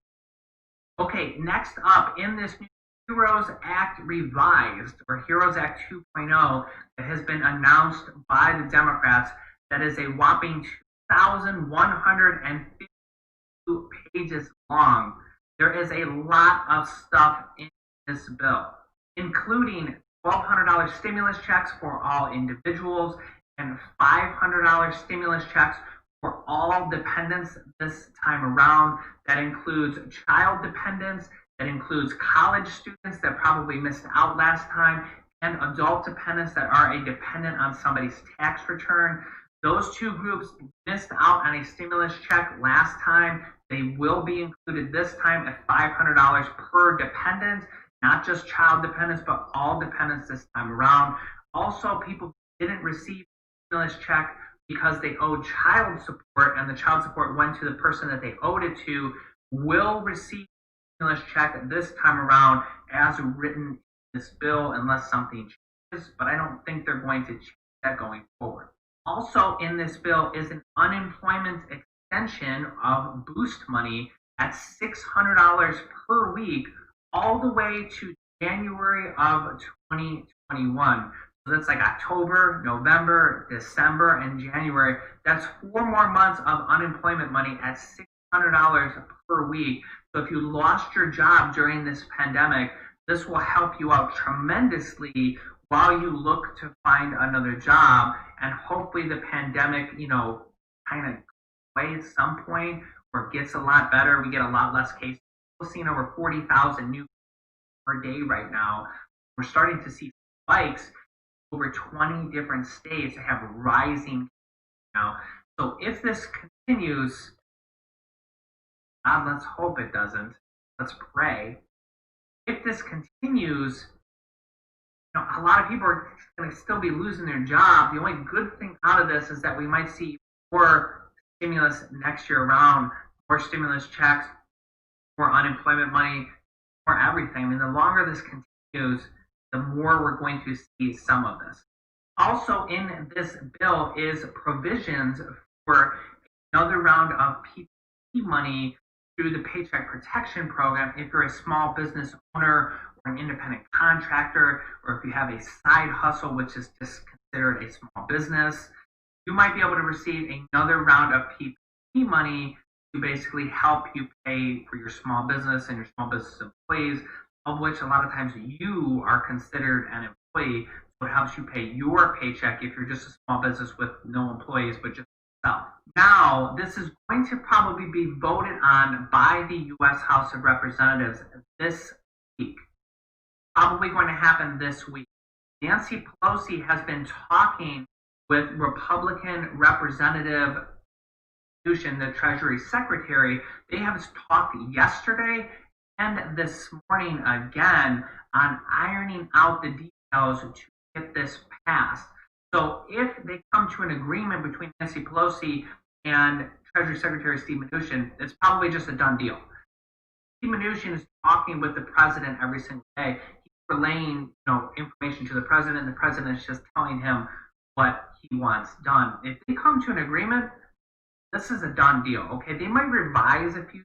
Okay, next up in this new HEROES Act Revised, or HEROES Act 2.0, that has been announced by the Democrats, that is a whopping 2,152 pages long. There is a lot of stuff in this bill, including $1,200 stimulus checks for all individuals and $500 stimulus checks for all dependents this time around. That includes child dependents, that includes college students that probably missed out last time, and adult dependents that are a dependent on somebody's tax return. Those two groups missed out on a stimulus check last time. They will be included this time at $500 per dependent, not just child dependents, but all dependents this time around. Also, people who didn't receive a stimulus check because they owed child support and the child support went to the person that they owed it to will receive a stimulus check this time around as written in this bill, unless something changes, but I don't think they're going to change that going forward. Also in this bill is an unemployment extension of boost money at $600 per week all the way to January of 2021. So that's like October, November, December, and January. That's 4 more months of unemployment money at $600 per week. So if you lost your job during this pandemic, this will help you out tremendously while you look to find another job, and hopefully the pandemic, kind of way at some point, or it gets a lot better. We get a lot less cases. We're seeing over 40,000 new per day right now. We're starting to see spikes over 20 different states that have rising now. So if this continues, God, let's hope it doesn't. Let's pray. If this continues, a lot of people are going to still be losing their job. The only good thing out of this is that we might see more stimulus next year around, more stimulus checks, more unemployment money, more everything. I mean, the longer this continues, the more we're going to see some of this. Also in this bill is provisions for another round of PPP money through the Paycheck Protection Program if you're a small business owner or an independent contractor, or if you have a side hustle, which is just considered a small business. You might be able to receive another round of PPP money to basically help you pay for your small business and your small business employees, of which a lot of times you are considered an employee. So it helps you pay your paycheck if you're just a small business with no employees, but just yourself. Now, this is going to probably be voted on by the U.S. House of Representatives this week. Probably going to happen this week. Nancy Pelosi has been talking with Republican Representative the Treasury Secretary. They have talked yesterday and this morning again on ironing out the details to get this passed. So if they come to an agreement between Nancy Pelosi and Treasury Secretary Steve Mnuchin, it's probably just a done deal. Steve Mnuchin is talking with the president every single day. He's relaying, information to the president. The president is just telling him what he wants done. If they come to an agreement, this is a done deal. Okay, they might revise a few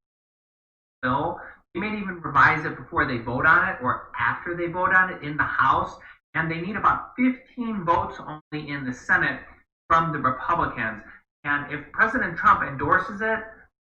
bill. They may even revise it before they vote on it or after they vote on it in the House. And they need about 15 votes only in the Senate from the Republicans. And if President Trump endorses it,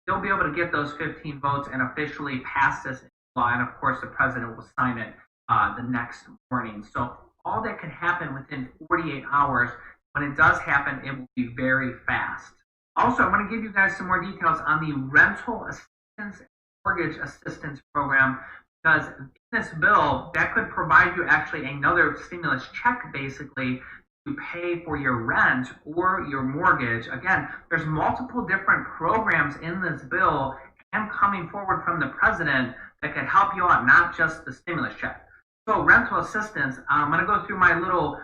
they'll be able to get those 15 votes and officially pass this into law. And of course, the president will sign it the next morning. So all that can happen within 48 hours. When it does happen, it will be very fast. Also, I'm going to give you guys some more details on the rental assistance and mortgage assistance program, because in this bill, that could provide you actually another stimulus check, basically, to pay for your rent or your mortgage. Again, there's multiple different programs in this bill and coming forward from the president that could help you out, not just the stimulus check. So rental assistance, I'm going to go through my little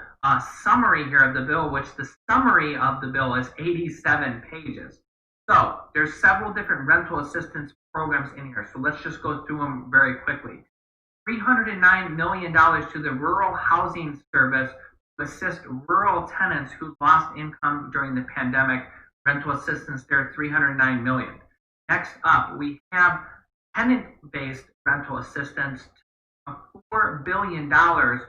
summary here of the bill, which the summary of the bill is 87 pages. So there's several different rental assistance programs in here. So let's just go through them very quickly. $309 million to the Rural Housing Service to assist rural tenants who lost income during the pandemic. Rental assistance there, $309 million. Next up, we have tenant-based rental assistance of $4 billion to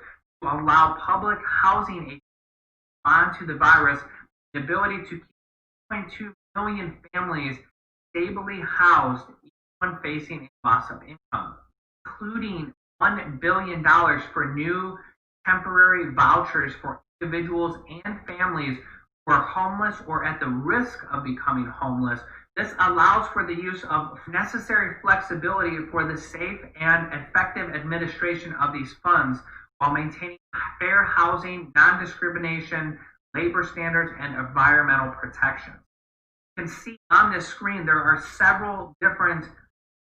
allow public housing agents to respond to the virus, the ability to keep 2.2 million families stably housed, each one facing a loss of income, including $1 billion for new temporary vouchers for individuals and families who are homeless or at the risk of becoming homeless. This allows for the use of necessary flexibility for the safe and effective administration of these funds while maintaining fair housing, non-discrimination, labor standards, and environmental protections. You can see on this screen there are several different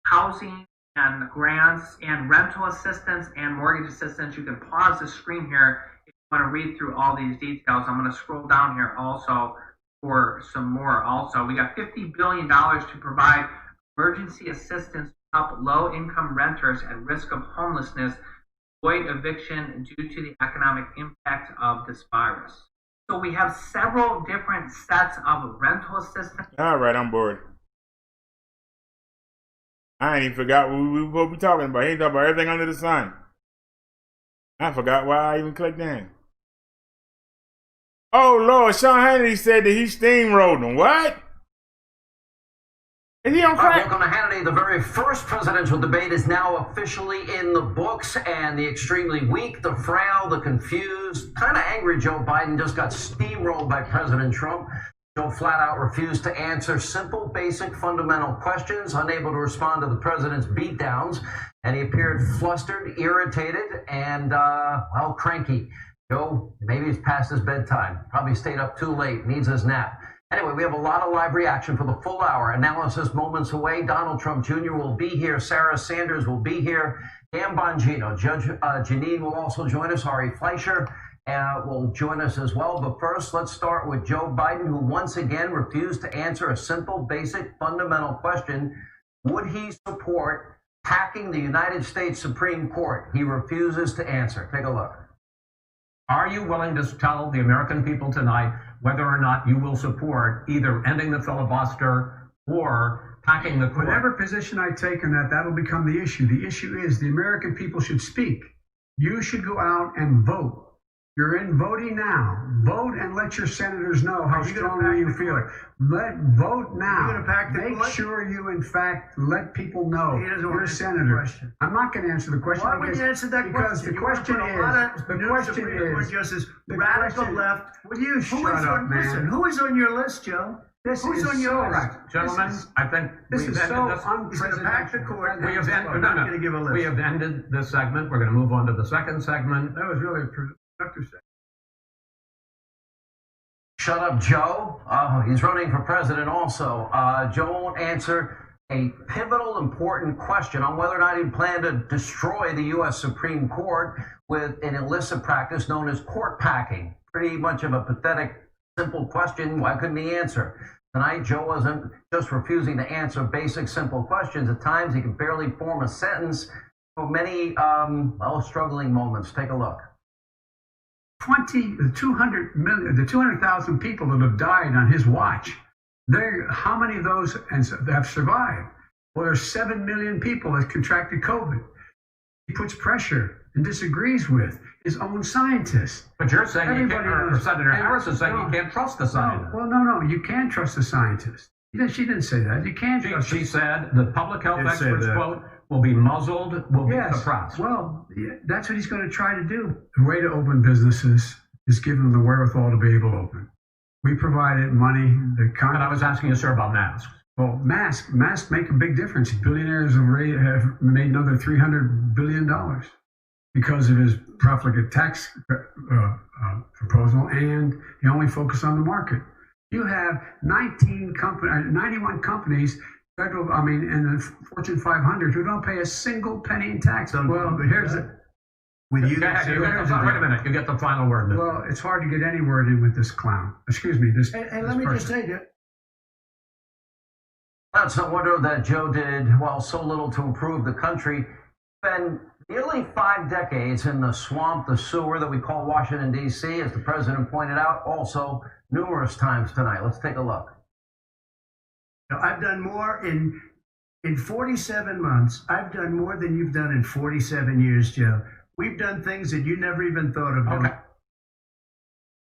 housing and grants and rental assistance and mortgage assistance. You can pause the screen here if you want to read through all these details. I'm going to scroll down here also for some more. Also, we got $50 billion to provide emergency assistance to help low-income renters at risk of homelessness avoid eviction due to the economic impact of this virus. So we have several different sets of rental assistance. All right, I'm bored. I ain't even forgot what we will be talking about. He ain't talking about everything under the sun. I forgot why I even clicked in. Oh, Lord, Sean Hannity said that he steamrolled him. What? Is he on crack? Welcome to Hannity. The very first presidential debate is now officially in the books, and the extremely weak, the frail, the confused, kind of angry Joe Biden just got steamrolled by President Trump. Joe flat out refused to answer simple, basic, fundamental questions, unable to respond to the president's beatdowns, and he appeared flustered, irritated, and, well, cranky. Joe, maybe it's past his bedtime. Probably stayed up too late, needs his nap. Anyway, we have a lot of live reaction for the full hour. Analysis moments away. Donald Trump Jr. will be here. Sarah Sanders will be here. Dan Bongino. Judge Janine will also join us. Ari Fleischer will join us as well. But first, let's start with Joe Biden, who once again refused to answer a simple, basic, fundamental question. Would he support hacking the United States Supreme Court? He refuses to answer. Take a look. Are you willing to tell the American people tonight whether or not you will support either ending the filibuster or hacking the court? Whatever position I take on that, that'll become the issue. The issue is the American people should speak. You should go out and vote. You're in voting now. Vote and let your senators know how strongly you feel. Vote now. Make sure you, in fact, let people know you're a senator. I'm not going to answer the question. Why would you answer that question? The question is, radical left. Will you shut up, man? Listen, who is on your list, Joe? Who's on your list? Gentlemen, I think this is so unprecedented. We have ended this segment. We're going to move on to the second segment. That was really a productive segment. Shut up, Joe. He's running for president also. Joe won't answer a pivotal, important question on whether or not he planned to destroy the U.S. Supreme Court with an illicit practice known as court packing. Pretty much of a pathetic, simple question. Why couldn't he answer? Tonight, Joe wasn't just refusing to answer basic, simple questions. At times, he could barely form a sentence for many, struggling moments. Take a look. 200,000 people that have died on his watch. How many of those have survived? Well, there's 7 million people that contracted COVID. He puts pressure and disagrees with his own scientists. But you're saying you can't, or Senator Harris is saying you can't trust the scientists. No, you can trust the scientists. She didn't say that. You can't trust She said the public health experts, quote, will be muzzled, will be suppressed. Well, that's what he's going to try to do. The way to open businesses is give them the wherewithal to be able to open. We provided money. And I was asking you, sir, about masks. Well, masks make a big difference. Billionaires have made another $300 billion because of his profligate tax proposal, and he only focused on the market. You have 91 companies, in the Fortune 500 who don't pay a single penny in tax. Well, here's it. Wait a minute, you get the final word. Well, it's hard to get any word in with this clown. Excuse me, this. And let me just take it. That's no wonder that Joe did, so little to improve the country. Spent nearly 5 decades in the swamp, the sewer that we call Washington, D.C., as the president pointed out, also numerous times tonight. Let's take a look. I've done more in 47 months. I've done more than you've done in 47 years, Joe. We've done things that you never even thought of doing.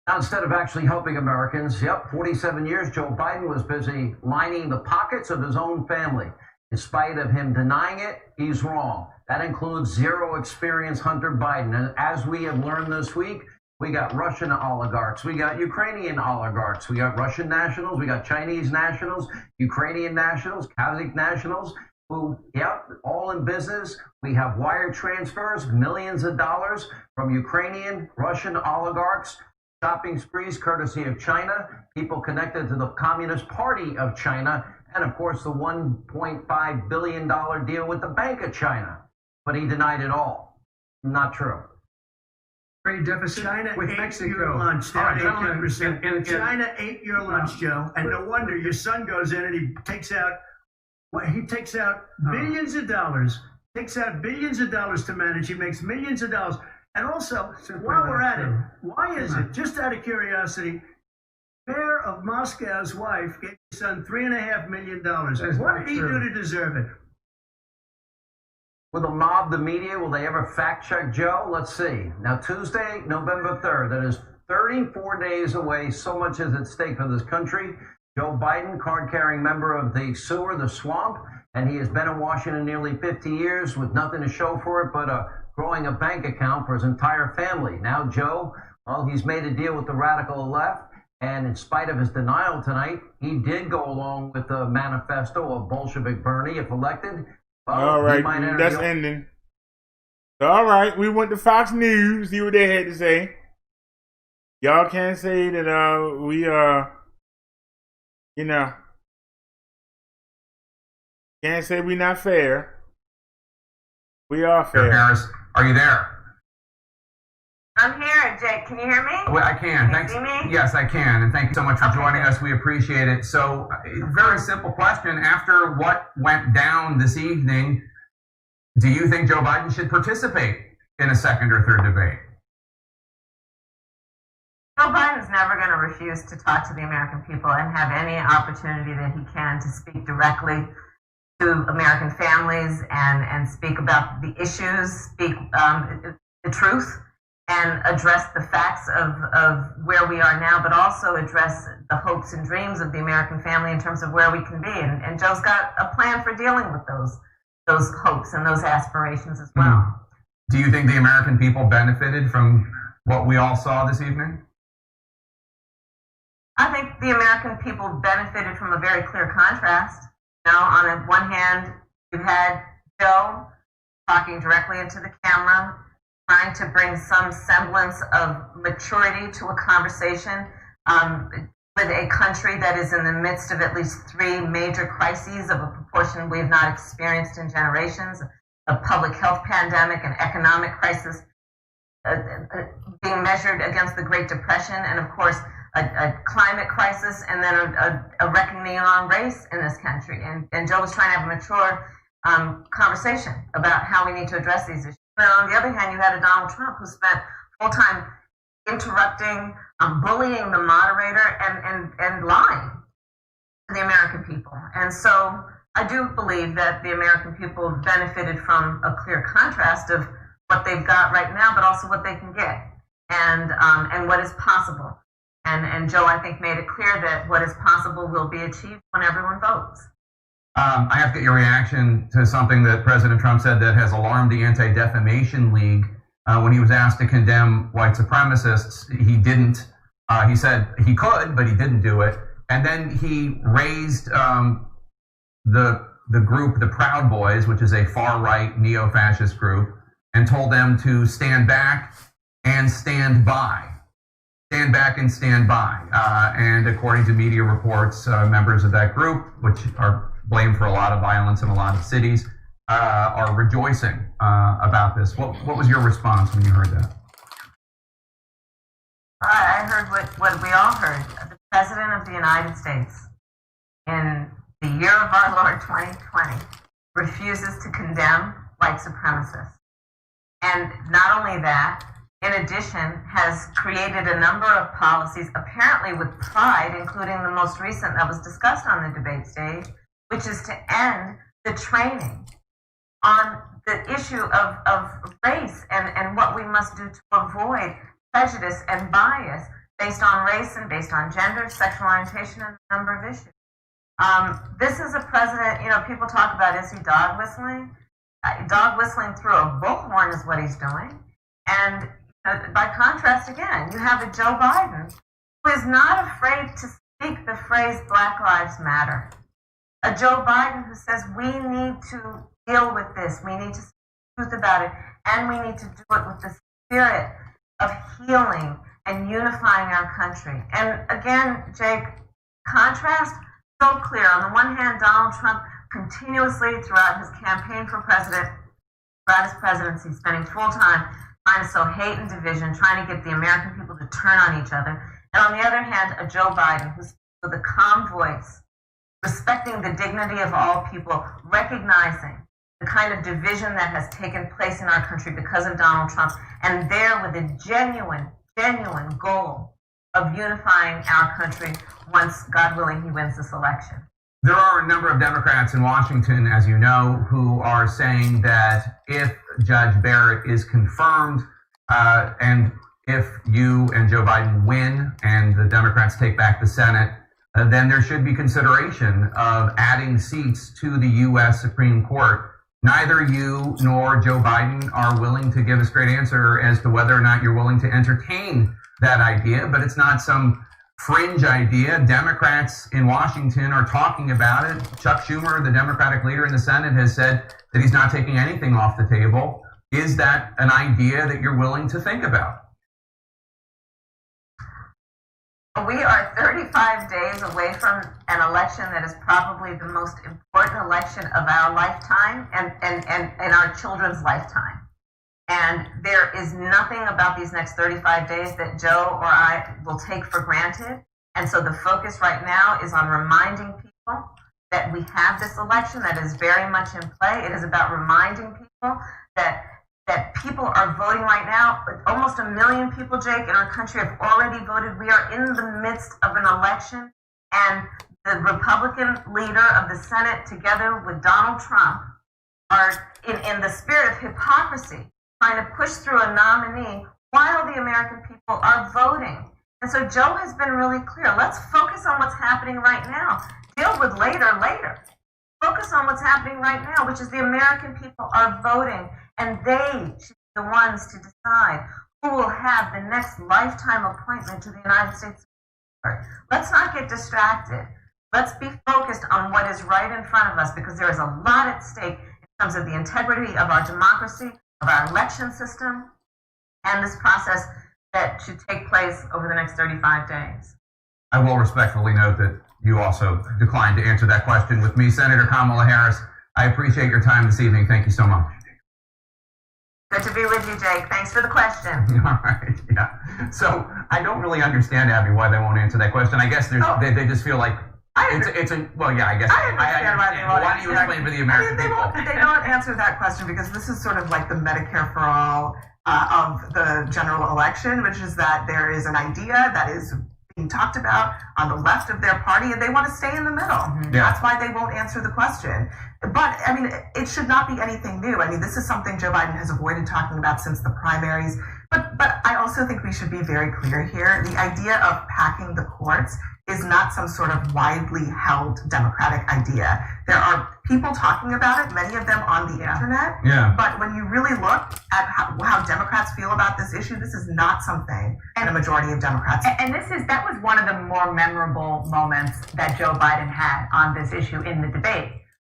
Now, instead of actually helping Americans, 47 years, Joe Biden was busy lining the pockets of his own family. In spite of him denying it, he's wrong. That includes zero experience Hunter Biden. And as we have learned this week, we got Russian oligarchs, we got Ukrainian oligarchs, we got Russian nationals, we got Chinese nationals, Ukrainian nationals, Kazakh nationals, who, all in business. We have wire transfers, millions of dollars from Ukrainian, Russian oligarchs, shopping sprees courtesy of China, people connected to the Communist Party of China, and of course the $1.5 billion deal with the Bank of China. But he denied it all. Not true. Trade deficit China with ate Mexico. Your lunch. All right, China ate your lunch, Joe, and no wonder your son goes in and he takes out billions of dollars. Takes out billions of dollars to manage. He makes millions of dollars. And also, while we're at it, why is it, just out of curiosity, mayor of Moscow's wife gave his son $3.5 million. What did he do to deserve it? Will the mob, the media, will they ever fact check Joe? Let's see. Now, Tuesday, November 3rd, that is 34 days away. So much is at stake for this country. Joe Biden, card-carrying member of the sewer, the swamp, and he has been in Washington nearly 50 years with nothing to show for it but growing a bank account for his entire family. Now, Joe, he's made a deal with the radical left. And in spite of his denial tonight, he did go along with the manifesto of Bolshevik Bernie if elected. Well, all right, that's ending. All right, we went to Fox News, see what they had to say. Y'all can't say that we can't say we not fair. We are fair. Harris, are you there? I'm here, Jake. Can you hear me? Well, I can. Can you see me? Yes, I can. And thank you so much for joining us. We appreciate it. So, very simple question. After what went down this evening, do you think Joe Biden should participate in a second or third debate? Joe Biden's never going to refuse to talk to the American people and have any opportunity that he can to speak directly to American families and speak about the issues, speak the truth, and address the facts of where we are now, but also address the hopes and dreams of the American family in terms of where we can be. And Joe's got a plan for dealing with those hopes and those aspirations as well. Do you think the American people benefited from what we all saw this evening? I think the American people benefited from a very clear contrast. On the one hand, you had Joe talking directly into the camera, trying to bring some semblance of maturity to a conversation with a country that is in the midst of at least 3 major crises of a proportion we have not experienced in generations: a public health pandemic, an economic crisis being measured against the Great Depression, and of course a climate crisis, and then a reckoning on race in this country. And Joe was trying to have a mature conversation about how we need to address these issues. And on the other hand, you had a Donald Trump who spent full time interrupting, bullying the moderator, and lying to the American people. And so I do believe that the American people benefited from a clear contrast of what they've got right now, but also what they can get, and what is possible. And Joe, I think, made it clear that what is possible will be achieved when everyone votes. I have to get your reaction to something that President Trump said that has alarmed the Anti-Defamation League. When he was asked to condemn white supremacists, he didn't. He said he could, but he didn't do it. And then he raised the group, the Proud Boys, which is a far-right neo-fascist group, and told them to stand back and stand by. Stand back and stand by. And according to media reports, members of that group, which are blamed for a lot of violence in a lot of cities, are rejoicing about this. What was your response when you heard that? I heard what we all heard. The President of the United States, in the year of our Lord 2020, refuses to condemn white supremacists. And not only that, in addition, has created a number of policies, apparently with pride, including the most recent that was discussed on the debate stage, which is to end the training on the issue of race and what we must do to avoid prejudice and bias based on race and based on gender, sexual orientation, and a number of issues. This is a president, people talk about, is he dog whistling? Dog whistling through a bullhorn is what he's doing. And by contrast, again, you have a Joe Biden who is not afraid to speak the phrase Black Lives Matter. A Joe Biden who says we need to deal with this, we need to speak the truth about it, and we need to do it with the spirit of healing and unifying our country. And again, Jake, contrast so clear. On the one hand, Donald Trump continuously throughout his campaign for president, throughout his presidency, spending full time trying to sow hate and division, trying to get the American people to turn on each other. And on the other hand, a Joe Biden who speaks with a calm voice, respecting the dignity of all people, recognizing the kind of division that has taken place in our country because of Donald Trump, and there with a genuine goal of unifying our country once, God willing, he wins this election. There are a number of Democrats in Washington, as you know, who are saying that if Judge Barrett is confirmed, and if you and Joe Biden win and the Democrats take back the Senate, then there should be consideration of adding seats to the U.S. Supreme Court. Neither you nor Joe Biden are willing to give a straight answer as to whether or not you're willing to entertain that idea, but it's not some fringe idea. Democrats in Washington are talking about it. Chuck Schumer, the Democratic leader in the Senate, has said that he's not taking anything off the table. Is that an idea that you're willing to think about? We are 35 days away from an election that is probably the most important election of our lifetime and our children's lifetime. And there is nothing about these next 35 days that Joe or I will take for granted. And so the focus right now is on reminding people that we have this election that is very much in play. It is about reminding people that people are voting right now. Almost 1 million people, Jake, in our country have already voted. We are in the midst of an election, and the Republican leader of the Senate, together with Donald Trump, are in the spirit of hypocrisy, trying to push through a nominee while the American people are voting. And so Joe has been really clear. Let's focus on what's happening right now. Deal with later. Focus on what's happening right now, which is the American people are voting, and they should be the ones to decide who will have the next lifetime appointment to the United States Supreme Court. Let's not get distracted. Let's be focused on what is right in front of us, because there is a lot at stake in terms of the integrity of our democracy, of our election system, and this process that should take place over the next 35 days. I will respectfully note that you also declined to answer that question with me. Senator Kamala Harris, I appreciate your time this evening. Thank you so much. Good to be with you, Jake. Thanks for the question. All right, yeah. So I don't really understand, Abby, why they won't answer that question. I guess they just feel like it's a, well, yeah, I guess I understand. But why do you explain for the American people? They don't answer that question because this is sort of like the Medicare for all of the general election, which is that there is an idea that is being talked about on the left of their party, and they want to stay in the middle. Mm-hmm. Yeah. That's why they won't answer the question. But, I mean, it should not be anything new. I mean, this is something Joe Biden has avoided talking about since the primaries. But I also think we should be very clear here. The idea of packing the courts is not some sort of widely held Democratic idea. There are people talking about it, many of them on the internet. Yeah. But when you really look at how Democrats feel about this issue, this is not something that a majority of Democrats. And that was one of the more memorable moments that Joe Biden had on this issue in the debate,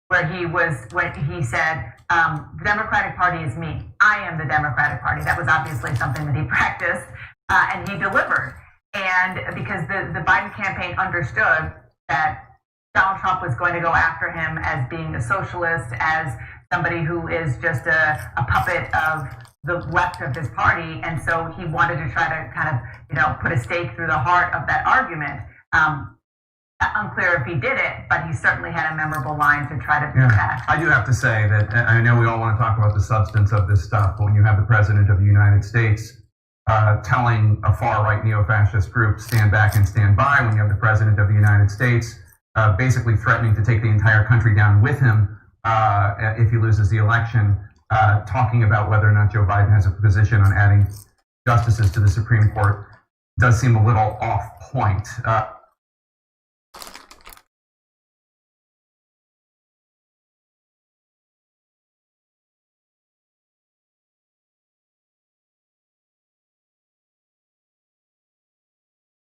when he said, the Democratic Party is me. I am the Democratic Party. That was obviously something that he practiced, and he delivered. And because the Biden campaign understood that Donald Trump was going to go after him as being a socialist, as somebody who is just a puppet of the left of his party, and so he wanted to try to kind of, put a stake through the heart of that argument. Unclear if he did it, but he certainly had a memorable line to try to do that. I do have to say that I know we all want to talk about the substance of this stuff, but when you have the President of the United States telling a far-right neo-fascist group, stand back and stand by, when you have the President of the United States basically threatening to take the entire country down with him if he loses the election, talking about whether or not Joe Biden has a position on adding justices to the Supreme Court, does seem a little off-point.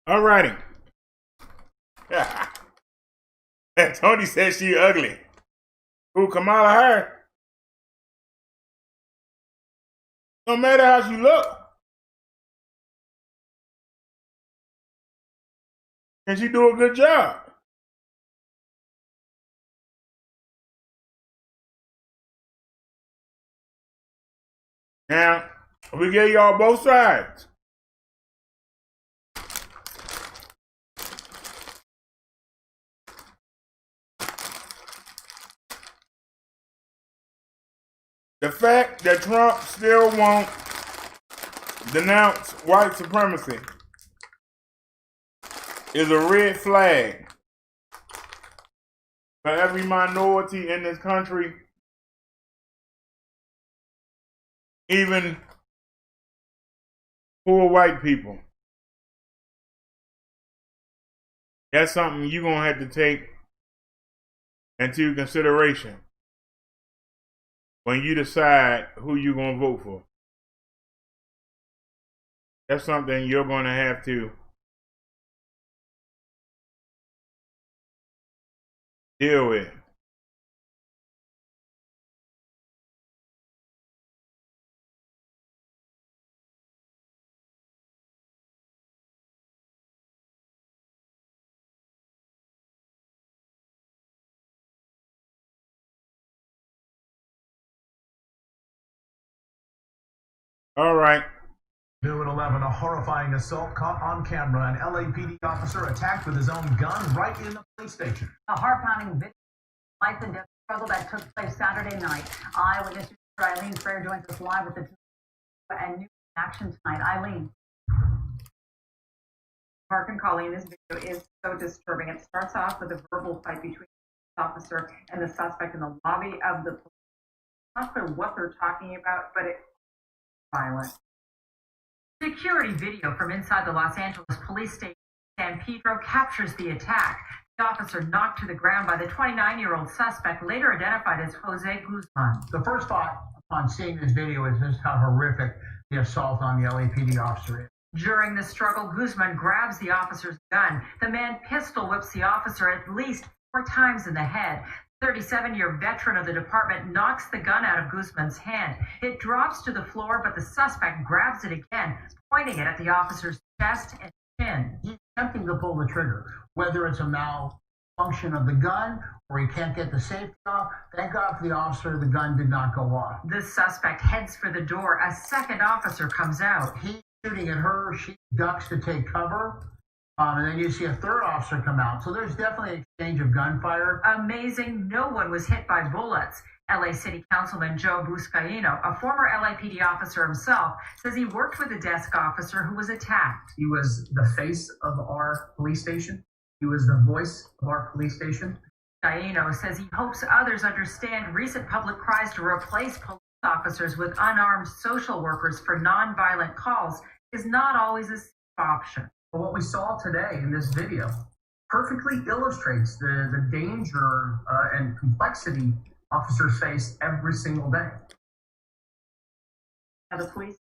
Alrighty. Tony says she ugly. Who, Kamala Harris? No matter how she look. Can she do a good job? Now, we gave y'all both sides. The fact that Trump still won't denounce white supremacy is a red flag for every minority in this country, even poor white people. That's something you're going to have to take into consideration when you decide who you're going to vote for. That's something you're going to have to deal with. All right. New at 11, a horrifying assault caught on camera. An LAPD officer attacked with his own gun right in the police station. A heart-pounding video, life and death struggle that took place Saturday night. Eyewitness Eileen Frere joins us live with the and new action tonight. Eileen. Mark and Colleen, this video is so disturbing. It starts off with a verbal fight between the officer and the suspect in the lobby of the police. It's not clear what they're talking about, but it's violent. Security video from inside the Los Angeles police station San Pedro captures the attack. The officer knocked to the ground by the 29-year-old suspect, later identified as Jose Guzman. The first thought upon seeing this video is just how horrific the assault on the LAPD officer is. During the struggle, Guzman grabs the officer's gun. The man pistol whips the officer at least 4 times in the head. 37-year veteran of the department knocks the gun out of Guzman's hand. It drops to the floor, but the suspect grabs it again, pointing it at the officer's chest and chin. He's attempting to pull the trigger, whether it's a malfunction of the gun or he can't get the safety off. Thank God for the officer, the gun did not go off. The suspect heads for the door. A second officer comes out. He's shooting at her. She ducks to take cover. And then you see a third officer come out. So there's definitely an exchange of gunfire. Amazing, no one was hit by bullets. LA City Councilman Joe Buscaino, a former LAPD officer himself, says he worked with a desk officer who was attacked. He was the face of our police station. He was the voice of our police station. Buscaino says he hopes others understand recent public cries to replace police officers with unarmed social workers for nonviolent calls is not always a safe option. But what we saw today in this video perfectly illustrates the danger and complexity officers face every single day. Now, the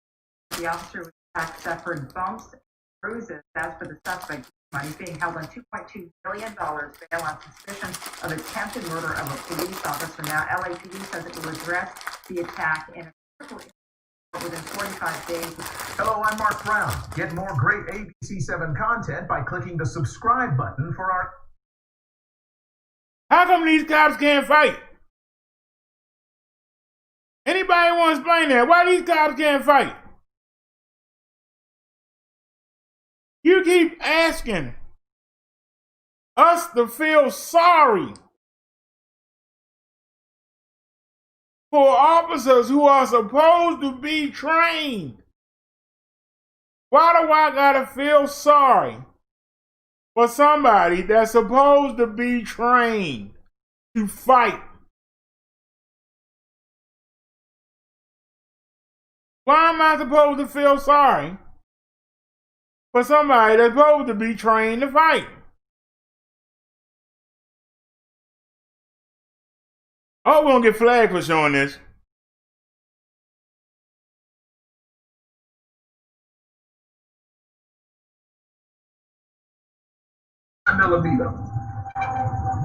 officer was attacked, suffered bumps and bruises. As for the suspect, he's being held on $2.2 billion bail on suspicion of attempted murder of a police officer. Now, LAPD says it will address the attack in a critical within 45 days. Hello, I'm Mark Brown. Get more great ABC7 content by clicking the subscribe button for our... How come these cops can't fight? Anybody want to explain that? Why these cops can't fight? You keep asking us to feel sorry for officers who are supposed to be trained. Why do I gotta feel sorry for somebody that's supposed to be trained to fight? Why am I supposed to feel sorry for somebody that's supposed to be trained to fight? Oh, we're gonna get flagged for showing this. Millimeter.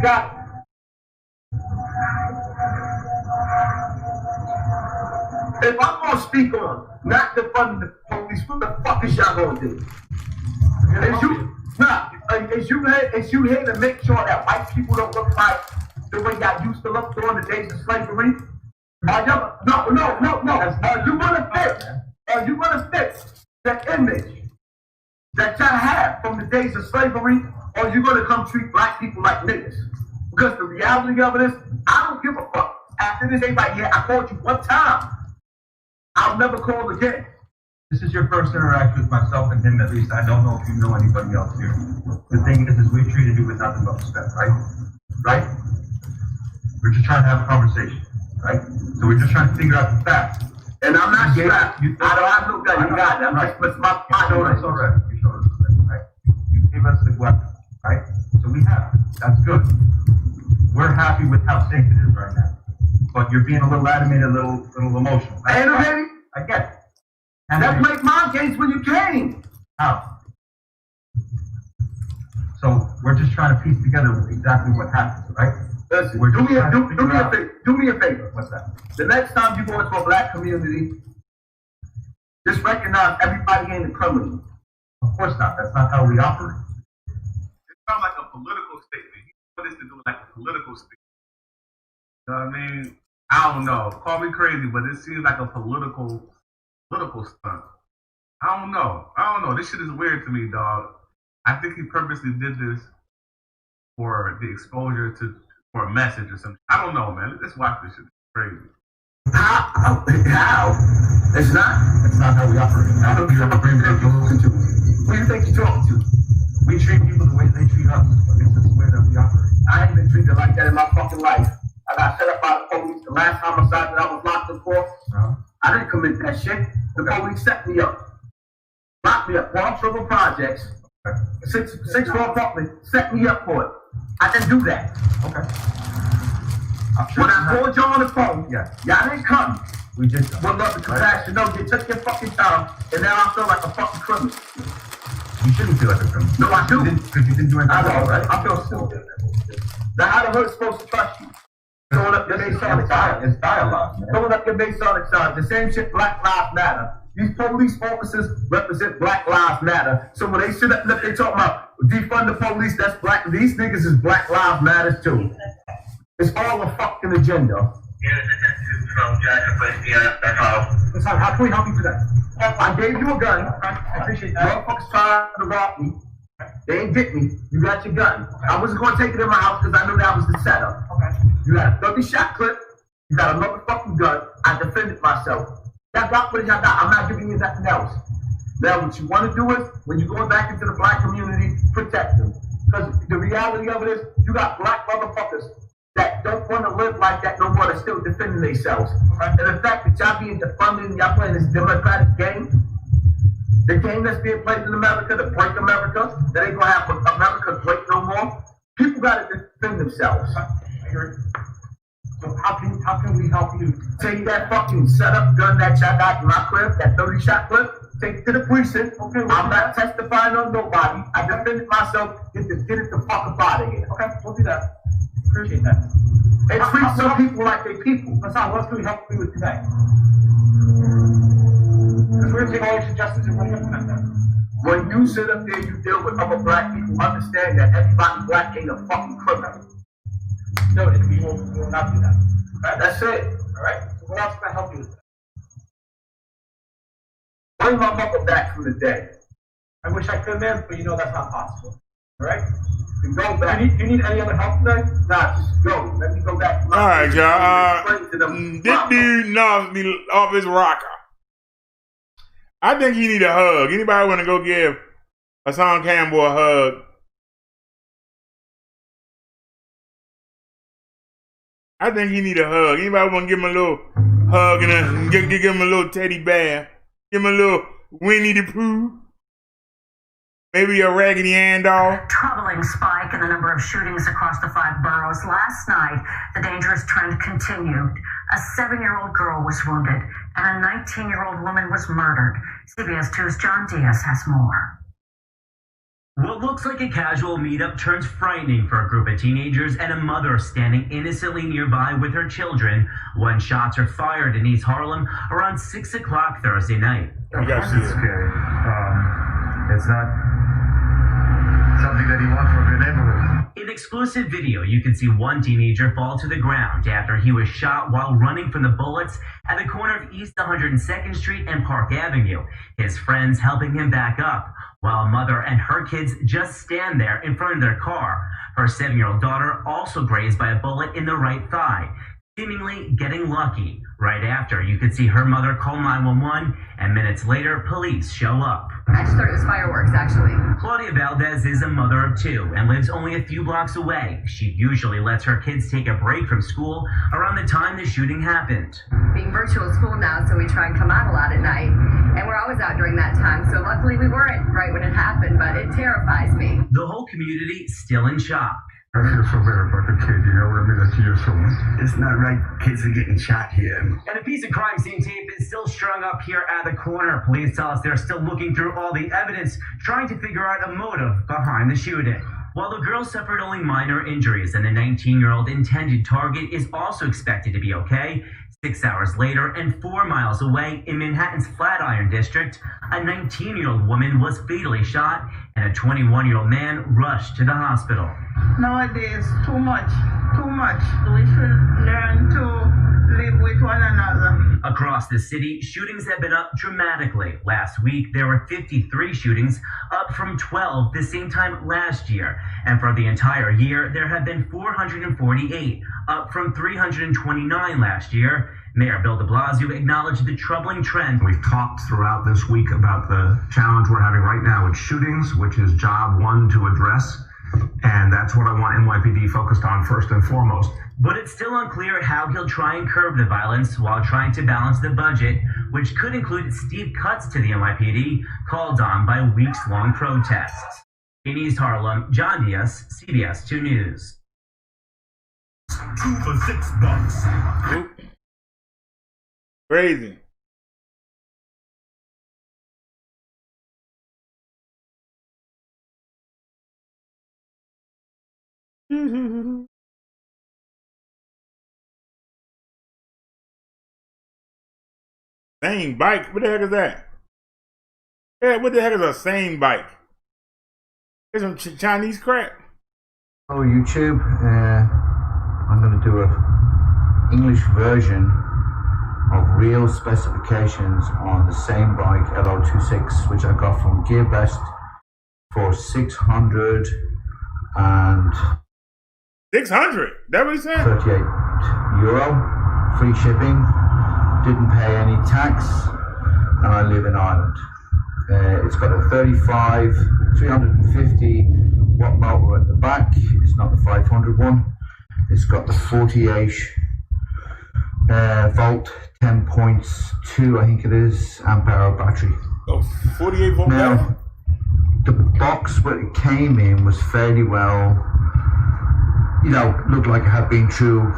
Got if I'm gonna speak on not defunding the police, what the fuck is y'all gonna do? Is you here to make sure that white people don't look like the way y'all used to look during the days of slavery? No. Are you gonna fix the image that y'all have from the days of slavery, or are you gonna come treat black people like niggas? Because the reality of it is, I don't give a fuck. After this ain't right here, I called you one time. I'll never call again. This is your first interaction with myself and him, at least. I don't know if you know anybody else here. The thing is we treated you with nothing but respect, right? Right? We're just trying to have a conversation, right? So we're just trying to figure out the facts. And I'm not strapped. I don't have no gun. You got it. I'm just my partner. It's all right. You showed us the right? You gave us the weapon, right? So we have it. That's good. We're happy with how safe it is right now. But you're being a little animated, a little emotional. Animated? I get it. That played my games when you came. How? So we're just trying to piece together exactly what happened, right? Listen, do me a favor. What's that? The next time you go into a black community, just recognize everybody ain't a criminal. Of course not. That's not how we operate. It sounds like a political statement. He put this to do like a political statement. You know what I mean? I don't know. Call me crazy, but it seems like a political stunt. I don't know. This shit is weird to me, dog. I think he purposely did this for the exposure for a message or something. I don't know, man. Let's watch this shit. It's crazy. How? It's not. That's not how we operate. I don't you ever bring that close to. Who do you think you're talking to? We treat people the way they treat us. This is the way that we operate. I ain't been treated like that in my fucking life. I got set up by the police the last homicide that I was locked up for. I didn't commit that shit. The police set me up. Locked me up. Palm River Projects. 6-4 apartment. Set me up for it. I didn't do that. Okay. When I called you on the phone, y'all didn't come. We did. With love and compassion. No, you took your fucking time, and now I feel like a fucking criminal. You shouldn't feel like a criminal. No, I do. Because you didn't do anything. I know, right? I feel stupid. Now, how the hood supposed to trust you? Throwing up your Masonic signs. It's dialogue, man. Throwing up your Masonic signs. The same shit, Black Lives Matter. These police officers represent Black Lives Matter. So when they sit up and they talk about defund the police, that's black. These niggas is Black Lives Matter too. It's all a fucking agenda. That's how can we help you today? I gave you a gun. I appreciate that. Motherfuckers trying to rob me. They ain't get me. You got your gun. I wasn't going to take it in my house because I knew that was the setup. Okay. You got a 30-shot clip. You got a motherfucking gun. I defended myself. Y'all got what y'all got. I'm not giving you nothing else. Now, what you want to do is, when you're going back into the black community, protect them. Because the reality of it is, you got black motherfuckers that don't want to live like that no more. They're still defending themselves. And the fact that y'all being defunded and y'all playing this democratic game, the game that's being played in America to break America, that ain't going to have America break no more. People got to defend themselves. So how can we help you? Take that fucking setup gun that y'all got in my clip, that 30-shot clip, take it to the precinct. Okay, I'm not testifying on nobody. I defended myself. Get it the fuck up out of here. Okay, we'll do that. Appreciate that. And treat some people like they people. Hassan, what can we help you with today? Because we're going to take all your suggestions and we're going to implement them. When you sit up there, you deal with other black people. Understand that everybody black ain't a fucking criminal. No, we will not do that. Okay? That's it. All right. So what else can I help you with? Bring my mother back from the dead. I wish I could, man, but you know that's not possible. All right. You go back. Do you need any other help today? Nah, just go. Let me go back. All right, y'all. This dude knocks me off his rocker. I think he need a hug. Anybody want to go give Hassan Campbell a hug? I think he need a hug. Anybody want to give him a little hug and give him a little teddy bear? Give him a little Winnie the Pooh? Maybe a Raggedy Ann doll? Troubling spike in the number of shootings across the 5 boroughs. Last night, the dangerous trend continued. A 7-year-old girl was wounded, and a 19-year-old woman was murdered. CBS 2's John Diaz has more. What looks like a casual meetup turns frightening for a group of teenagers and a mother standing innocently nearby with her children when shots are fired in East Harlem around 6 o'clock Thursday night. You guys see it. Scary. It's not something that you want from your neighborhood. In exclusive video, you can see one teenager fall to the ground after he was shot while running from the bullets at the corner of East 102nd Street and Park Avenue. His friends helping him back up, while a mother and her kids just stand there in front of their car. Her 7-year-old daughter also grazed by a bullet in the right thigh, seemingly getting lucky. Right after, you could see her mother call 911, and minutes later, police show up. I just thought it was fireworks, actually. Claudia Valdez is a mother of 2 and lives only a few blocks away. She usually lets her kids take a break from school around the time the shooting happened. Being virtual school now, so we try and come out a lot at night, and we're always out during that time, so luckily we weren't right when it happened, but it terrifies me. The whole community still in shock. I feel so bad about the kid, you know what I mean? That's your son. It's not right. Kids are getting shot here. And a piece of crime scene tape is still strung up here at the corner. Police tell us they're still looking through all the evidence, trying to figure out a motive behind the shooting. While the girl suffered only minor injuries and the 19-year-old intended target is also expected to be okay, 6 hours later and 4 miles away in Manhattan's Flatiron district, a 19-year-old woman was fatally shot and a 21-year-old man rushed to the hospital. Nowadays, too much. We should learn to live with one another. Across the city, shootings have been up dramatically. Last week, there were 53 shootings, up from 12 the same time last year. And for the entire year, there have been 448, up from 329 last year. Mayor Bill de Blasio acknowledged the troubling trend. We've talked throughout this week about the challenge we're having right now with shootings, which is job one to address. And that's what I want NYPD focused on first and foremost. But it's still unclear how he'll try and curb the violence while trying to balance the budget, which could include steep cuts to the NYPD called on by weeks-long protests. In East Harlem, John Diaz, CBS 2 News. 2 for $6. Crazy. Same bike? What the heck is that? Yeah, what the heck is a same bike? It's some Chinese crap. Oh, YouTube, I'm going to do a English version of real specifications on the same bike LO26, which I got from GearBest for 600 and 600. That what he said? €38, free shipping, didn't pay any tax, and I live in Ireland. It's got a 350 watt motor at the back. It's not the 500 one. It's got the 48 volt 10.2, I think it is, amp hour battery. Oh, 48 volt now, battery? The box where it came in was fairly well, looked like it had been through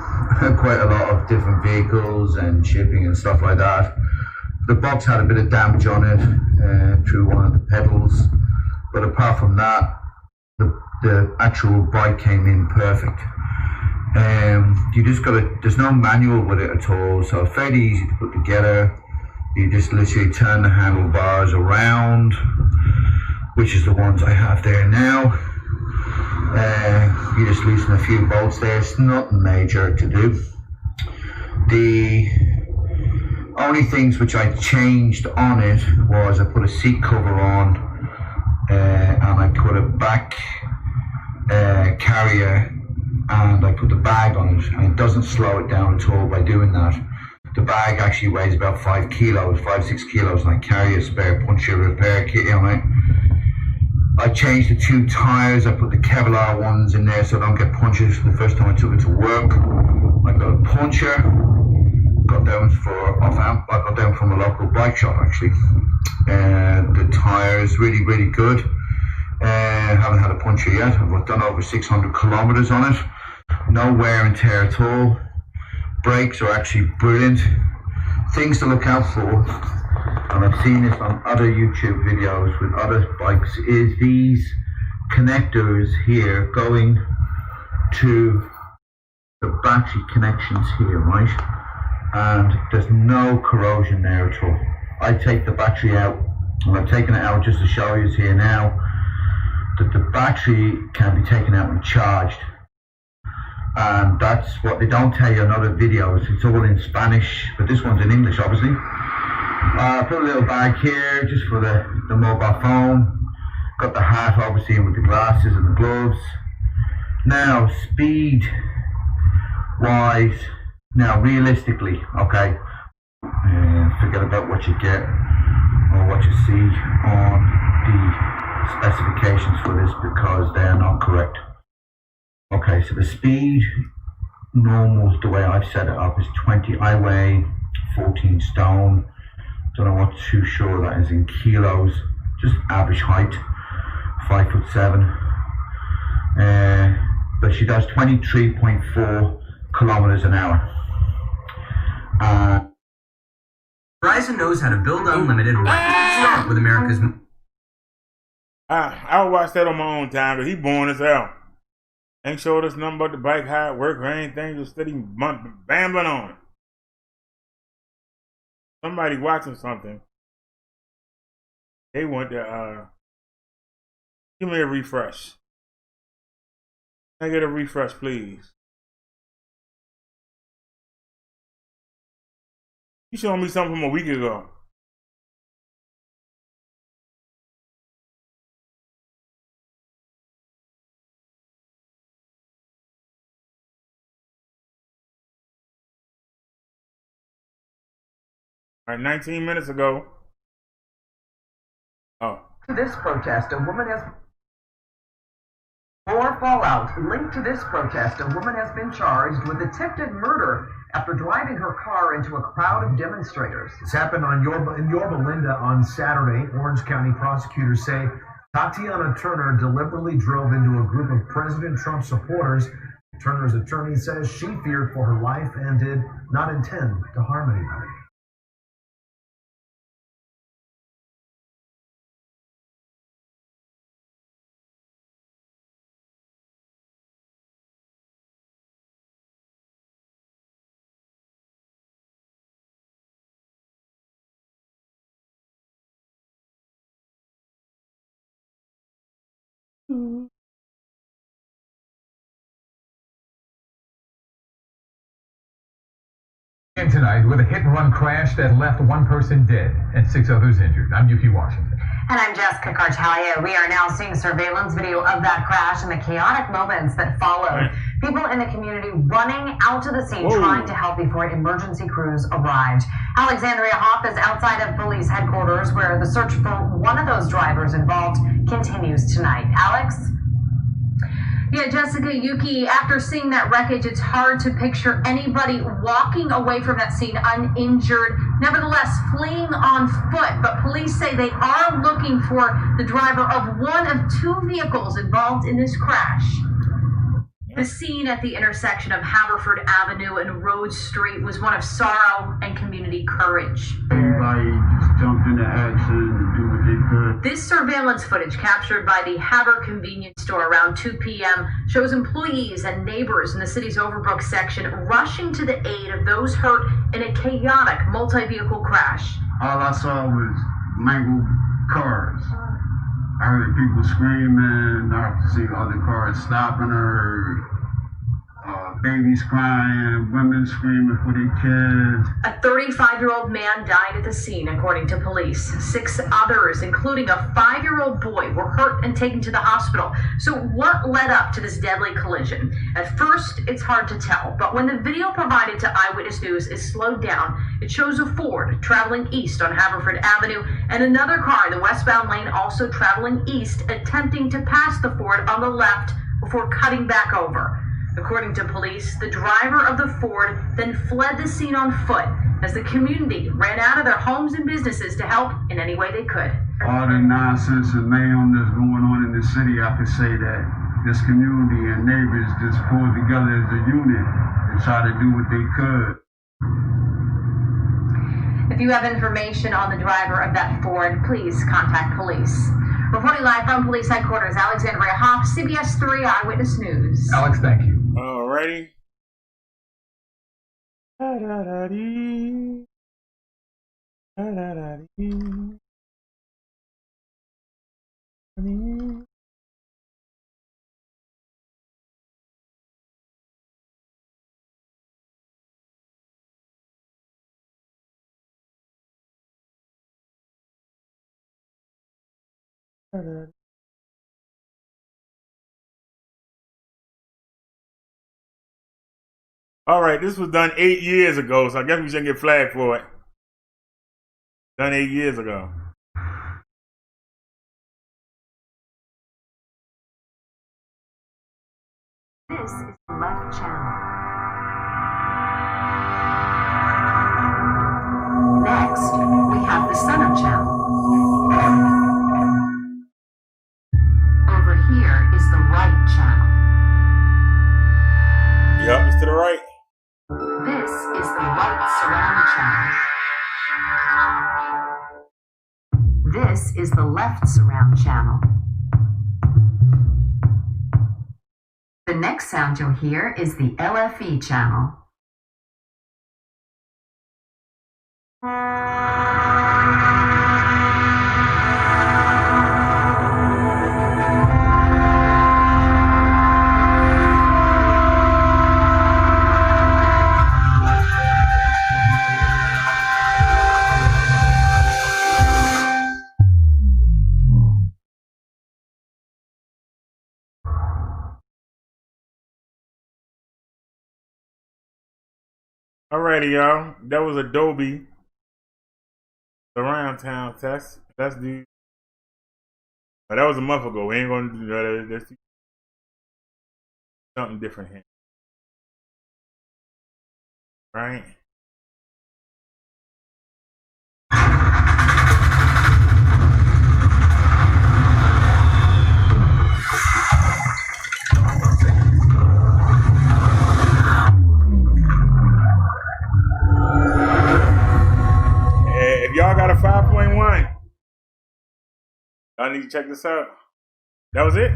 quite a lot of different vehicles and shipping and stuff like that. The box had a bit of damage on it through one of the pedals, but apart from that, the actual bike came in perfect. You just there's no manual with it at all, so fairly easy to put together. You just literally turn the handlebars around, which is the ones I have there now. You just loosen a few bolts there. It's nothing major to do. The only things which I changed on it was I put a seat cover on and I put a back carrier and I put the bag on it, and it doesn't slow it down at all by doing that. The bag actually weighs about 5 kilos, 6 kilos, and I carry a spare puncture repair kit on it. I changed the 2 tires. I put the Kevlar ones in there so I don't get punctures. The first time I took it to work, I got a puncture. Got them I got them from a local bike shop actually. The tires really, really good. Haven't had a puncture yet. I've done over 600 kilometers on it. No wear and tear at all. Brakes are actually brilliant. Things to look out for, and I've seen this on other YouTube videos with other bikes, is these connectors here going to the battery connections here, right? And there's no corrosion there at all. I take the battery out, and I've taken it out just to show you here now that the battery can be taken out and charged. And that's what they don't tell you in other videos. It's all in Spanish, but this one's in English, obviously. Put a little bag here just for the mobile phone. Got the hat, obviously, with the glasses and the gloves. Now, speed wise, now realistically, okay, forget about what you get or what you see on the specifications for this because they are not correct. Okay, so the speed normal, the way I've set it up, is 20. I weigh 14 stone. Don't know what too sure that is in kilos. Just average height, 5'7". But she does 23.4 kilometers an hour. Verizon knows how to build unlimited right. Start with America's I'll watch that on my own time, but he boring as hell. Ain't showed us nothing but the bike, how it work or anything, just steady bambling on it. Somebody watching something. They want to, give me a refresh. Can I get a refresh, please? You showing me something from a week ago. All right, 19 minutes ago. Oh. This protest, a woman has more fallout. Linked to this protest, a woman has been charged with attempted murder after driving her car into a crowd of demonstrators. This happened in Yorba Linda on Saturday. Orange County prosecutors say Tatiana Turner deliberately drove into a group of President Trump supporters. Turner's attorney says she feared for her life and did not intend to harm anybody. And tonight with a hit-and-run crash that left one person dead and 6 others injured. I'm Yuki Washington. And I'm Jessica Cartalia. We are now seeing surveillance video of that crash and the chaotic moments that followed. People in the community running out to the scene, trying to help before emergency crews arrived. Alexandria Hoff is outside of police headquarters where the search for one of those drivers involved continues tonight. Alex? Yeah, Jessica, Yuki, after seeing that wreckage, it's hard to picture anybody walking away from that scene uninjured, nevertheless fleeing on foot. But police say they are looking for the driver of one of 2 vehicles involved in this crash. The scene at the intersection of Haverford Avenue and Rhodes Street was one of sorrow and community courage. Everybody just jumped into action and do what they could. This surveillance footage captured by the Haver convenience store around 2 p.m. shows employees and neighbors in the city's Overbrook section rushing to the aid of those hurt in a chaotic multi-vehicle crash. All I saw was mangled cars. I heard people screaming, I could see other cars stopping her, babies crying, women screaming for their kids. A 35-year-old man died at the scene, according to police. 6 others, including a 5-year-old boy, were hurt and taken to the hospital. So what led up to this deadly collision? At first, it's hard to tell, but when the video provided to Eyewitness News is slowed down, it shows a Ford traveling east on Haverford Avenue and another car in the westbound lane also traveling east, attempting to pass the Ford on the left before cutting back over. According to police, the driver of the Ford then fled the scene on foot as the community ran out of their homes and businesses to help in any way they could. All the nonsense and mayhem that's going on in the city, I could say that this community and neighbors just pulled together as a unit and tried to do what they could. If you have information on the driver of that Ford, please contact police. Reporting live from police headquarters, Alexandria Hoff, CBS 3 Eyewitness News. Alex, thank you. Alrighty. All right, this was done 8 years ago, so I guess we shouldn't get flagged for it. Done 8 years ago. This is the left channel. Next, we have the center channel. Over here is the right channel. Yep, it's to the right. This is the right surround channel. This is the left surround channel. The next sound you'll hear is the LFE channel. Alrighty, y'all. That was Adobe Surround Town test. Let's do. But that was a month ago. We ain't gonna do that. Let's do something different here. Right? If y'all got a 5.1, y'all need to check this out. That was it?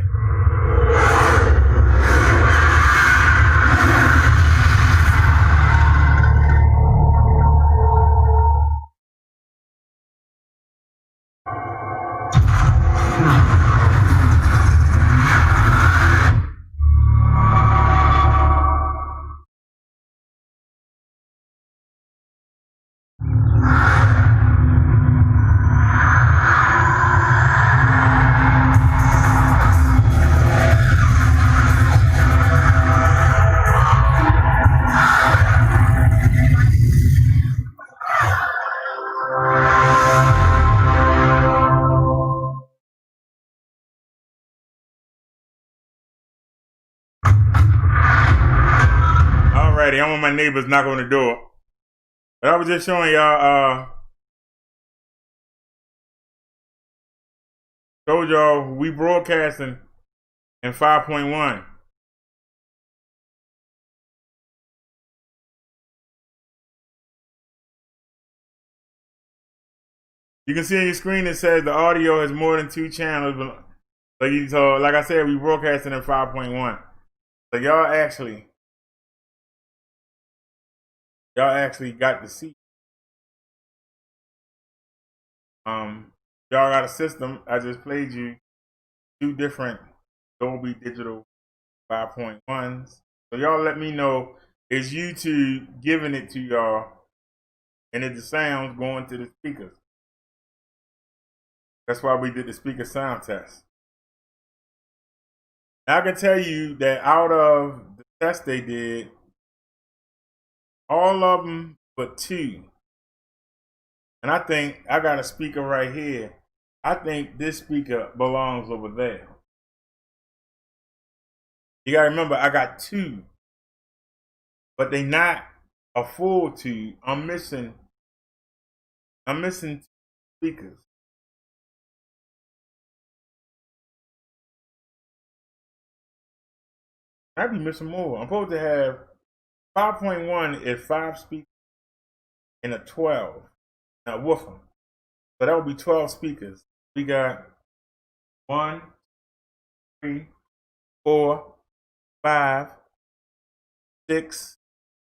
I'm on my neighbor's knock on the door. But I was just showing y'all, told y'all we broadcasting in 5.1. You can see on your screen it says the audio has more than 2 channels. So like I said, we broadcasting in 5.1. So y'all actually got to see. Y'all got a system. I just played you 2 different Dolby Digital 5.1s. So y'all let me know, is YouTube giving it to y'all and is the sounds going to the speakers? That's why we did the speaker sound test. Now, I can tell you that out of the test they did, all of them but 2. And I think I got a speaker right here. I think this speaker belongs over there. You gotta remember, I got 2, but they not a full 2. I'm missing 2 speakers. I'd be missing more. I'm supposed to have 5.1 is 5 speakers and a 12. Now woofer. So that would be 12 speakers. We got 1, 3, 4, 5, 6,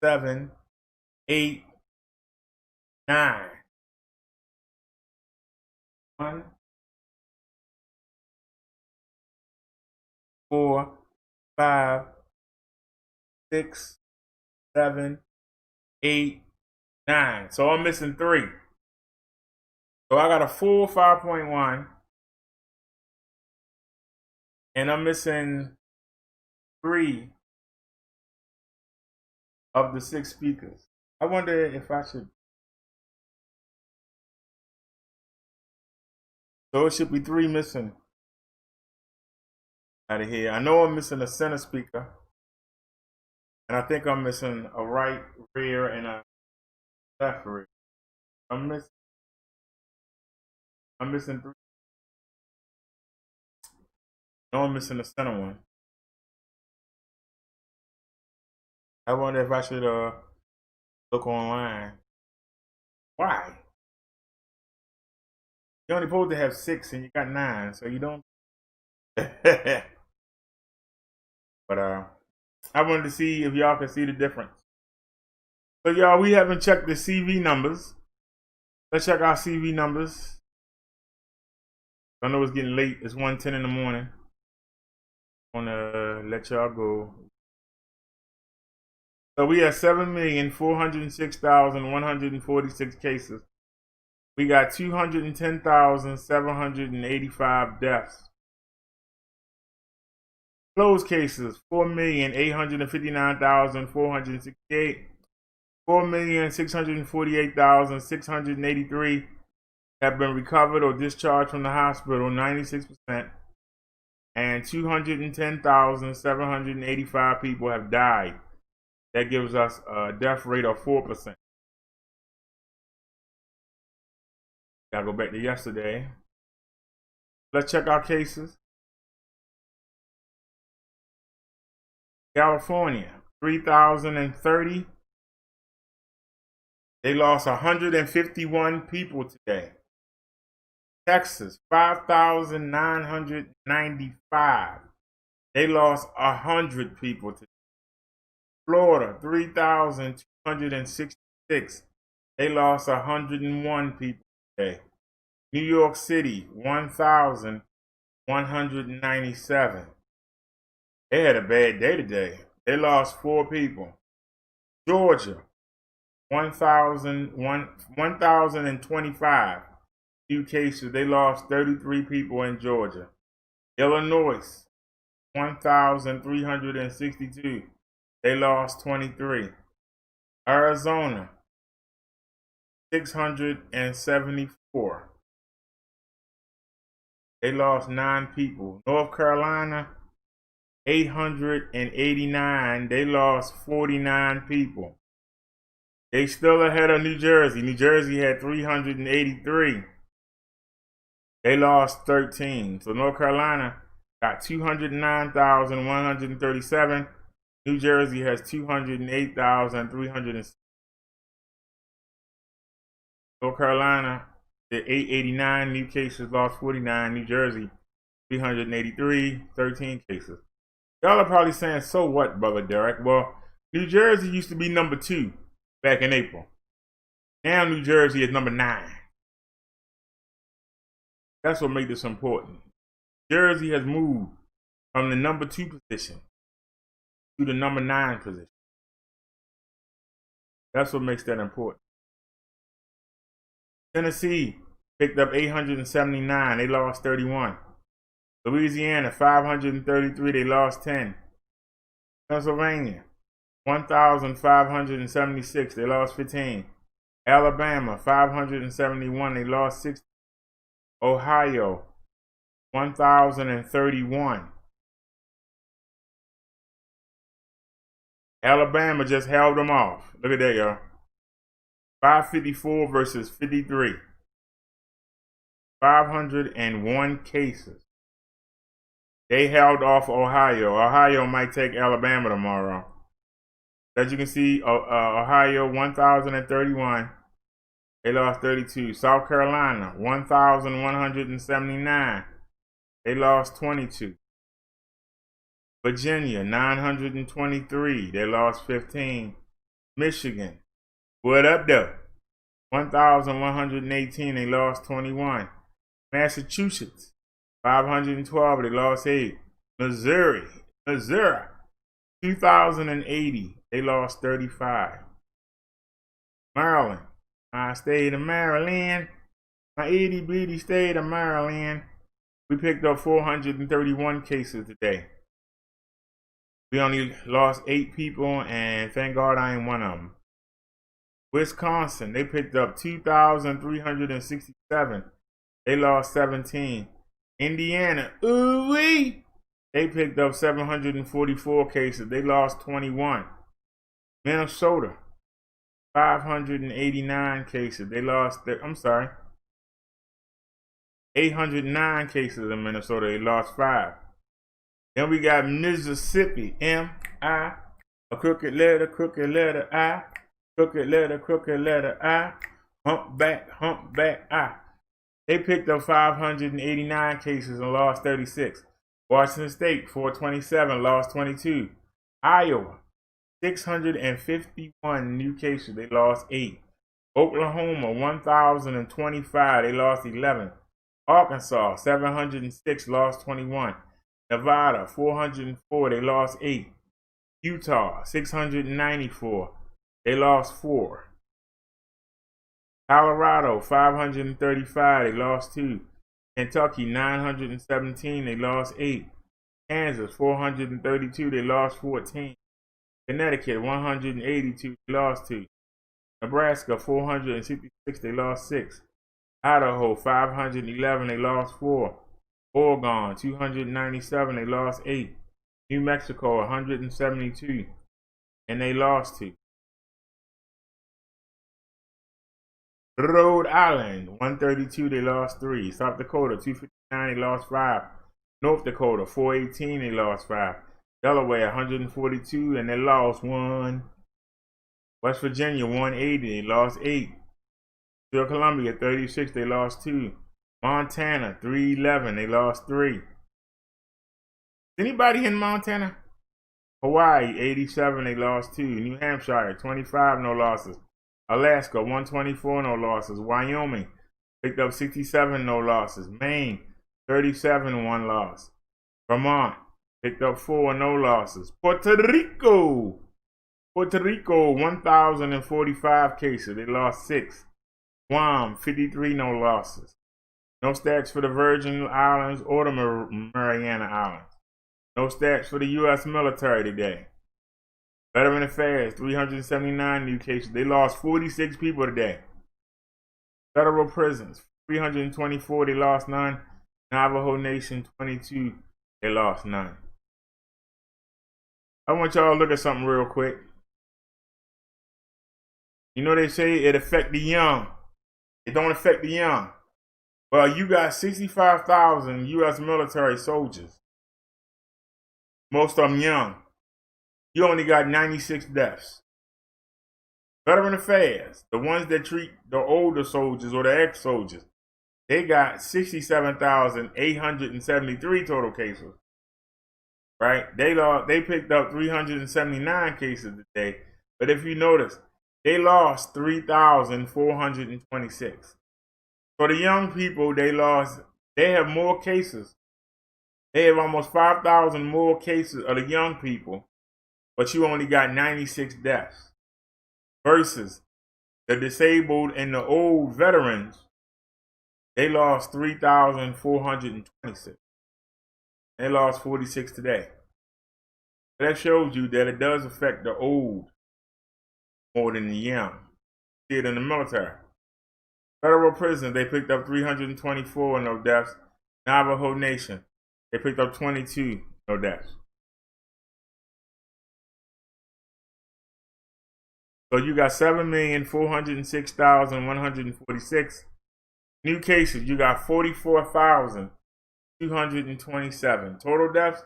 7, 8, 9. 1, 4, 5, 6, 7, 8, 9. So I'm missing 3. So I got a full 5.1. And I'm missing 3 of the 6 speakers. I wonder if I should. So it should be 3 missing out of here. I know I'm missing a center speaker. And I think I'm missing a right rear and a left rear. I'm missing 3. No, I'm missing the center one. I wonder if I should look online. Why? You're only supposed to have 6 and you got 9, so you don't. But I wanted to see if y'all can see the difference. So y'all, we haven't checked the CV numbers. Let's check our CV numbers. I know it's getting late. It's 1:10 in the morning. I want to let y'all go. So we have 7,406,146 cases. We got 210,785 deaths. Closed cases, 4,859,468. 4,648,683 have been recovered or discharged from the hospital, 96%. And 210,785 people have died. That gives us a death rate of 4%. Gotta go back to yesterday. Let's check our cases. California, 3,030. They lost 151 people today. Texas, 5,995. They lost 100 people today. Florida, 3,266. They lost 101 people today. New York City, 1,197. They had a bad day today. They lost 4 people. Georgia, 1,025 new cases. They lost 33 people in Georgia. Illinois, 1,362. They lost 23. Arizona, 674. They lost 9 people. North Carolina, 889. They lost 49 people. They still ahead of New Jersey. New Jersey had 383. They lost 13. So North Carolina got 209,137. New Jersey has 208,300. North Carolina, the 889 new cases, lost 49. New Jersey, 383, 13 cases. Y'all are probably saying, so what, Brother Derrick? Well, New Jersey used to be number 2 back in April. Now New Jersey is number 9. That's what makes this important. Jersey has moved from the number 2 position to the number 9 position. That's what makes that important. Tennessee picked up 879. They lost 31. Louisiana, 533. They lost 10. Pennsylvania, 1,576. They lost 15. Alabama, 571. They lost 60. Ohio, 1,031. Alabama just held them off. Look at that, y'all. 554 versus 53. 501 cases. They held off Ohio. Ohio might take Alabama tomorrow. As you can see, Ohio, 1,031. They lost 32. South Carolina, 1,179. They lost 22. Virginia, 923. They lost 15. Michigan, what up, though? 1,118. They lost 21. Massachusetts, 512. They lost 8. Missouri, 2,080. They lost 35. Maryland, my state of Maryland, my itty bitty state of Maryland. We picked up 431 cases today. We only lost 8 people, and thank God I ain't one of them. Wisconsin, they picked up 2,367. They lost 17. Indiana, ooh-wee, they picked up 744 cases. They lost 21. Minnesota, 589 cases. They lost, 809 cases in Minnesota. They lost 5. Then we got Mississippi, M-I, a crooked letter, I, crooked letter, I, humpback, I. They picked up 589 cases and lost 36. Washington State, 427, lost 22. Iowa, 651 new cases. They lost 8. Oklahoma, 1,025. They lost 11. Arkansas, 706. Lost 21. Nevada, 404. They lost 8. Utah, 694. They lost 4. Colorado, 535. They lost 2. Kentucky, 917. They lost 8. Kansas, 432. They lost 14. Connecticut, 182. They lost 2. Nebraska, 466. They lost 6. Idaho, 511. They lost 4. Oregon, 297. They lost 8. New Mexico, 172. And they lost 2. Rhode Island, 132. They lost 3. South Dakota, 259. They lost 5. North Dakota, 418. They lost 5. Delaware, 142. And they lost 1. West Virginia, 180. They lost 8. Still Columbia, 36. They lost 2. Montana, 311. They lost 3. Anybody in Montana? Hawaii, 87. They lost 2. New Hampshire, 25. No losses. Alaska, 124. No losses. Wyoming picked up 67. No losses. Maine, 37. 1 loss. Vermont picked up 4. No losses. Puerto Rico, 1,045 cases. They lost 6. Guam, 53. No losses. No stats for the Virgin Islands or the Mariana Islands. No stats for the U.S. military today. Veteran Affairs, 379 new cases. They lost 46 people today. Federal prisons, 324. They lost 9. Navajo Nation, 22. They lost 9. I want y'all to look at something real quick. You know they say it affect the young. It don't affect the young. Well, you got 65,000 U.S. military soldiers. Most of them young. You only got 96 deaths. Veteran Affairs, the ones that treat the older soldiers or the ex-soldiers, they got 67,873 total cases. Right? They picked up 379 cases today. But if you notice, they lost 3,426. For the young people, they have more cases. They have almost 5,000 more cases of the young people, but you only got 96 deaths. Versus the disabled and the old veterans, they lost 3,426. They lost 46 today. That shows you that it does affect the old more than the young. See it in the military. Federal prisons, they picked up 324, no deaths. Navajo Nation, they picked up 22, no deaths. So you got 7,406,146 new cases. You got 44,227. Total deaths,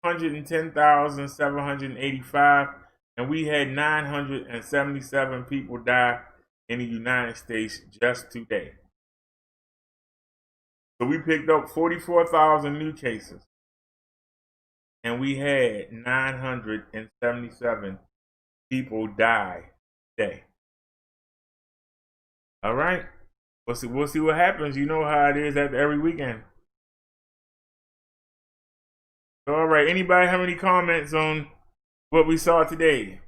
110,785. And we had 977 people die in the United States just today. So we picked up 44,000 new cases. And we had 977 people die today. All right? We'll see what happens. You know how it is after every weekend. So, all right. Anybody have any comments on what we saw today?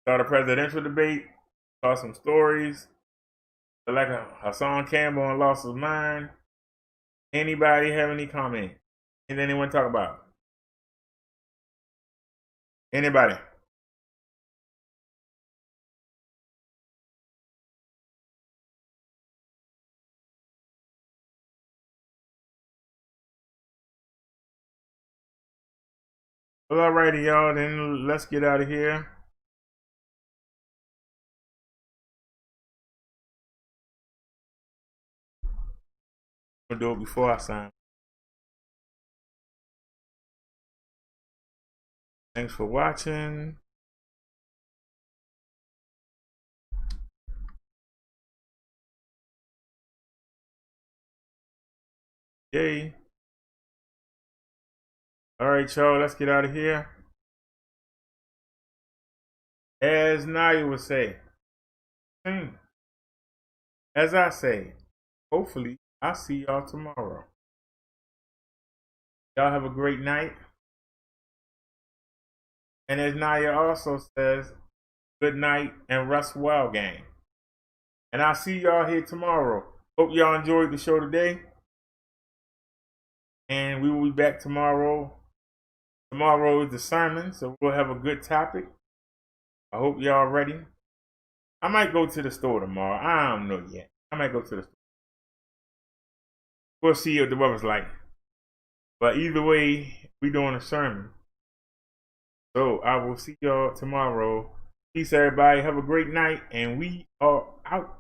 Saw the presidential debate. Saw some stories. Like Hassan Campbell and lost his mind. Anybody have any comment? Anything they want to talk about? Anybody? Well, alrighty, y'all. Then let's get out of here. I'll do it before I sign. Thanks for watching. Yay. All right, y'all. Let's get out of here. As Naya would say, as I say, hopefully I'll see y'all tomorrow. Y'all have a great night. And as Naya also says, good night and rest well, gang. And I'll see y'all here tomorrow. Hope y'all enjoyed the show today. And we will be back tomorrow. Tomorrow is the sermon, so we'll have a good topic. I hope y'all ready. I might go to the store tomorrow. I don't know yet. I might go to the store. We'll see what the weather's like. But either way, we doing a sermon. So I will see y'all tomorrow. Peace, everybody. Have a great night. And we are out.